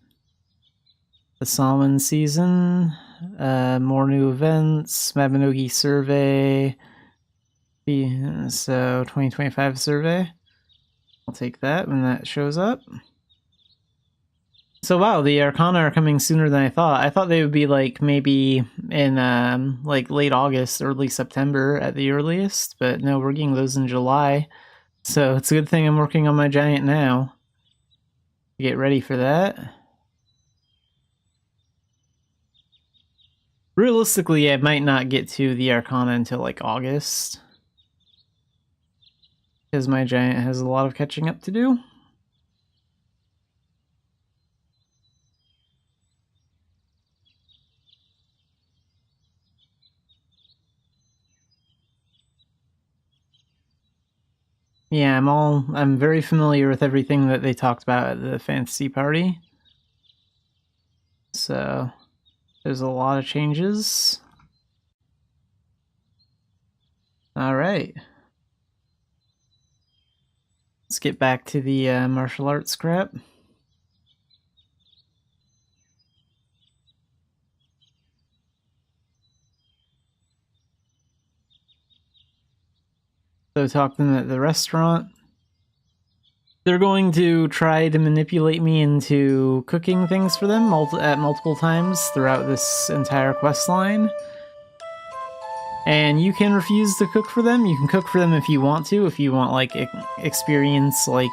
the Salmon season, more new events, Mabinogi survey, so 2025 survey. I'll take that when that shows up. So wow, the Arcana are coming sooner than I thought. I thought they would be like maybe in like late August, early September at the earliest, but no, we're getting those in July. So it's a good thing I'm working on my giant now. Get ready for that. Realistically, I might not get to the Arcana until like August, because my giant has a lot of catching up to do. Yeah, I'm very familiar with everything that they talked about at the fantasy party. So, there's a lot of changes. Alright. Let's get back to the martial arts scrap. So talk to them at the restaurant. They're going to try to manipulate me into cooking things for them at multiple times throughout this entire quest line. And you can refuse to cook for them. You can cook for them if you want to, if you want, like, experience, like,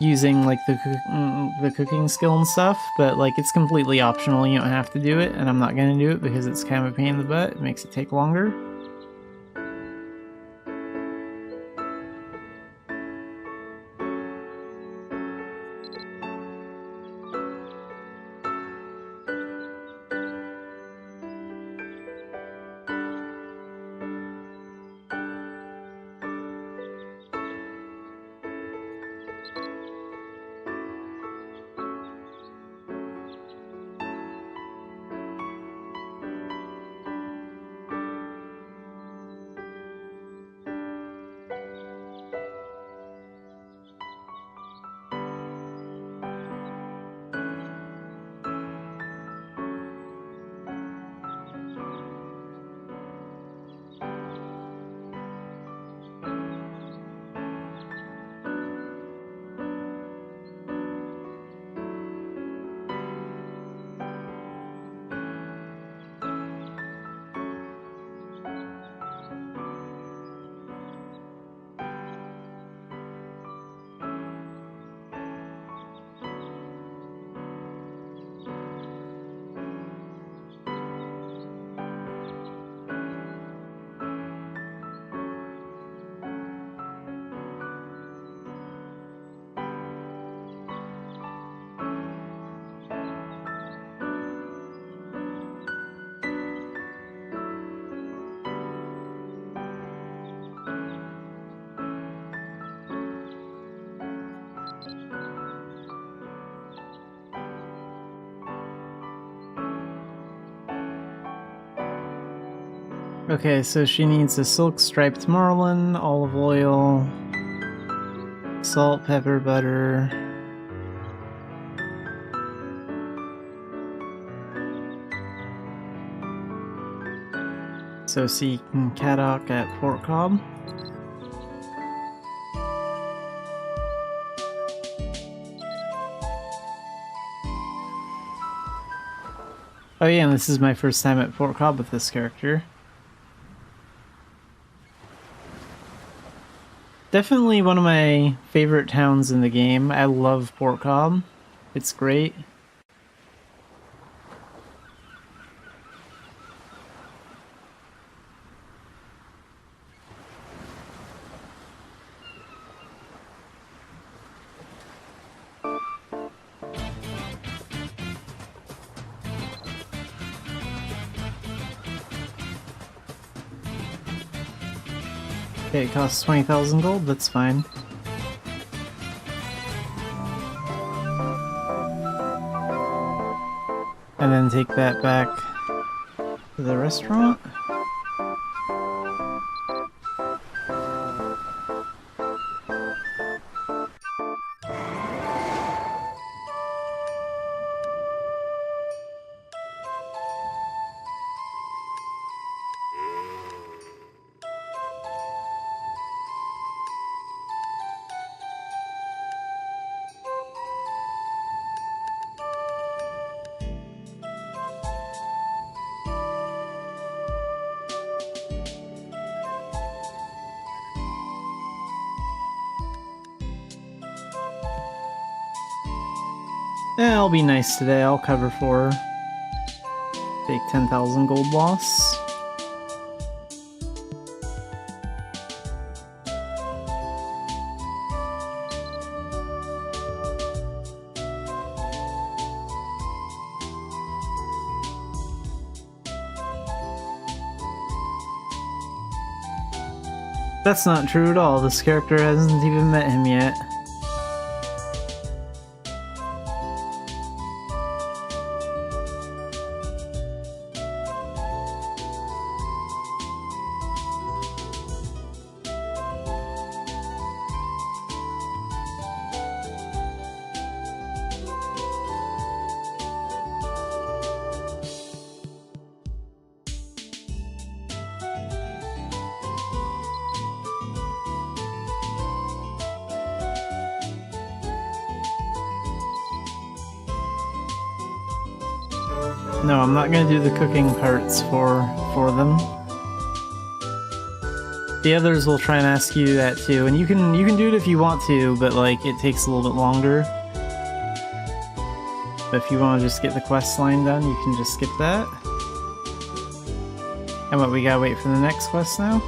using, like, the cooking skill and stuff. But, like, it's completely optional. You don't have to do it, and I'm not going to do it because it's kind of a pain in the butt. It makes it take longer. Okay, so she needs a silk striped marlin, olive oil, salt, pepper, butter. So seeking Caddock at Port Cobb. Oh yeah, and this is my first time at Port Cobb with this character. Definitely one of my favorite towns in the game. I love Port Cobb. It's great. Okay, it costs 20,000 gold, that's fine. And then take that back to the restaurant. Yeah, I'll be nice today, I'll cover for her. Take 10,000 gold loss. That's not true at all, this character hasn't even met him yet. No, I'm not gonna do the cooking parts for them. The others will try and ask you that too, and you can do it if you want to, but like it takes a little bit longer. But if you want to just get the quest line done, you can just skip that. And what, we gotta wait for the next quest now?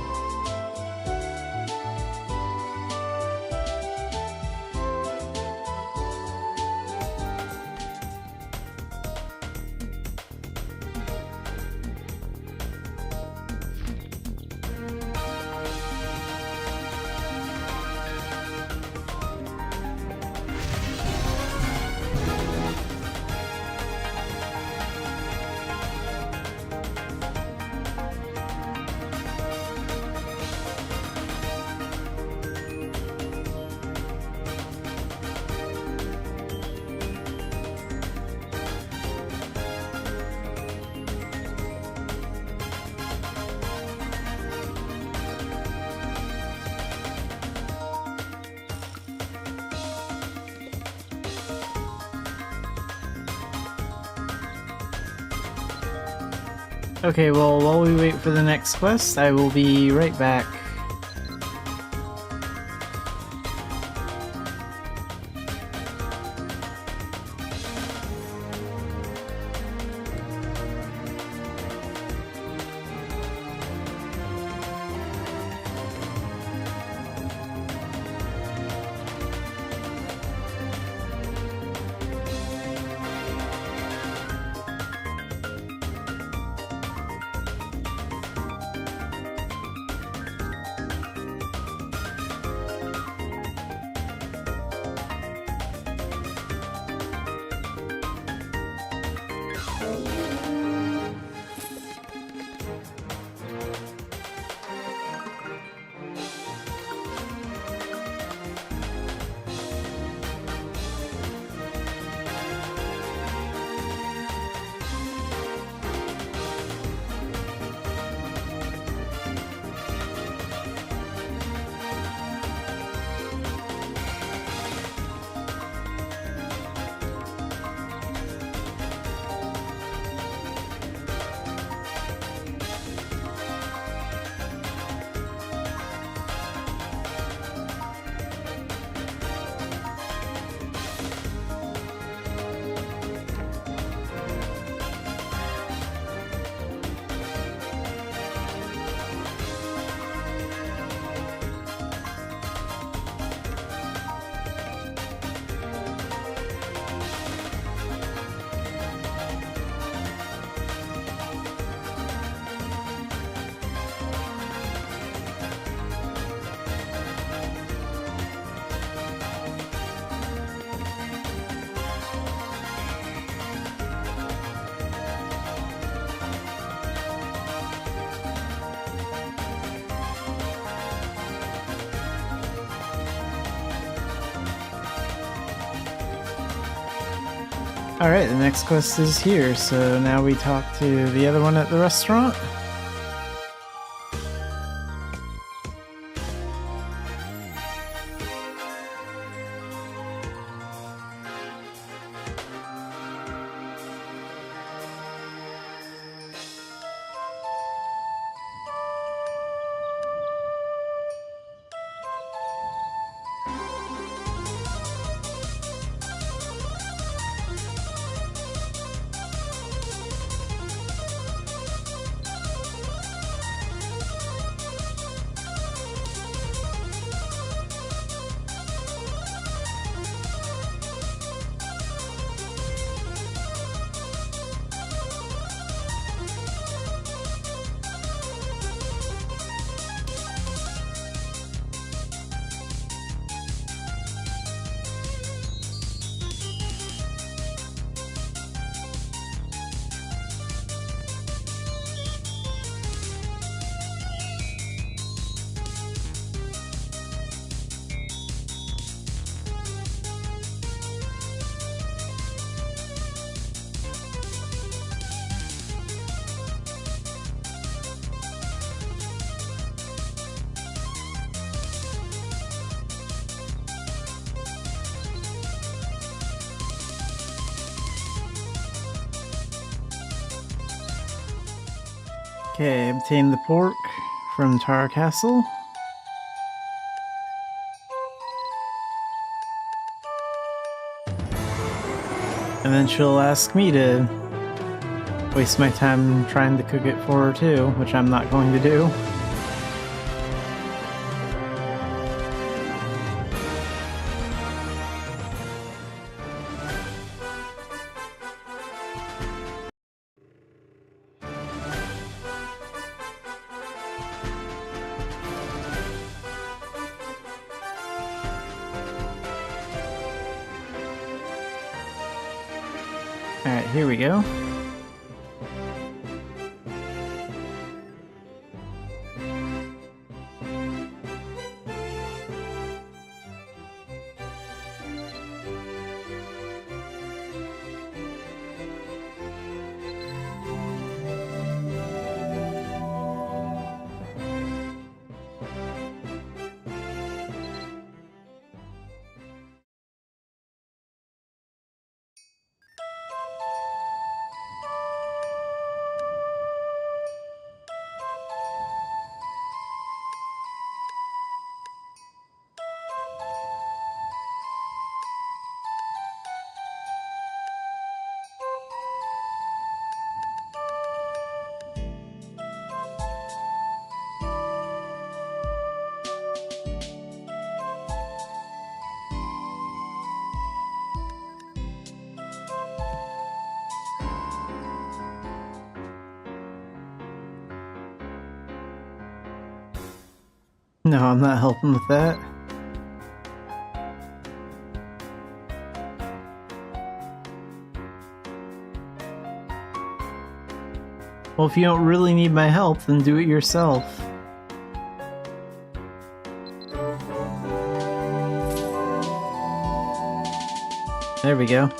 Okay, well, while we wait for the next quest, I will be right back. Alright, the next quest is here, so now we talk to the other one at the restaurant. Okay, obtain the pork from Tara Castle. And then she'll ask me to waste my time trying to cook it for her too, which I'm not going to do. Alright, here we go. No, I'm not helping with that. Well, if you don't really need my help, then do it yourself. There we go.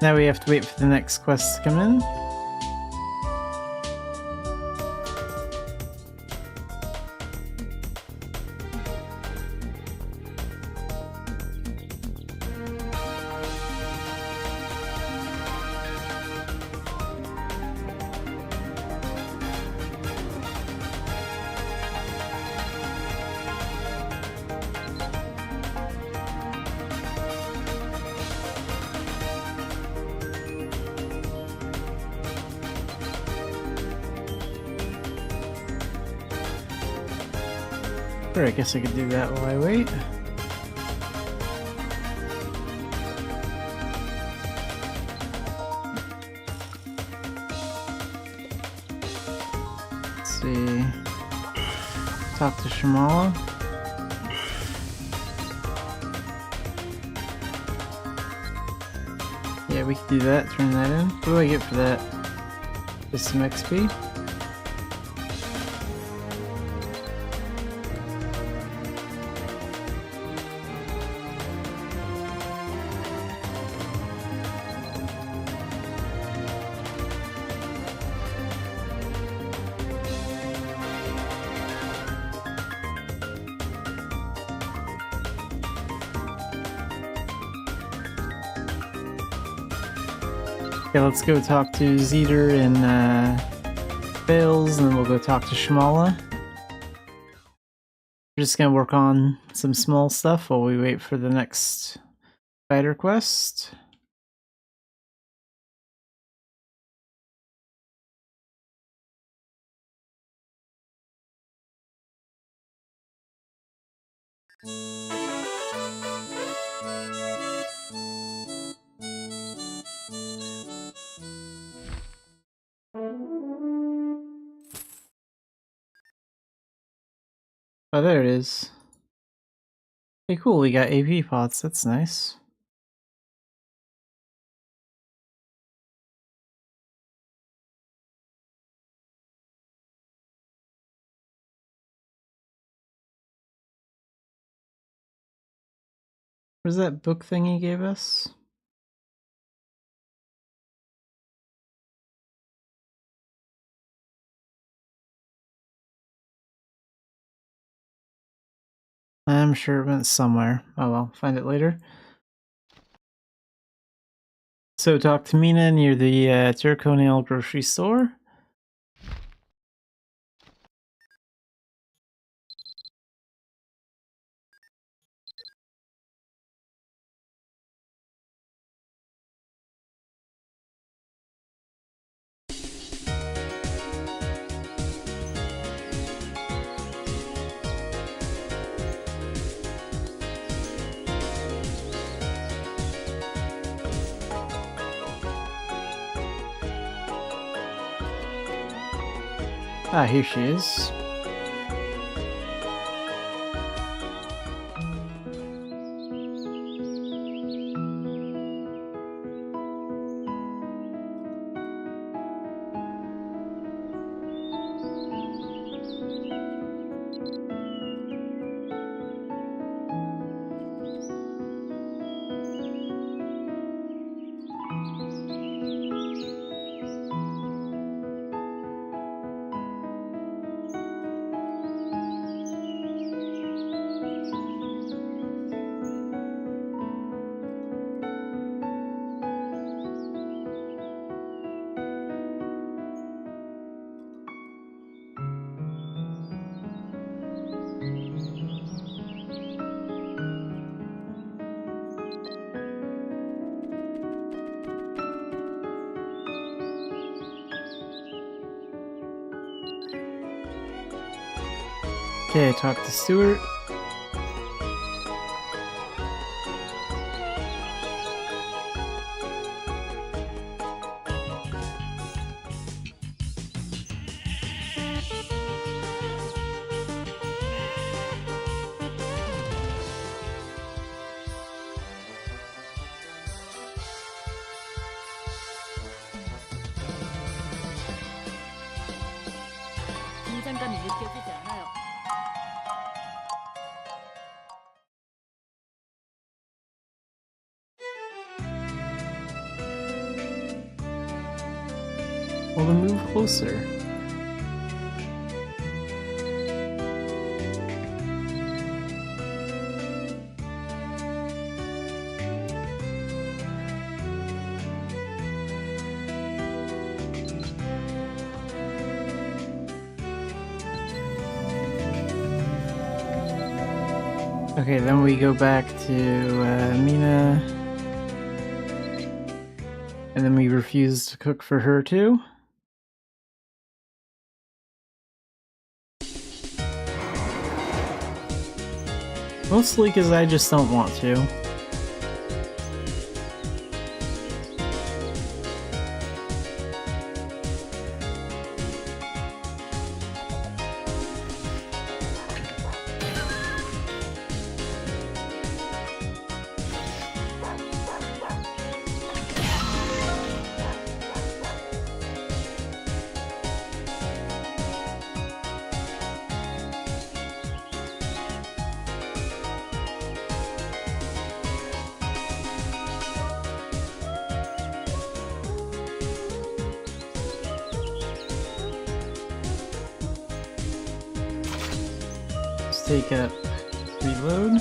Now we have to wait for the next quest to come in. Sure, I guess I could do that while I wait. Let's see. Talk to Shamala. Yeah, we could do that, turn that in. What do I get for that? Just some XP? Okay, let's go talk to Zeter in Bales, and then we'll go talk to Shamala. We're just gonna work on some small stuff while we wait for the next fighter quest. Oh, there it is. Hey, cool, we got AP pots, that's nice. Where's that book thing he gave us? I'm sure it went somewhere. Oh well, find it later. So talk to Mina near the Terraconale grocery store. Ah, here she is. Okay, talk to Stuart. 긴장감이 느껴지지 않아요. Well, then move closer. Okay, then we go back to Mina. And then we refuse to cook for her too. Mostly because I just don't want to. Take up reload.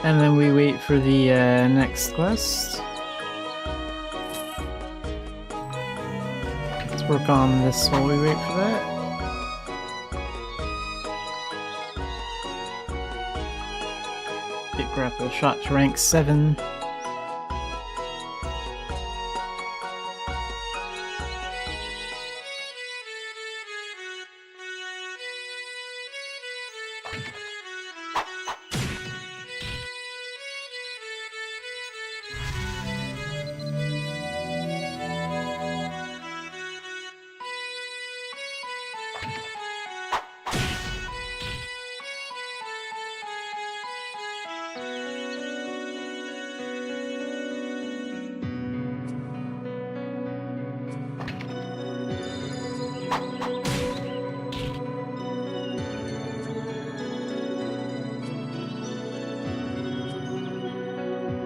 And then we wait for the next quest. Let's work on this while we wait for that. Get grapple shot to rank 7.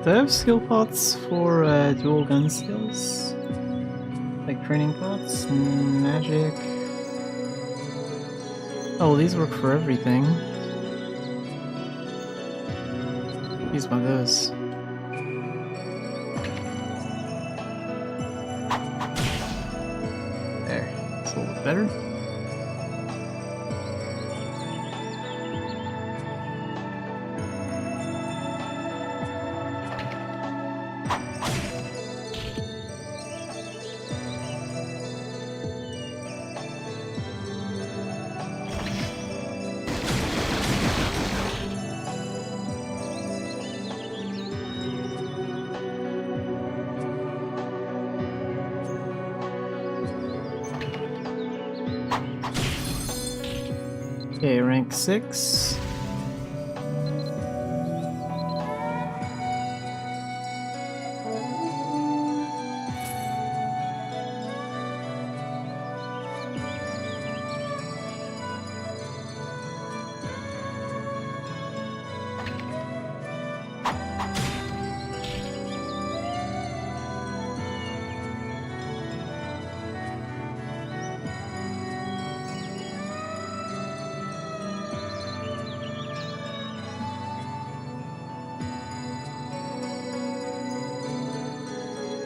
Do I have skill pots for dual gun skills? Like training pots? Magic? Oh, these work for everything. Use one of those. There. It's a little bit better. Okay, rank 6.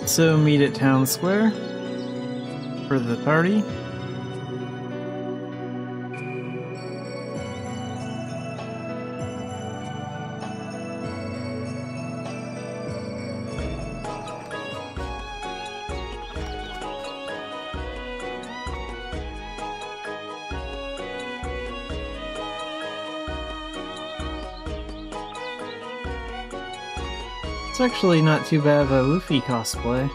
So meet at Town Square for the party. It's actually not too bad of a Luffy cosplay.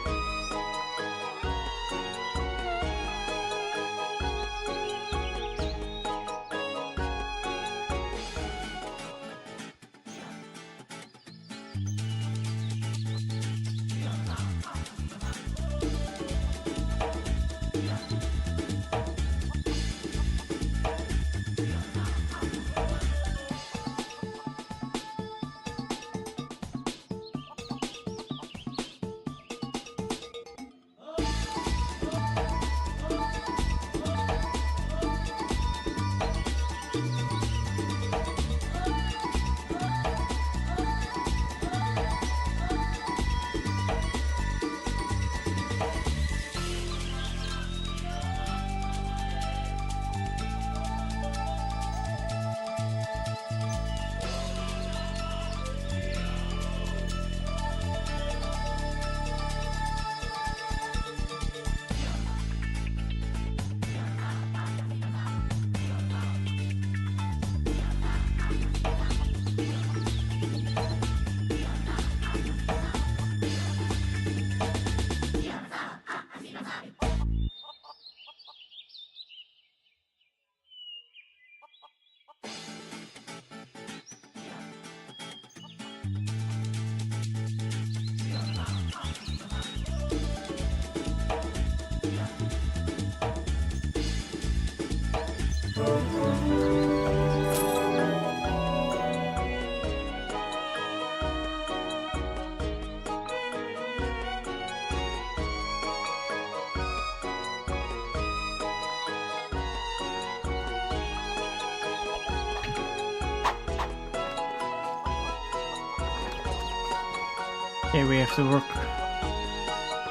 Okay, we have to work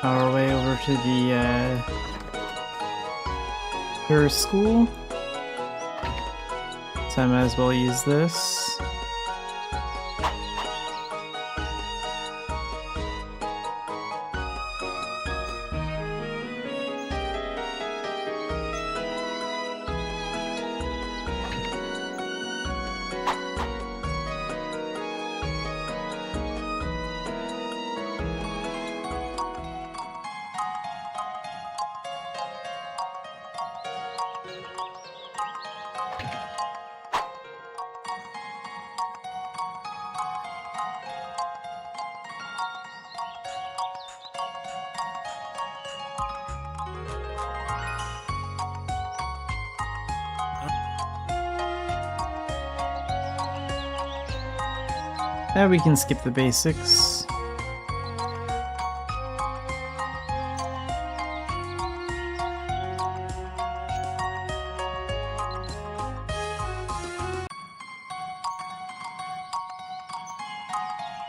our way over to the her school. So I might as well use this. Now we can skip the basics.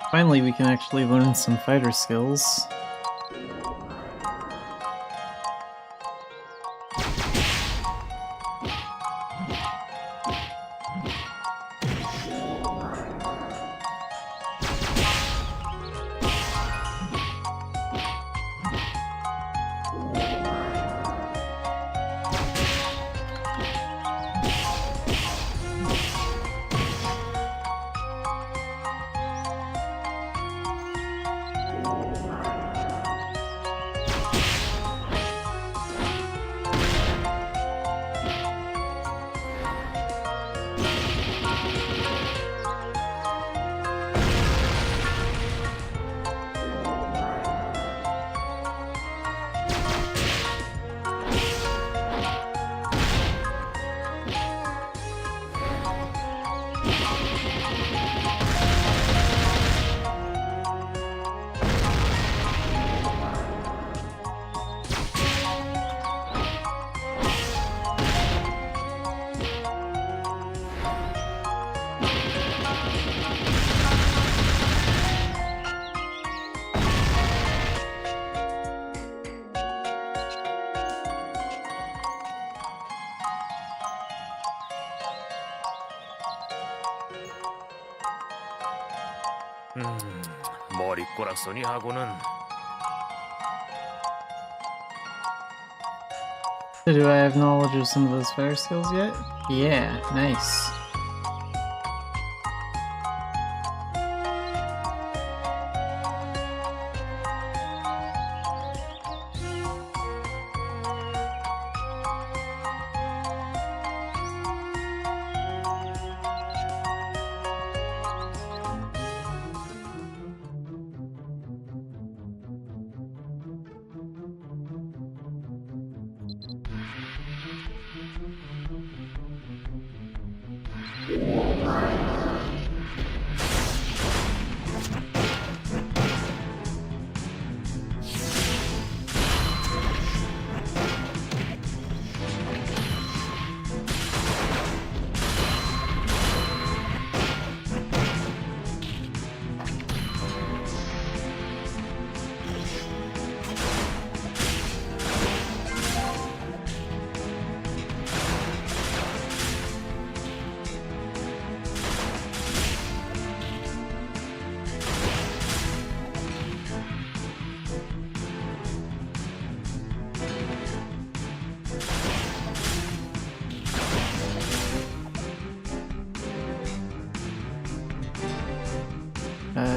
Finally, we can actually learn some fighter skills. 머리꼬락서니 하고는. So do I have knowledge of some of those fire skills yet? Yeah, nice.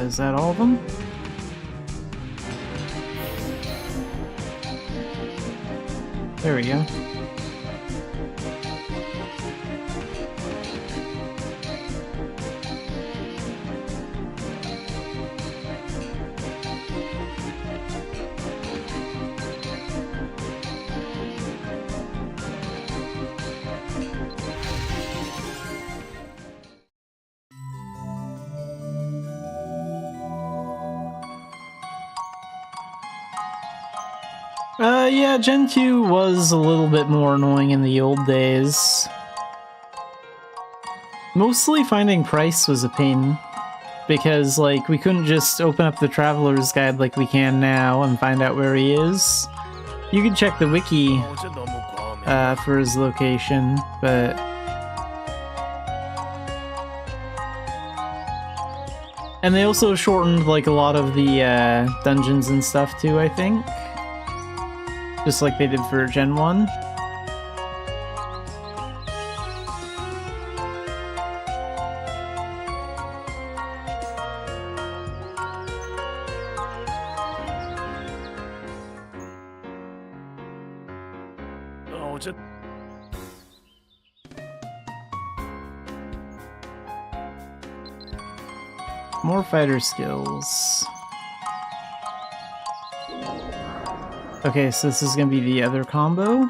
Is that all of them? There we go. Yeah, Gen 2 was a little bit more annoying in the old days. Mostly finding Price was a pain, because, like, we couldn't just open up the Traveler's Guide like we can now and find out where he is. You could check the wiki for his location, but... And they also shortened, like, a lot of the dungeons and stuff too, I think. Just like they did for Gen 1. More fighter skills. Okay, so this is gonna be the other combo.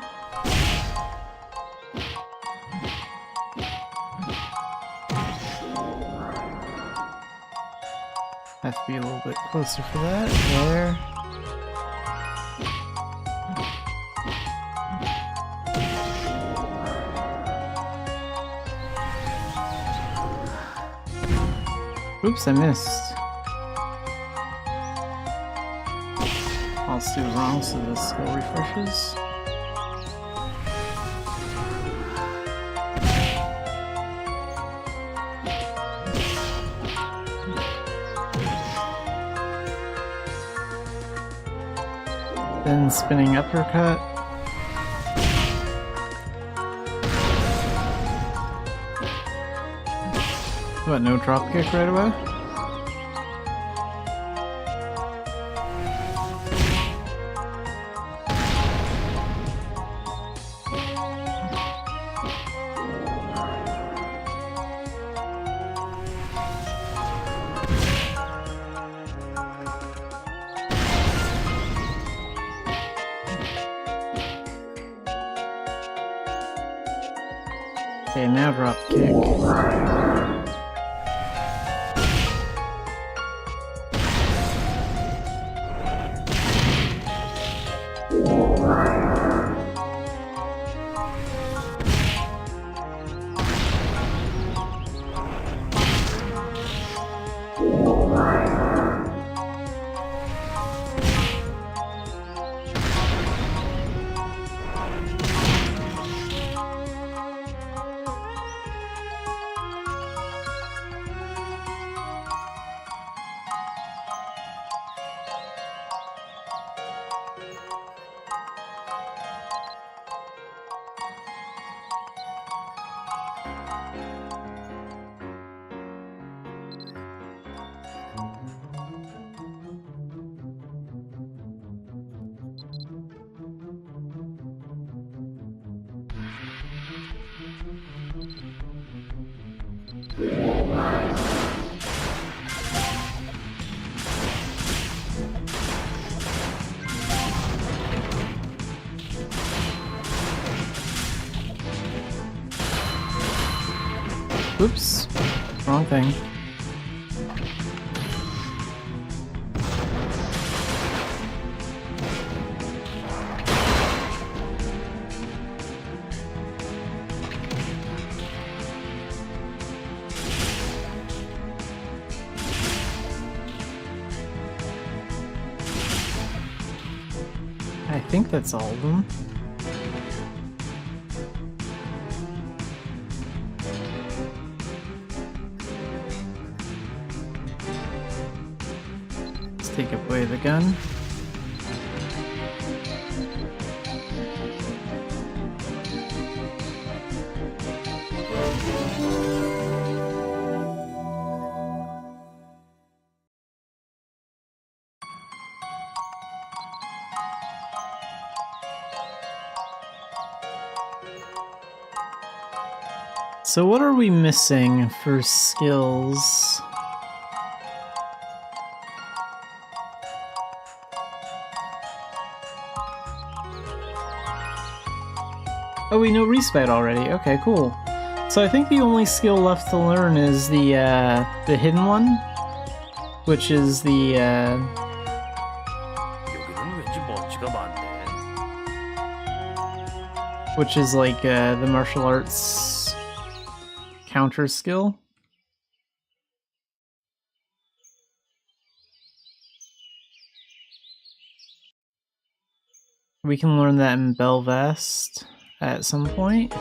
Have to be a little bit closer for that. There. Oops, I missed. else do wrong, so the skill refreshes. Then spinning uppercut. What, no drop kick right away? Okay, now drop kick. Oops, wrong thing. I think that's all of them. Take away the gun. So what are we missing for skills? Oh, we know respite already. Okay, cool. So I think the only skill left to learn is the hidden one, which is the which is like the martial arts counter skill. We can learn that in Belvest at some point.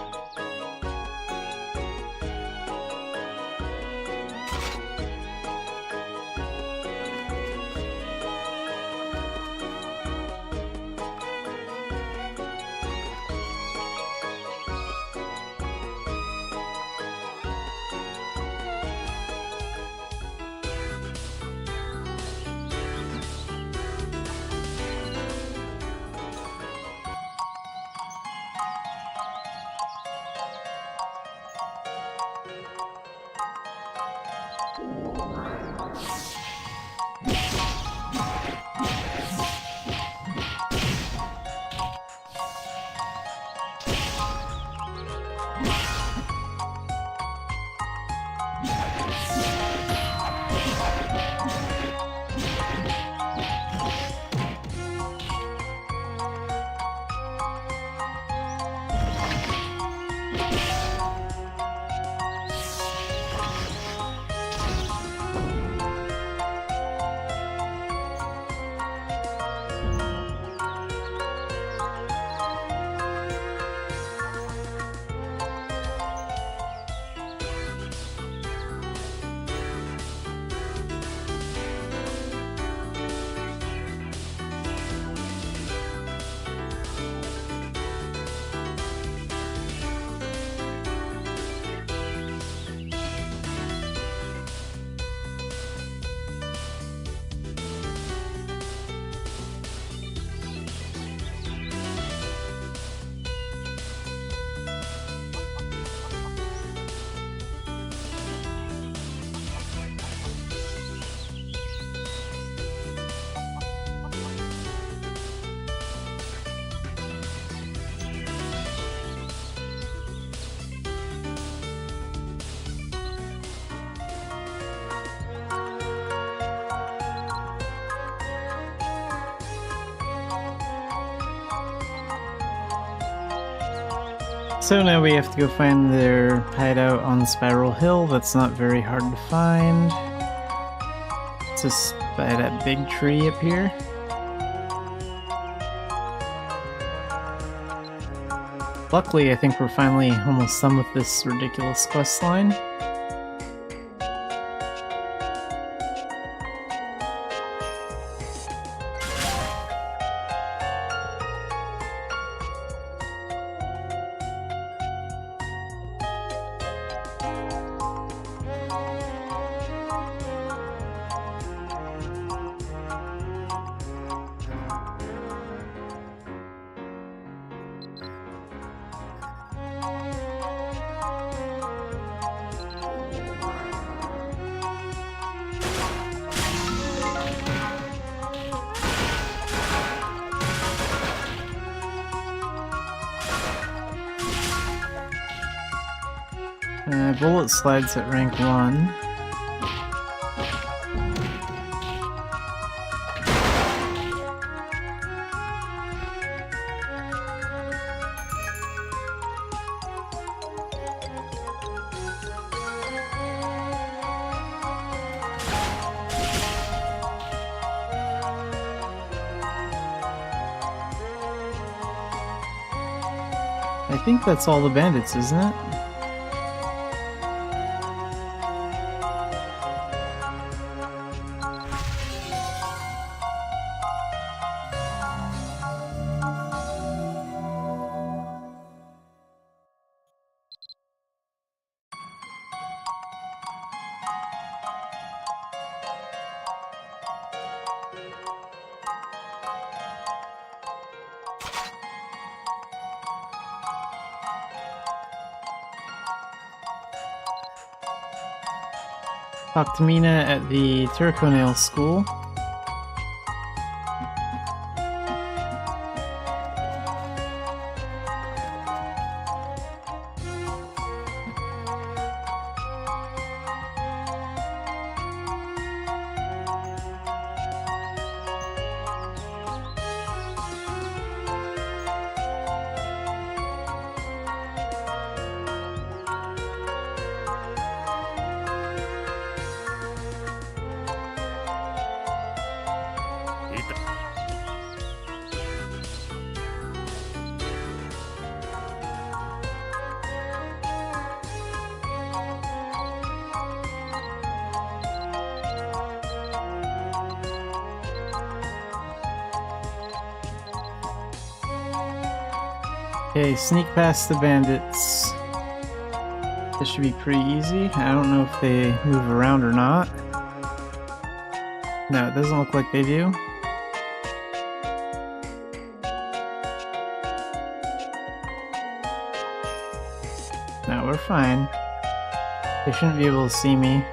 So now we have to go find their hideout on Spiral Hill. That's not very hard to find. It's just by that big tree up here. Luckily, I think we're finally almost done with this ridiculous quest line. Bullet slides at rank 1. I think that's all the bandits, isn't it? Talk to Mina at the Turconail School. Okay, sneak past the bandits. This should be pretty easy. I don't know if they move around or not. No, it doesn't look like they do. No, we're fine. They shouldn't be able to see me.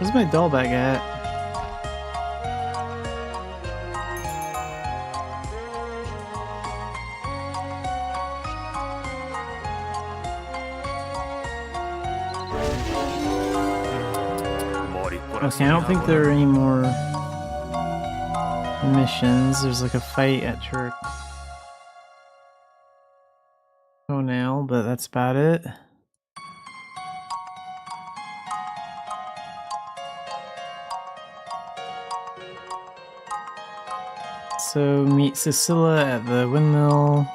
Where's my doll bag at? Okay, I don't think there are any more missions. There's like a fight at Turconail, but that's about it. So meet Cecilia at the windmill.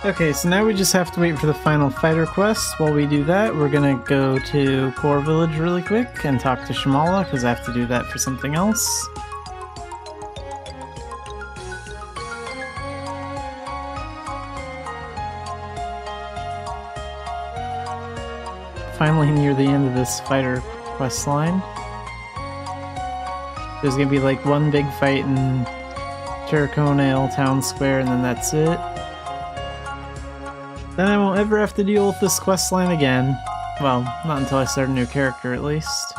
Okay, so now we just have to wait for the final fighter quest. While we do that, we're gonna go to Core Village really quick and talk to Shamala, because I have to do that for something else. Finally near the end of this fighter quest line. There's gonna be like one big fight in Terraconale Town Square, and then that's it. Then I won't ever have to deal with this quest line again. Well, not until I start a new character, at least.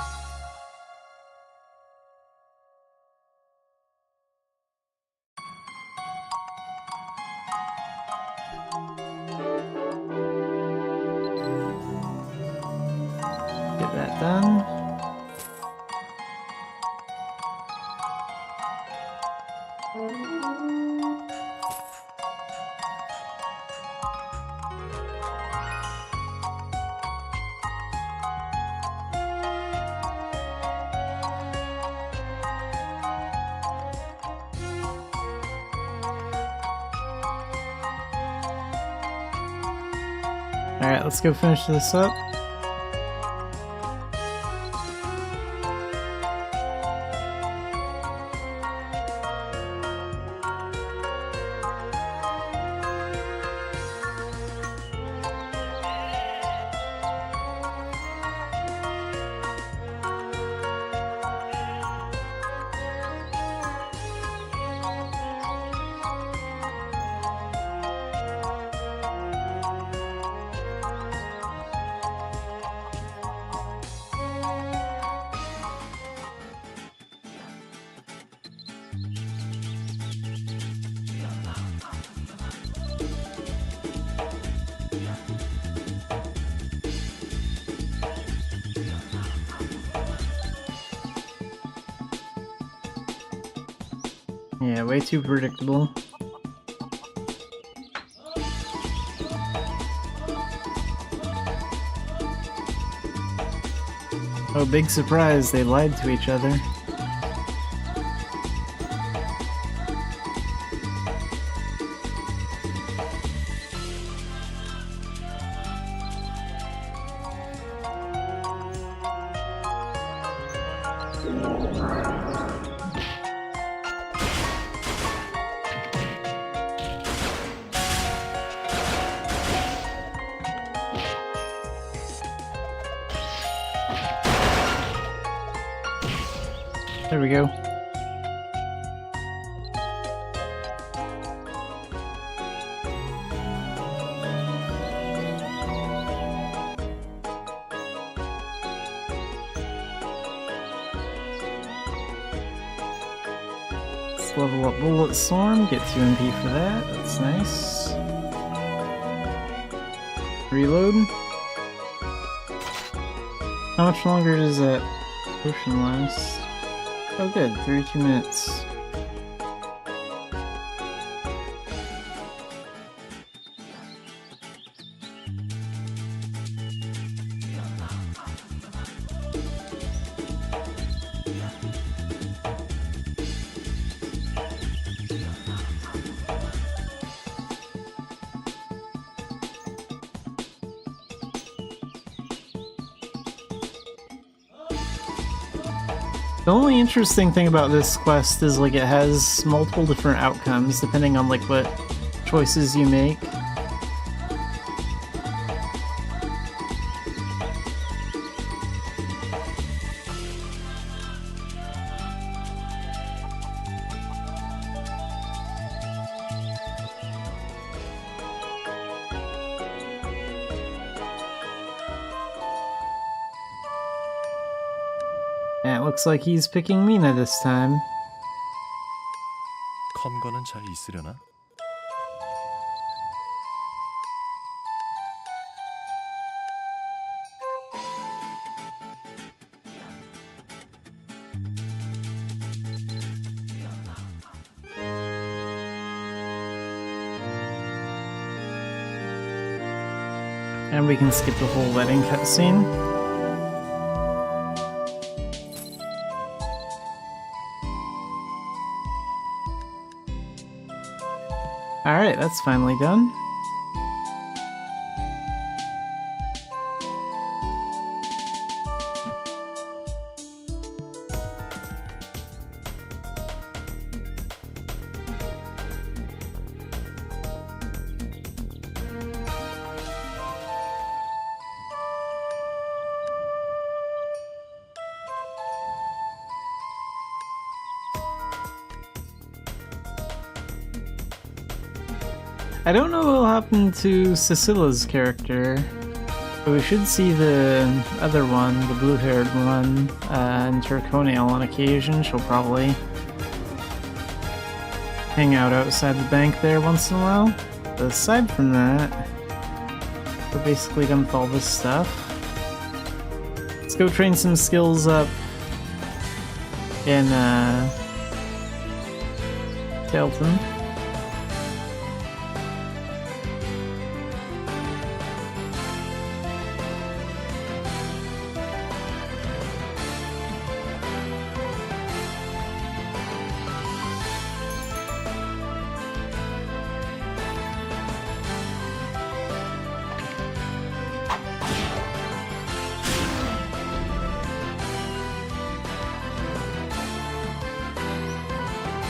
Get that done. Alright, let's go finish this up. Yeah, way too predictable. Oh, big surprise, they lied to each other. There we go. Let's level up Bullet Storm, get 2 MP for that, that's nice. Reload. How much longer does that potion last? Oh good, 32 minutes. The only interesting thing about this quest is like it has multiple different outcomes depending on like what choices you make. And it looks like he's picking Mina this time. 검거는 잘 있으려나? And we can skip the whole wedding cutscene. Alright, that's finally done. I don't know what will happen to Cecila's character, but we should see the other one, the blue-haired one, in Turconail on occasion. She'll probably hang out outside the bank there once in a while. But aside from that, we're basically done with all this stuff. Let's go train some skills up in Tailton.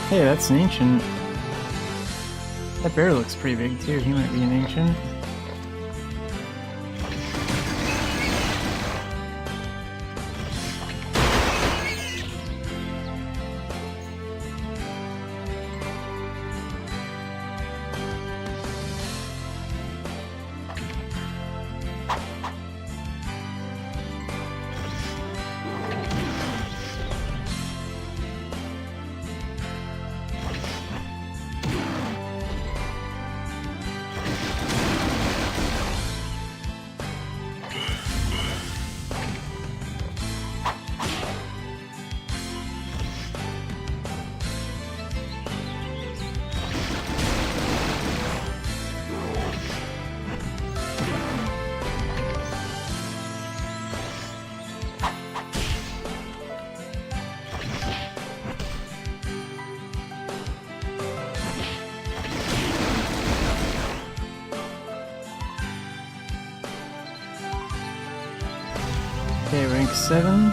Hey, that's an ancient. That bear looks pretty big too. He might be an ancient. Okay, rank 7.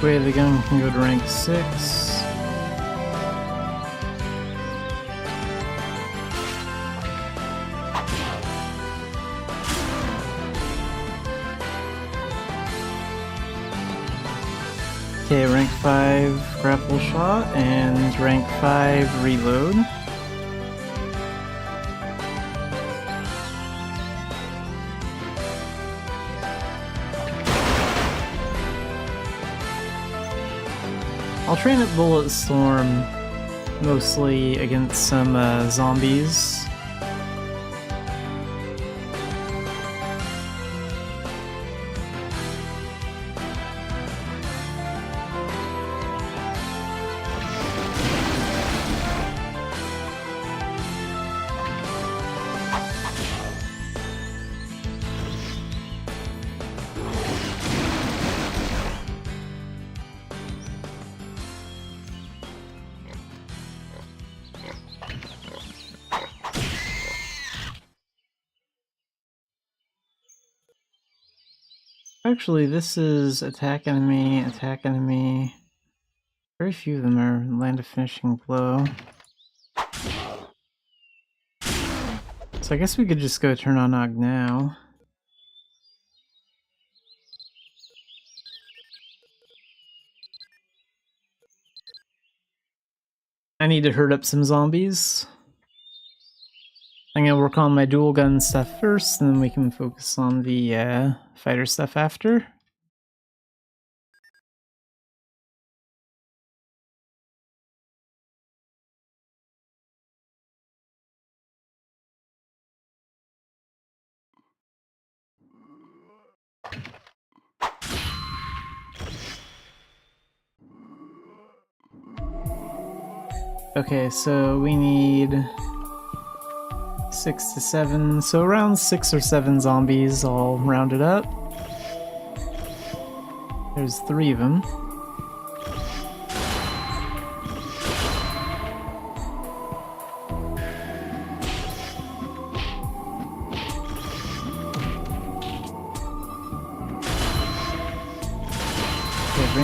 Way the gun can go to rank 6. Okay, rank 5 grapple shot and rank 5 reload. I'll train at Bullet Storm mostly against some zombies. Actually, this is attack enemy, attack enemy. Very few of them are land a finishing blow. So I guess we could just go turn on Og now. I need to herd up some zombies. I'm gonna work on my dual gun stuff first, and then we can focus on the fighter stuff after. Okay, so we need 6 to 7, so around 6 or 7 zombies all rounded up. There's 3 of them.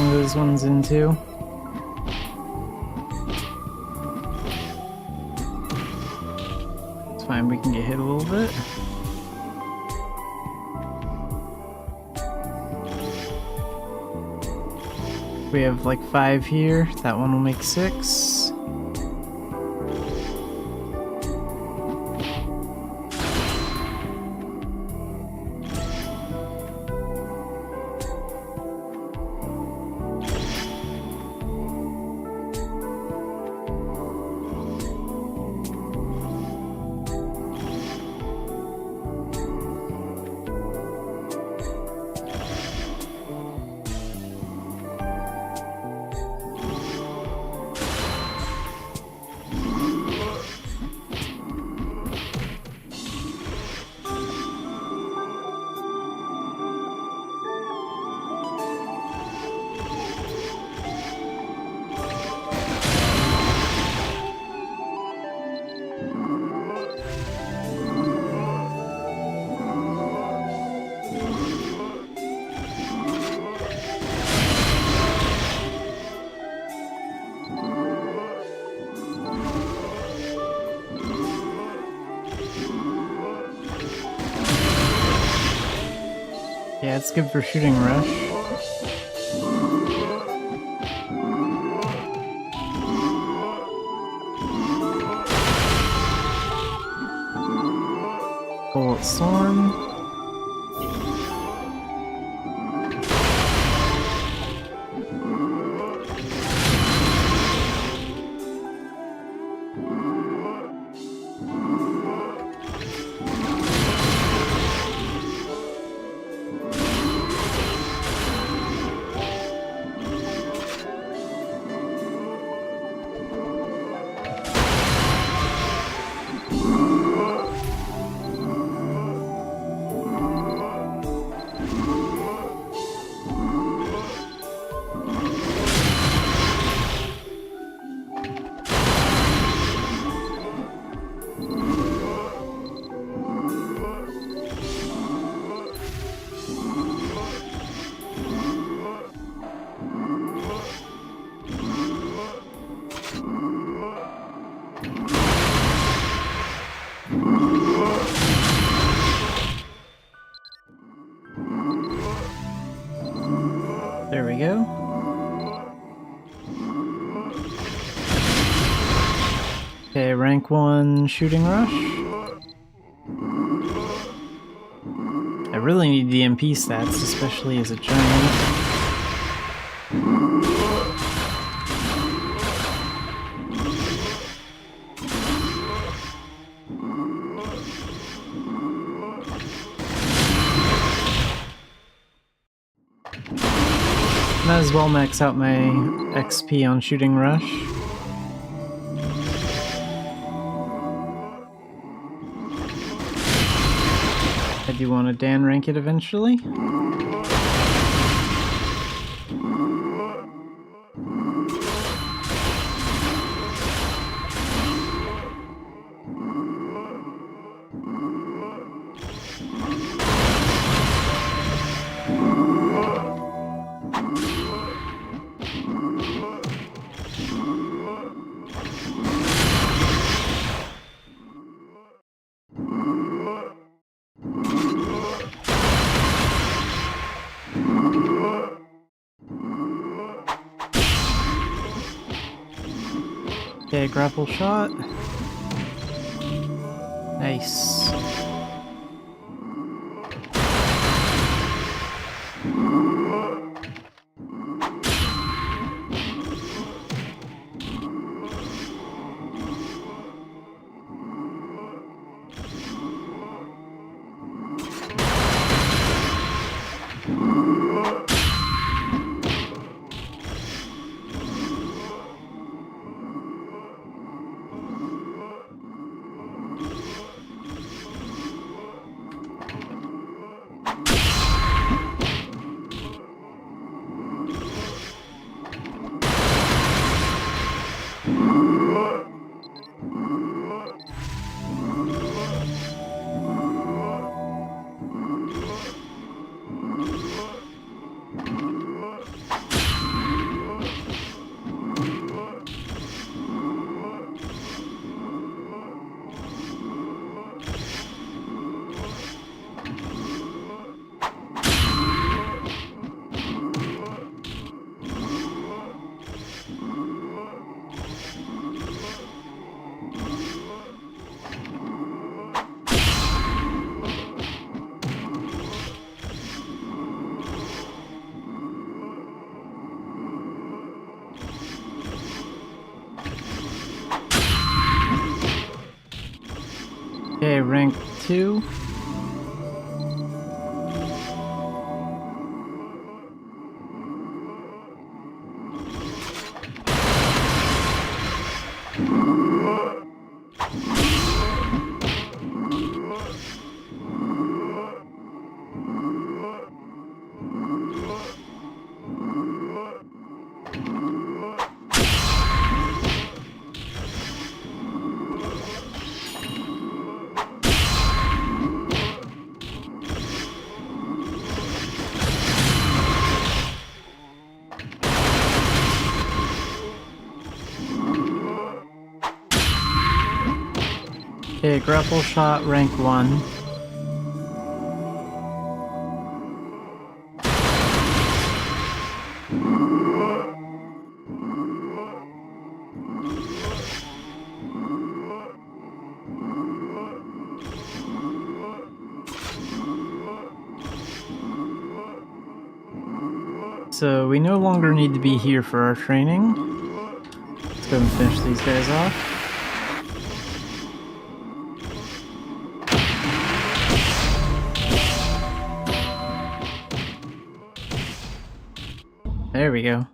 those ones in too. It's fine, we can get hit a little bit. We have like 5 here. That one will make 6. Yeah, it's good for shooting rush. Bullet Storm. There we go. Okay, rank 1 shooting rush. I really need the MP stats, especially as a giant. Might as well max out my XP on shooting rush. I do want to Dan rank it eventually. Okay, grapple shot. Nice. Okay, rank 2. Okay, grapple shot, rank 1. So we no longer need to be here for our training. Let's go and finish these guys off. There we go.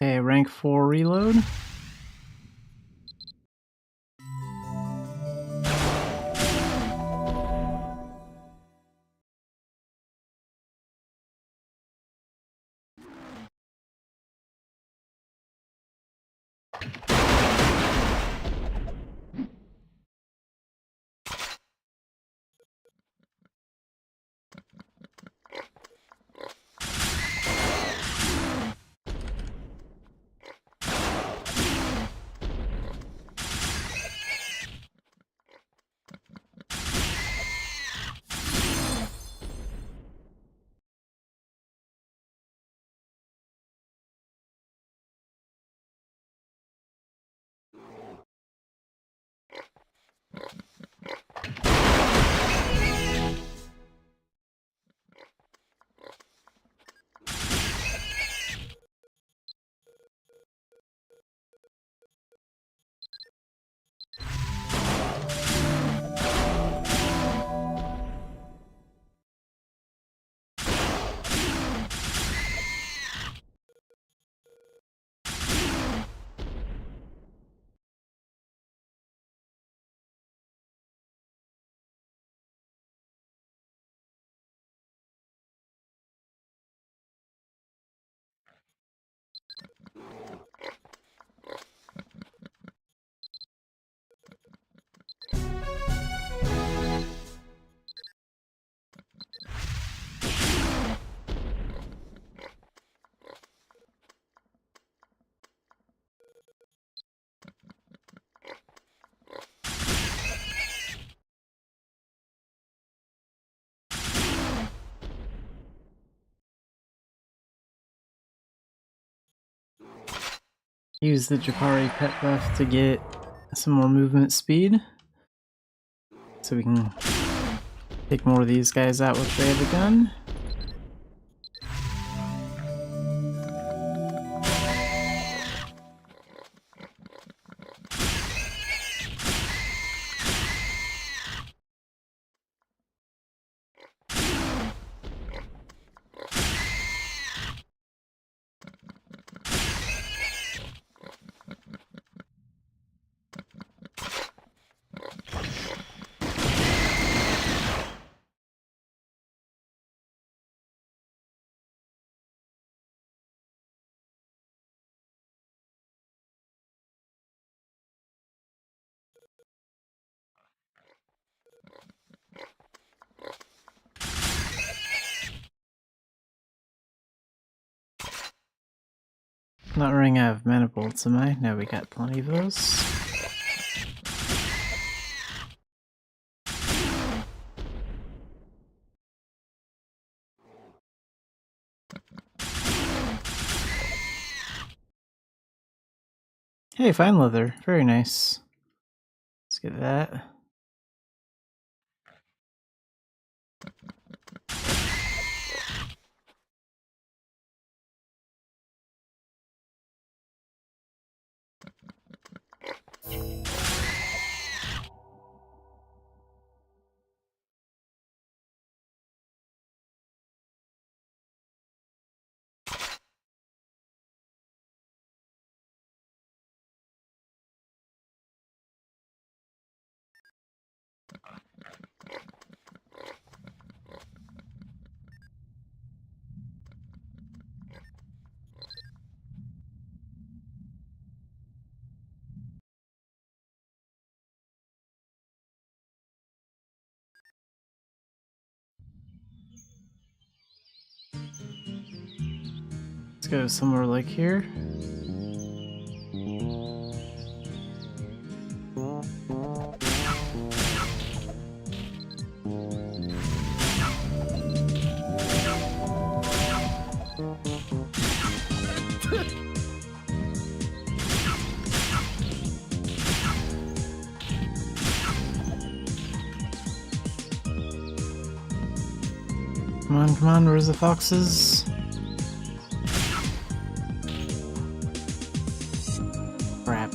Okay, rank 4 reload. Use the Japari pet buff to get some more movement speed, so we can take more of these guys out with Ray of the Gun. Not running out of mana bolts, am I? No, we got plenty of those. Hey, fine leather. Very nice. Let's get that. Let's go somewhere like here. Come on, where's the foxes? Crap.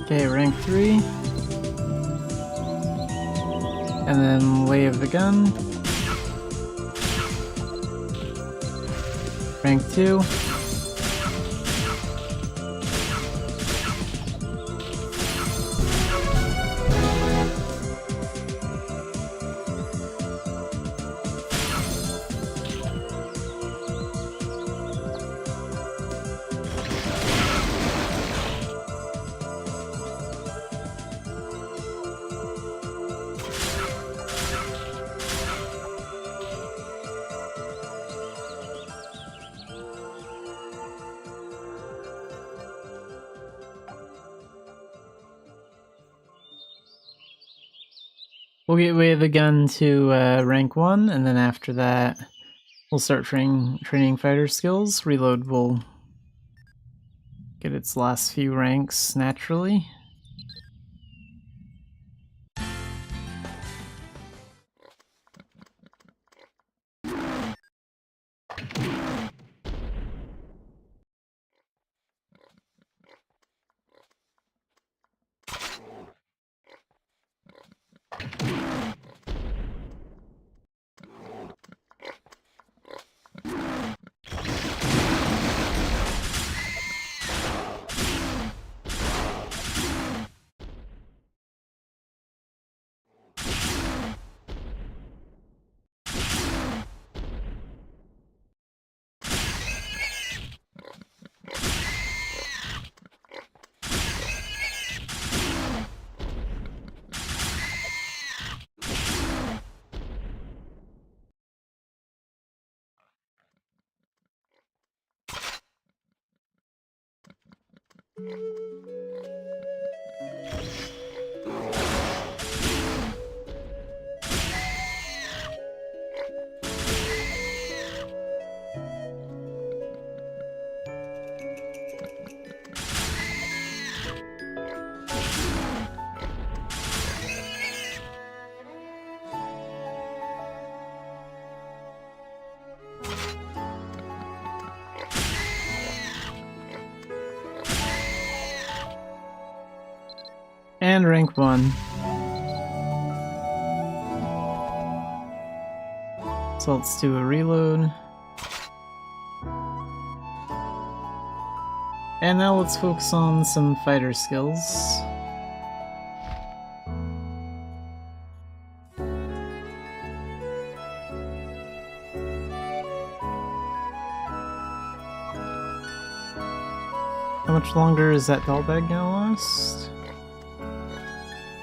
Okay, rank 3. And then Way of the Gun. Rank 2. We'll get away the gun to rank 1, and then after that, we'll start training fighter skills. Reload will get its last few ranks naturally. And rank 1. So let's do a reload. And now let's focus on some fighter skills. How much longer is that doll bag gonna last?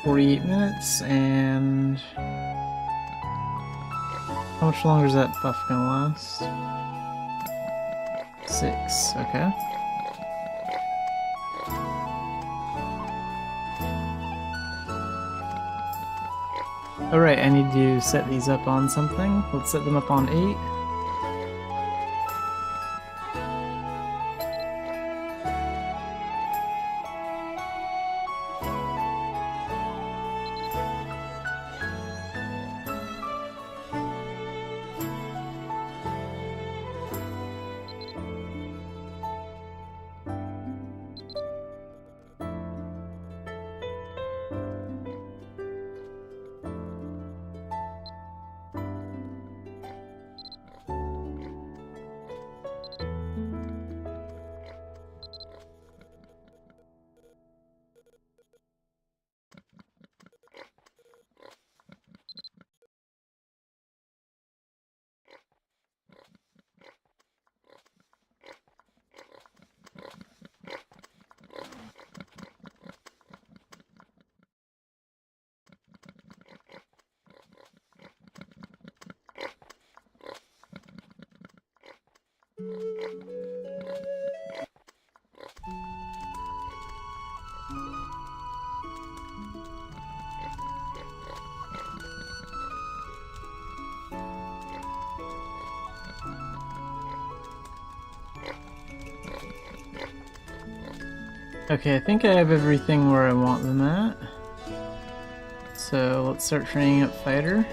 48 minutes, and how much longer is that buff gonna last? 6, okay. Alright, I need to set these up on something. Let's set them up on 8. Okay, I think I have everything where I want them at. So let's start training up fighter.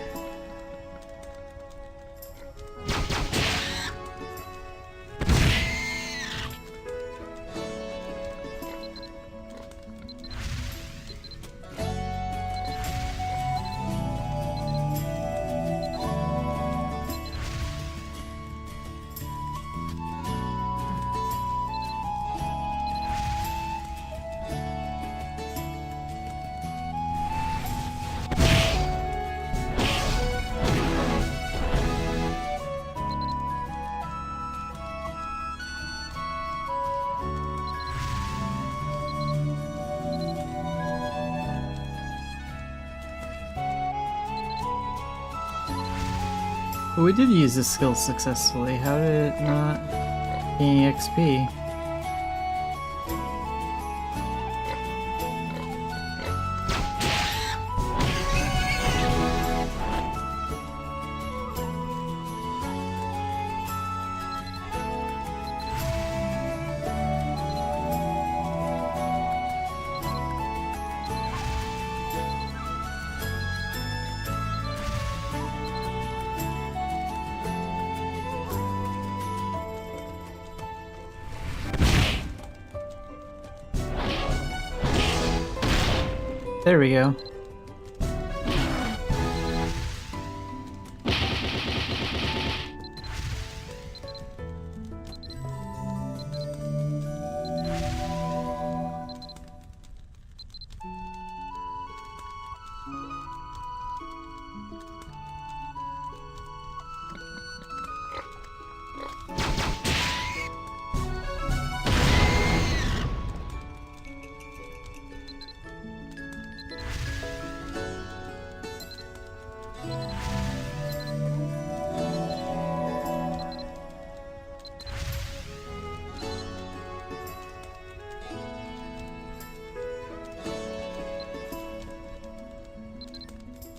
But we did use this skill successfully. How did it not gain XP? There we go.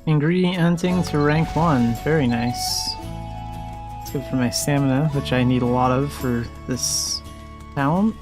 Ingredient hunting to rank 1. Very nice. It's good for my stamina, which I need a lot of for this talent.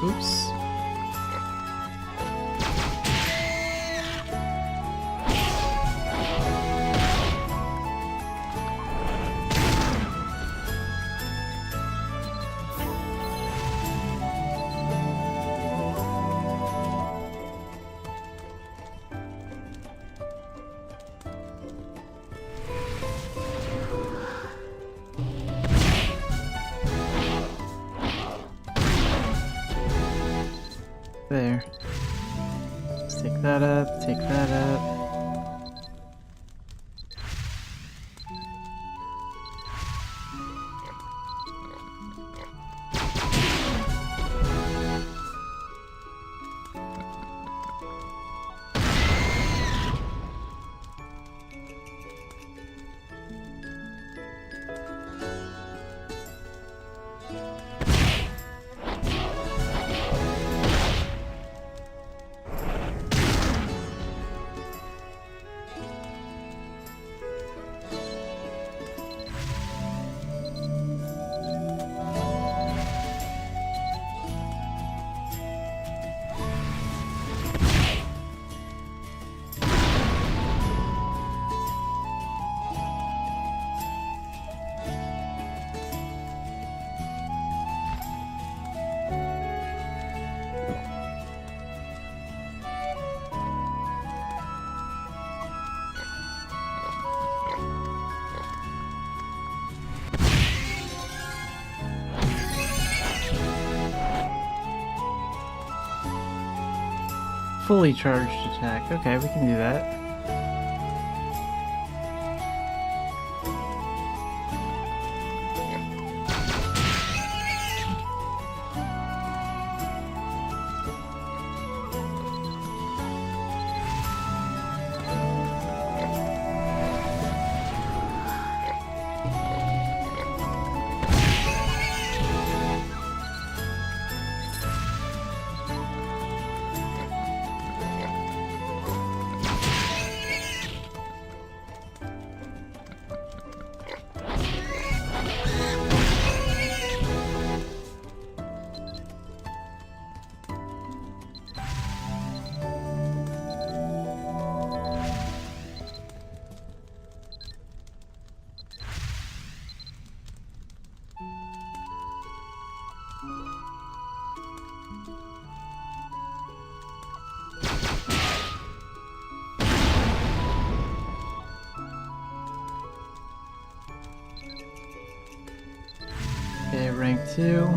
Oops. fully charged attack. Okay, we can do that. Okay, rank 2.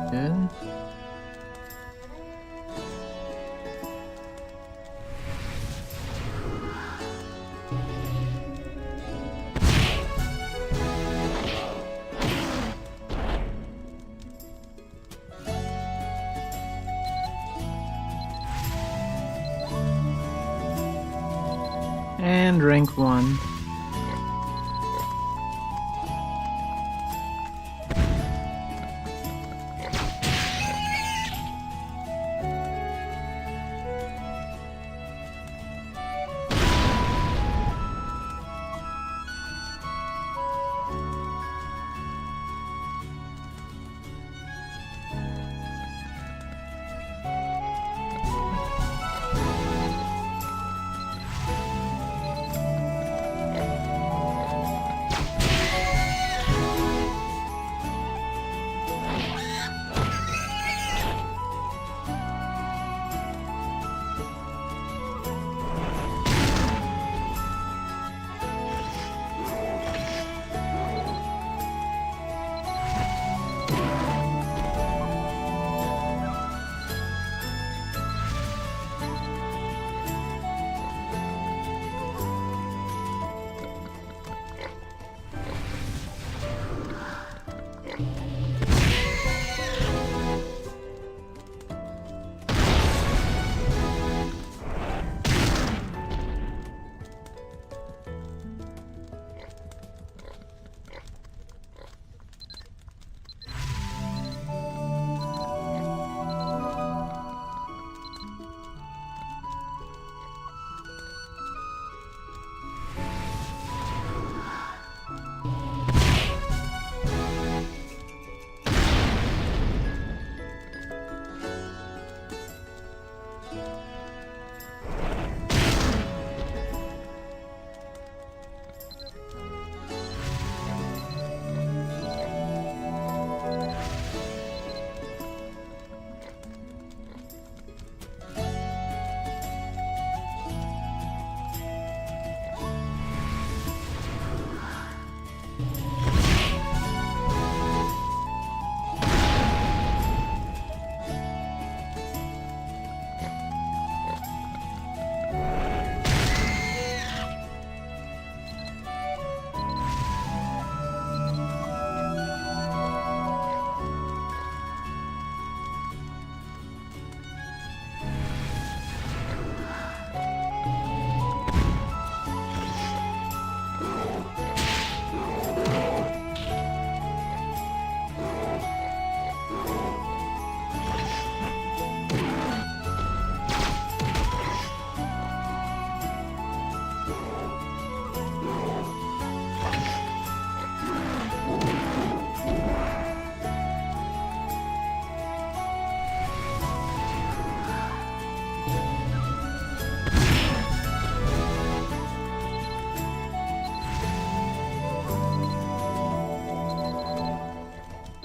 Good. And rank 1.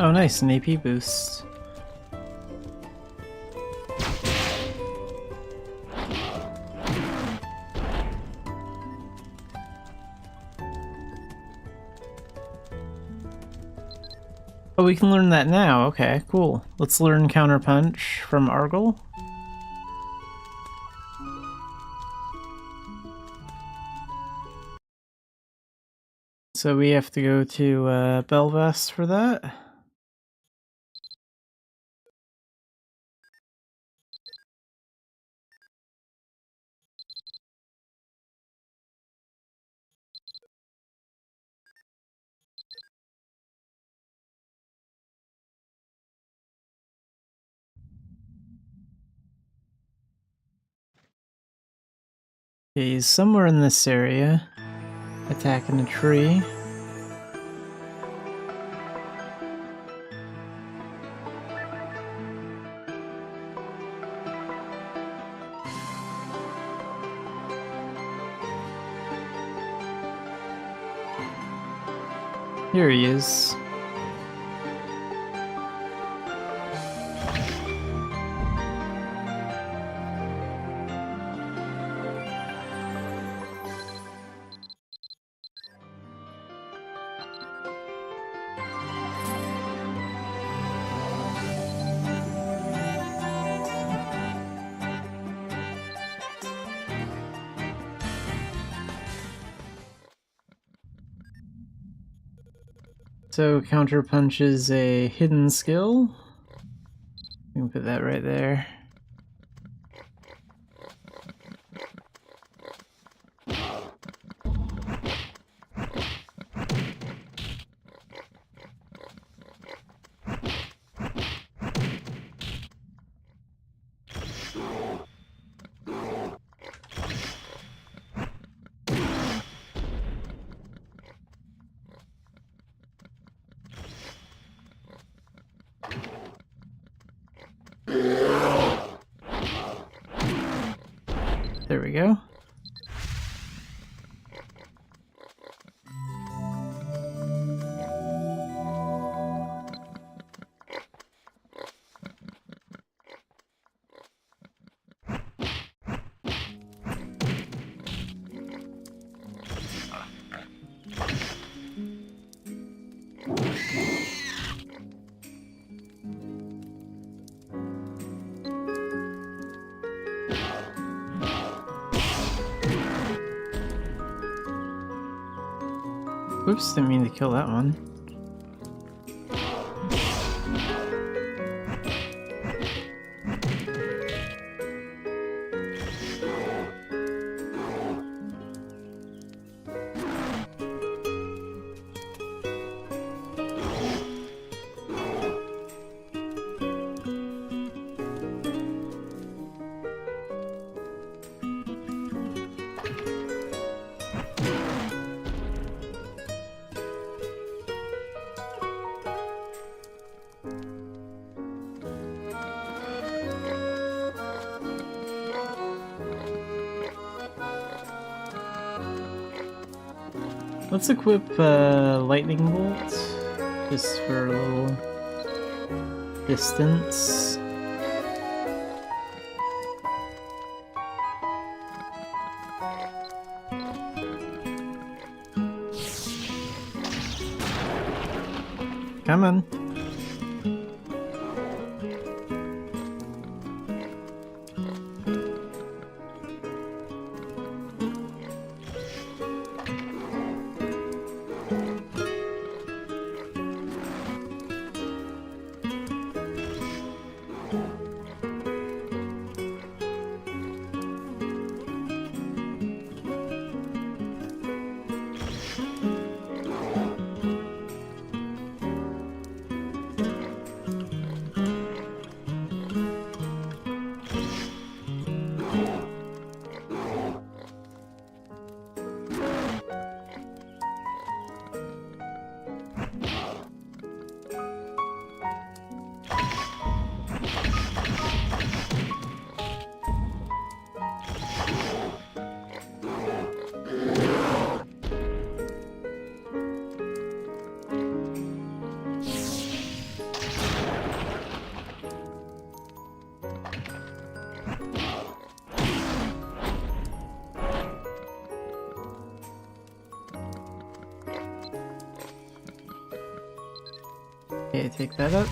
Oh nice, an AP boost. Oh, we can learn that now. Okay, cool. Let's learn Counter Punch from Argyle. So we have to go to Belvast for that. Okay, he's somewhere in this area, attacking a tree. Here he is. So Counter Punch is a hidden skill. We can put that right there. There we go. Oops, didn't mean to kill that one. Let's equip Lightning Bolt, just for a little distance. Come on. Okay, take that up.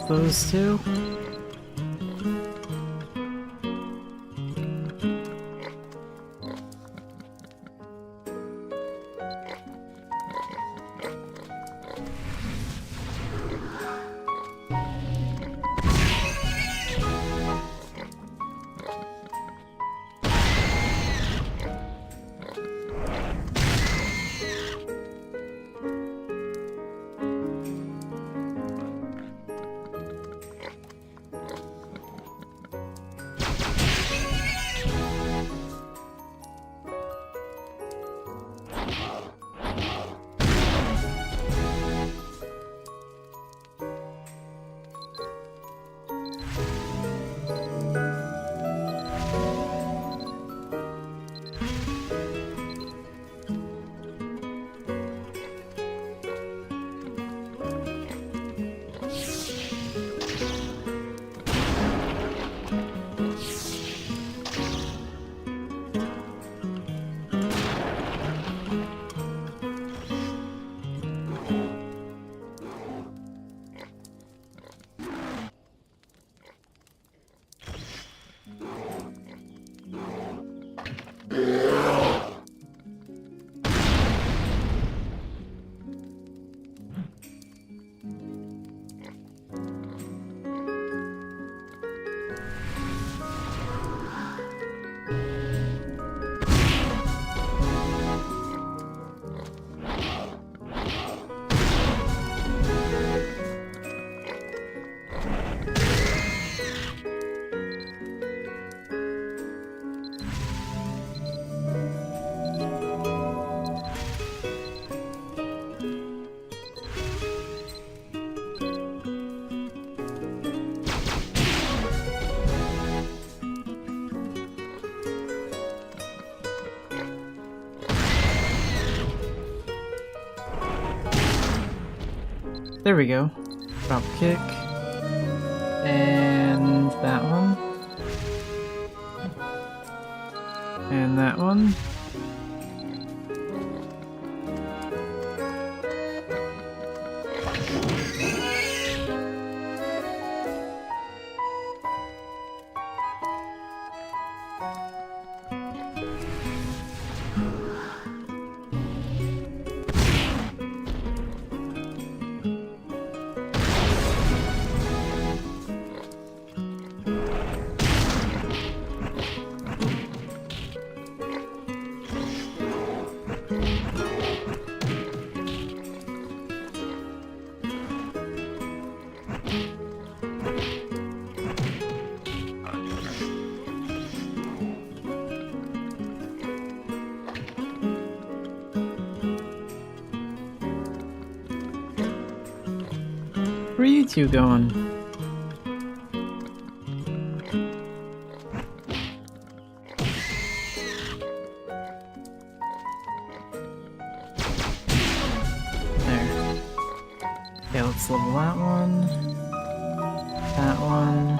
off those two. There we go. Drop kick. And that one. And that one. Where are you two going? There. Okay, let's level that one. That one.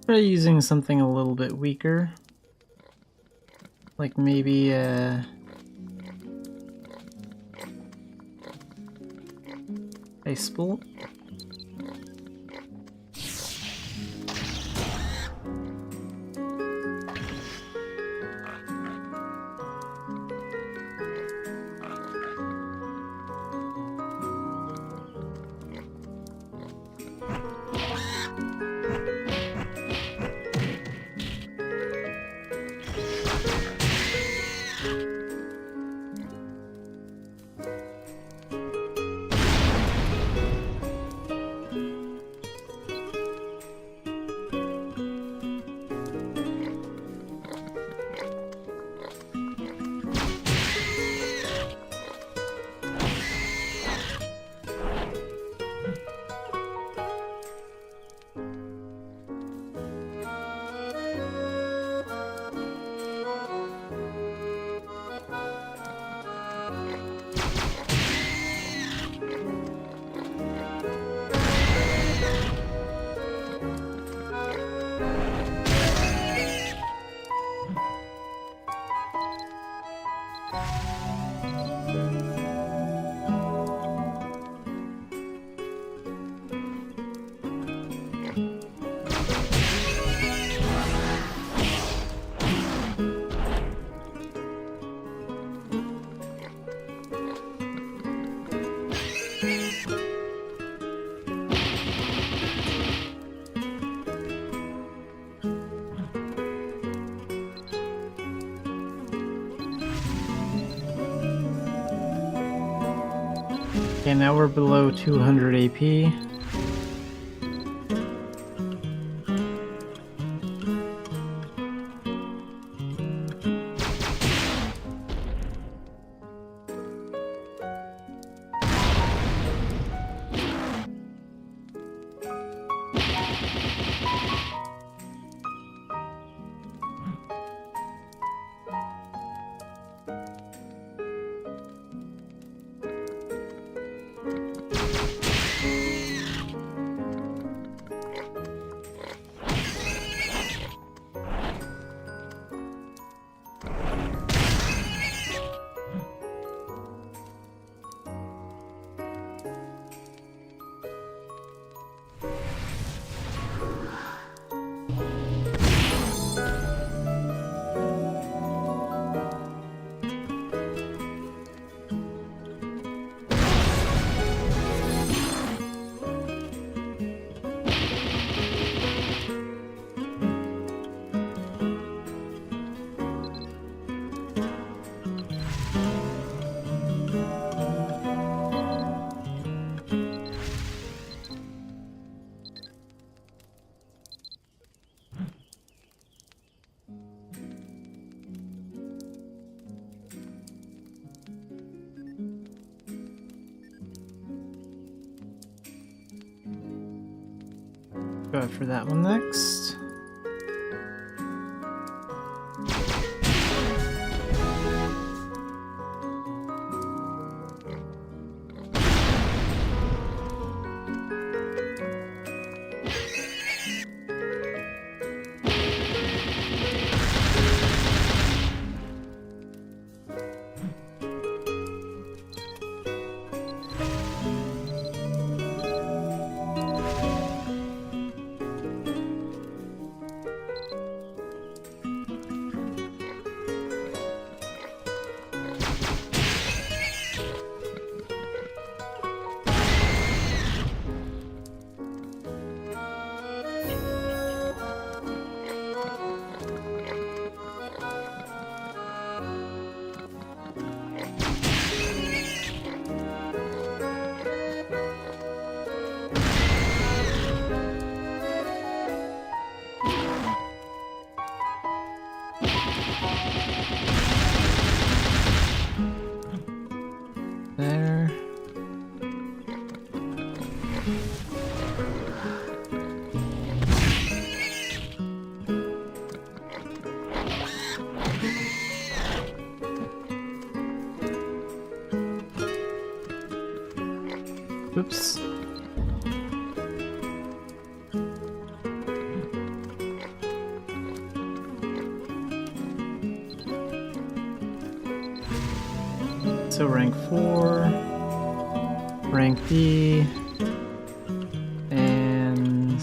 Try using something a little bit weaker. Like maybe a bolt. Okay, now we're below 200 AP. Go after that one next. There. Oops. So rank 4, rank D, and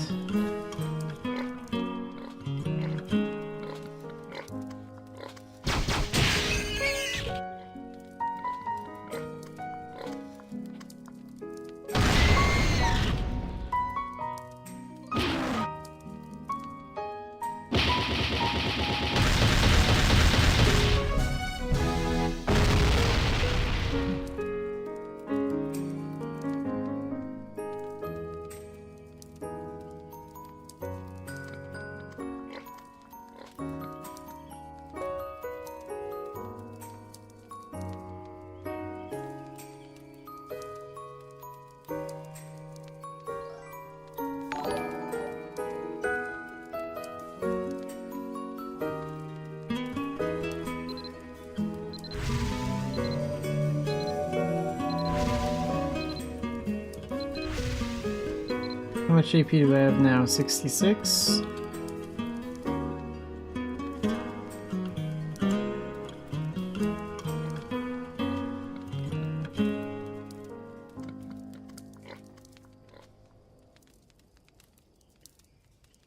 much AP do I have now? 66?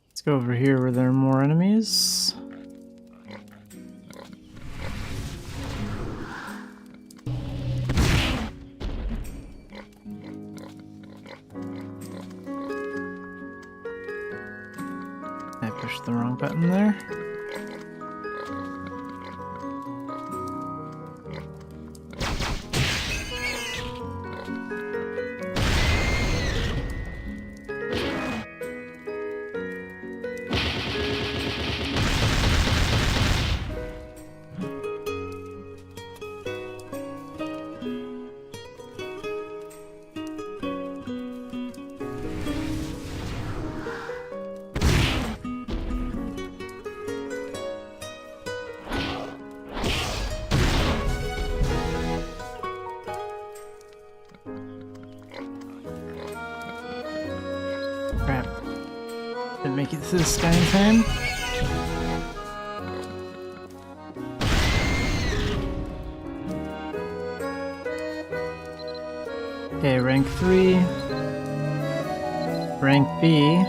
Let's go over here where there are more enemies. I pushed the wrong button there. Crap. Didn't make it to this guy in time. Okay, rank 3. Rank B.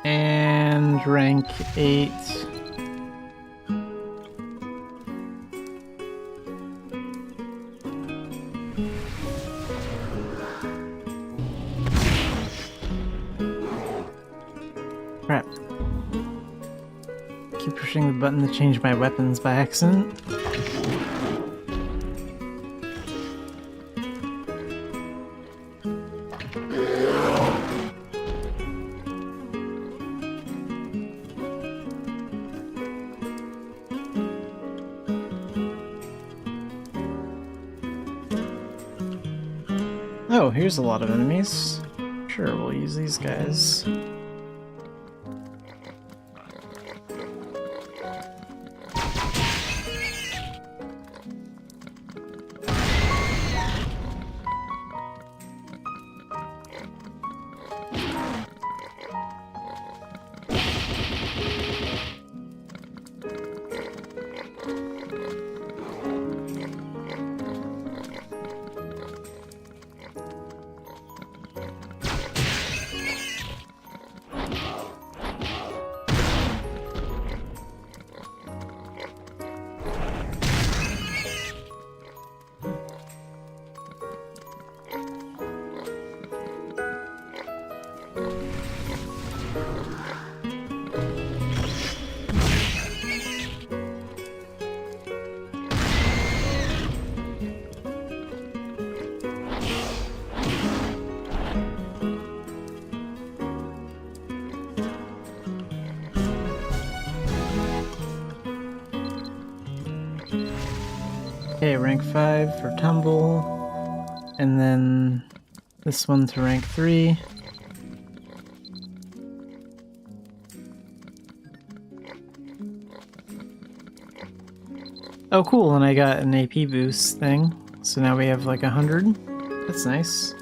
And rank 8. Crap. Keep pushing the button to change my weapons by accident. Oh, here's a lot of enemies. Sure, we'll use these guys. Okay, rank 5 for tumble, and then this one to rank 3. Oh cool, and I got an AP boost thing, so now we have like 100. That's nice.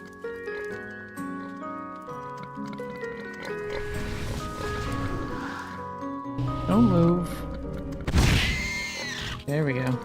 Don't move. There we go.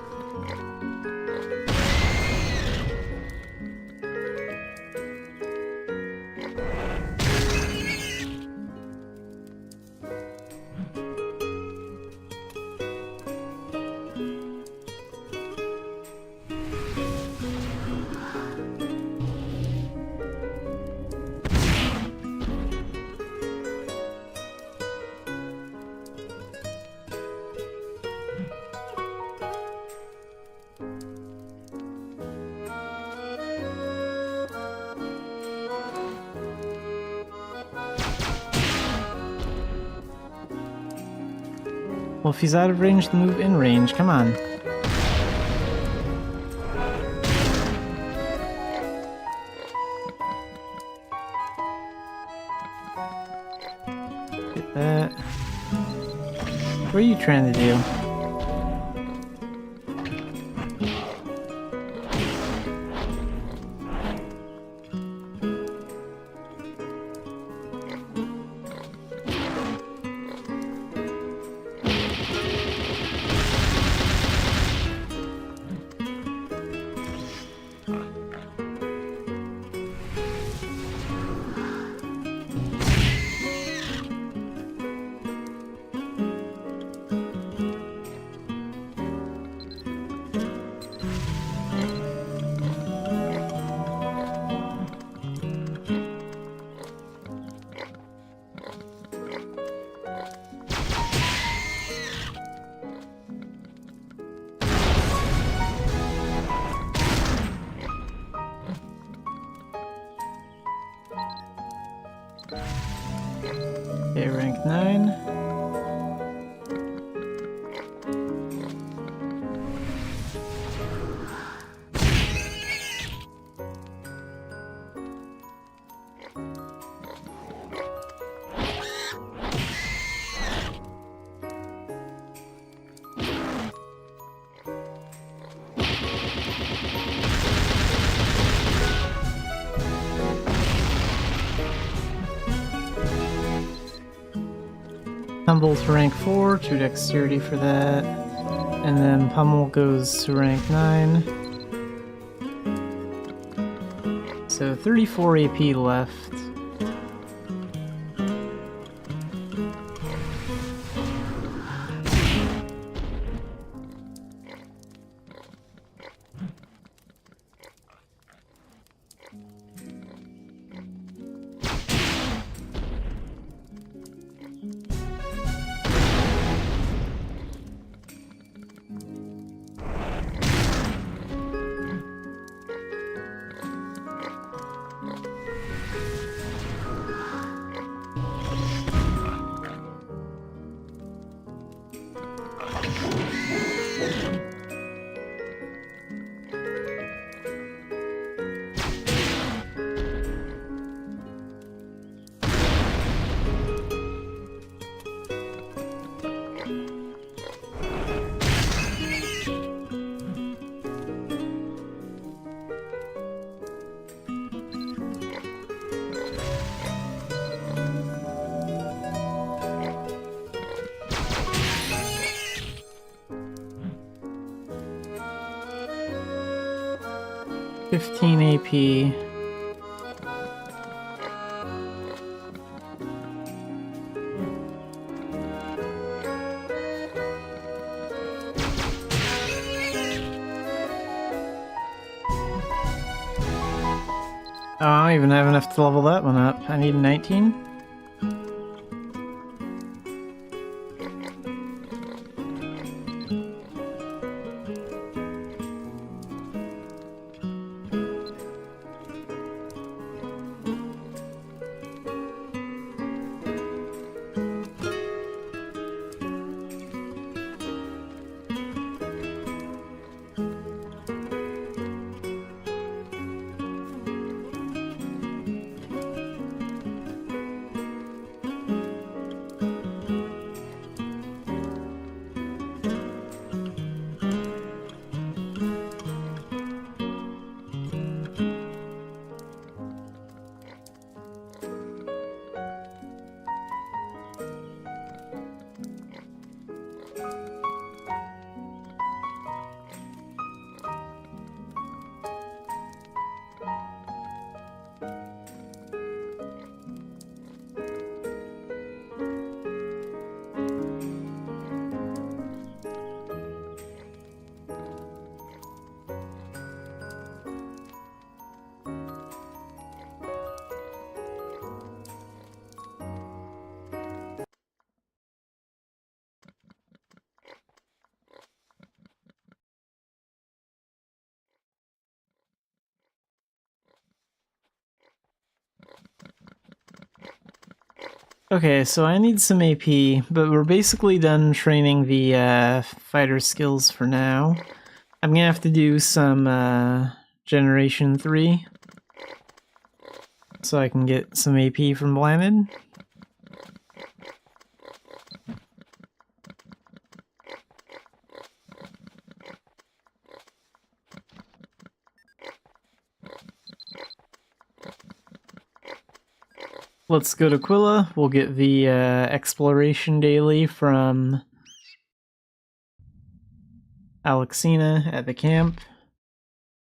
Well, if he's out of range, then move in range. Come on. Get that. What are you trying to do? rank 9. Tumble to rank 4, 2 dexterity for that. And then Pummel goes to rank 9. So 34 AP left. $15 AP. Oh, I don't even have enough to level that one up. I need 19. Okay, so I need some AP, but we're basically done training the fighter skills for now. I'm gonna have to do some Generation 3 so I can get some AP from Blanded. Let's go to Quilla. We'll get the exploration daily from Alexina at the camp.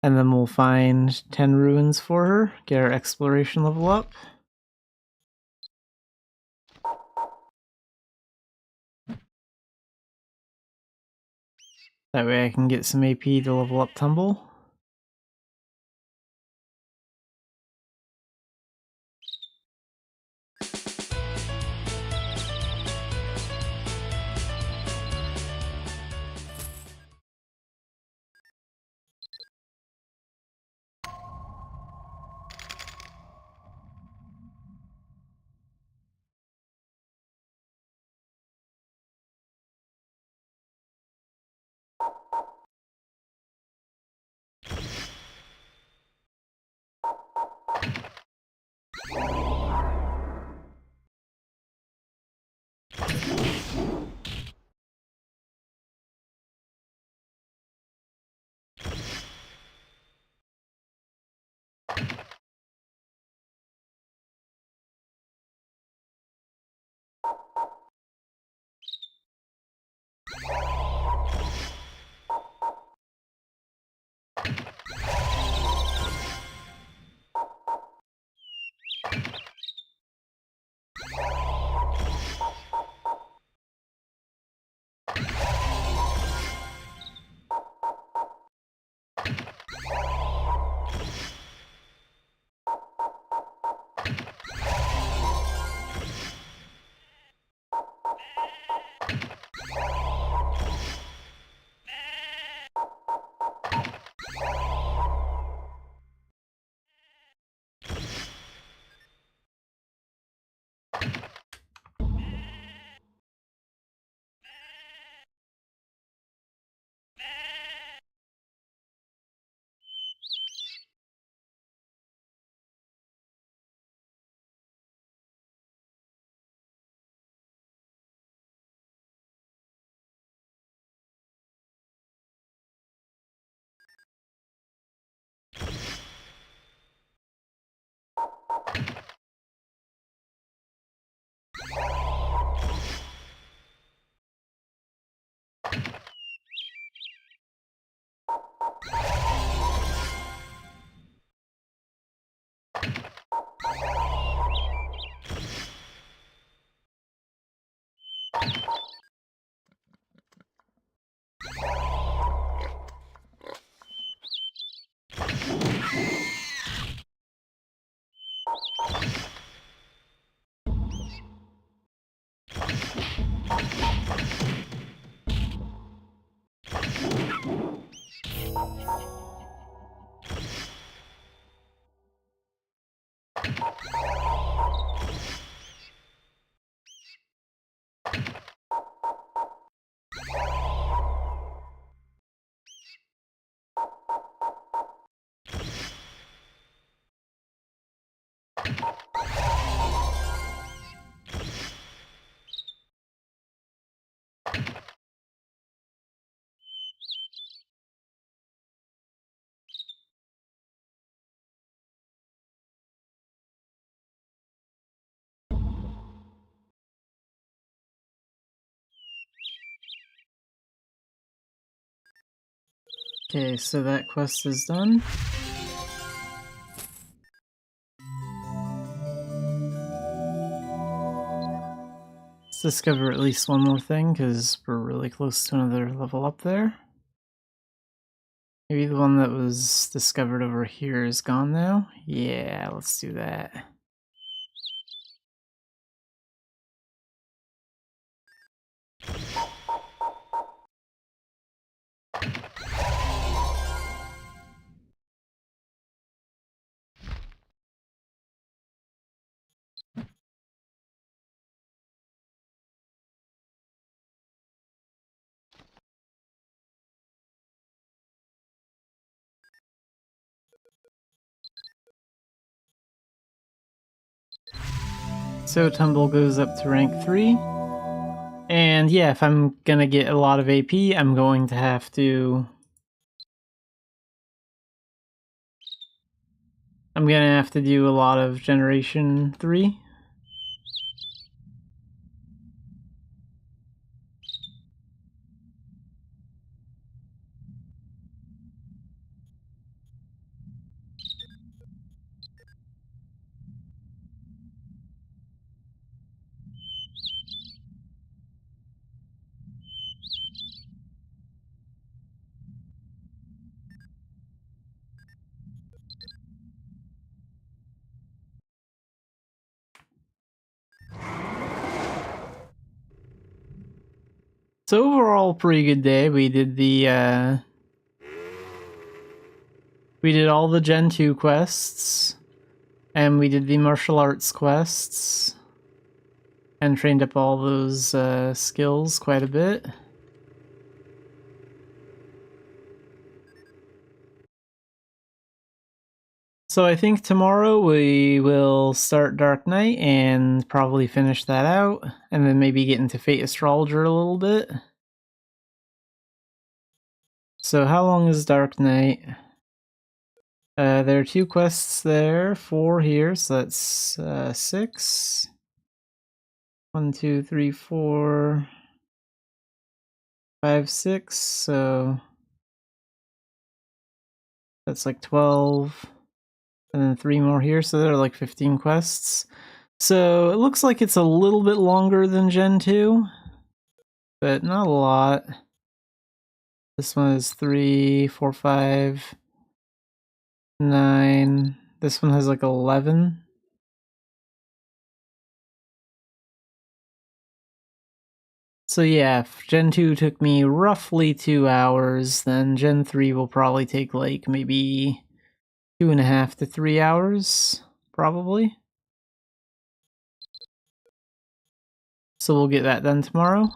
And then we'll find 10 ruins for her, get our exploration level up. That way I can get some AP to level up Tumble. Okay, so that quest is done. Let's discover at least one more thing, because we're really close to another level up there. Maybe the one that was discovered over here is gone now? Yeah, let's do that. So Tumble goes up to rank 3. And yeah, if I'm gonna get a lot of AP, I'm going to have to... do a lot of Generation 3. So overall, pretty good day. We did the, we did all the Gen 2 quests, and we did the martial arts quests, and trained up all those skills quite a bit. So I think tomorrow we will start Dark Knight and probably finish that out, and then maybe get into Fate Astrologer a little bit. So how long is Dark Knight? There are 2 quests there, 4 here, so that's 6. 1, 2, 3, 4, 5, 6, so that's like 12. And then 3 more here, so there are like 15 quests. So it looks like it's a little bit longer than Gen 2, but not a lot. This one is 3, 4, 5, 9. This one has like 11. So yeah, if Gen 2 took me roughly 2 hours, then Gen 3 will probably take like maybe 2.5 to 3 hours, probably. So we'll get that done tomorrow.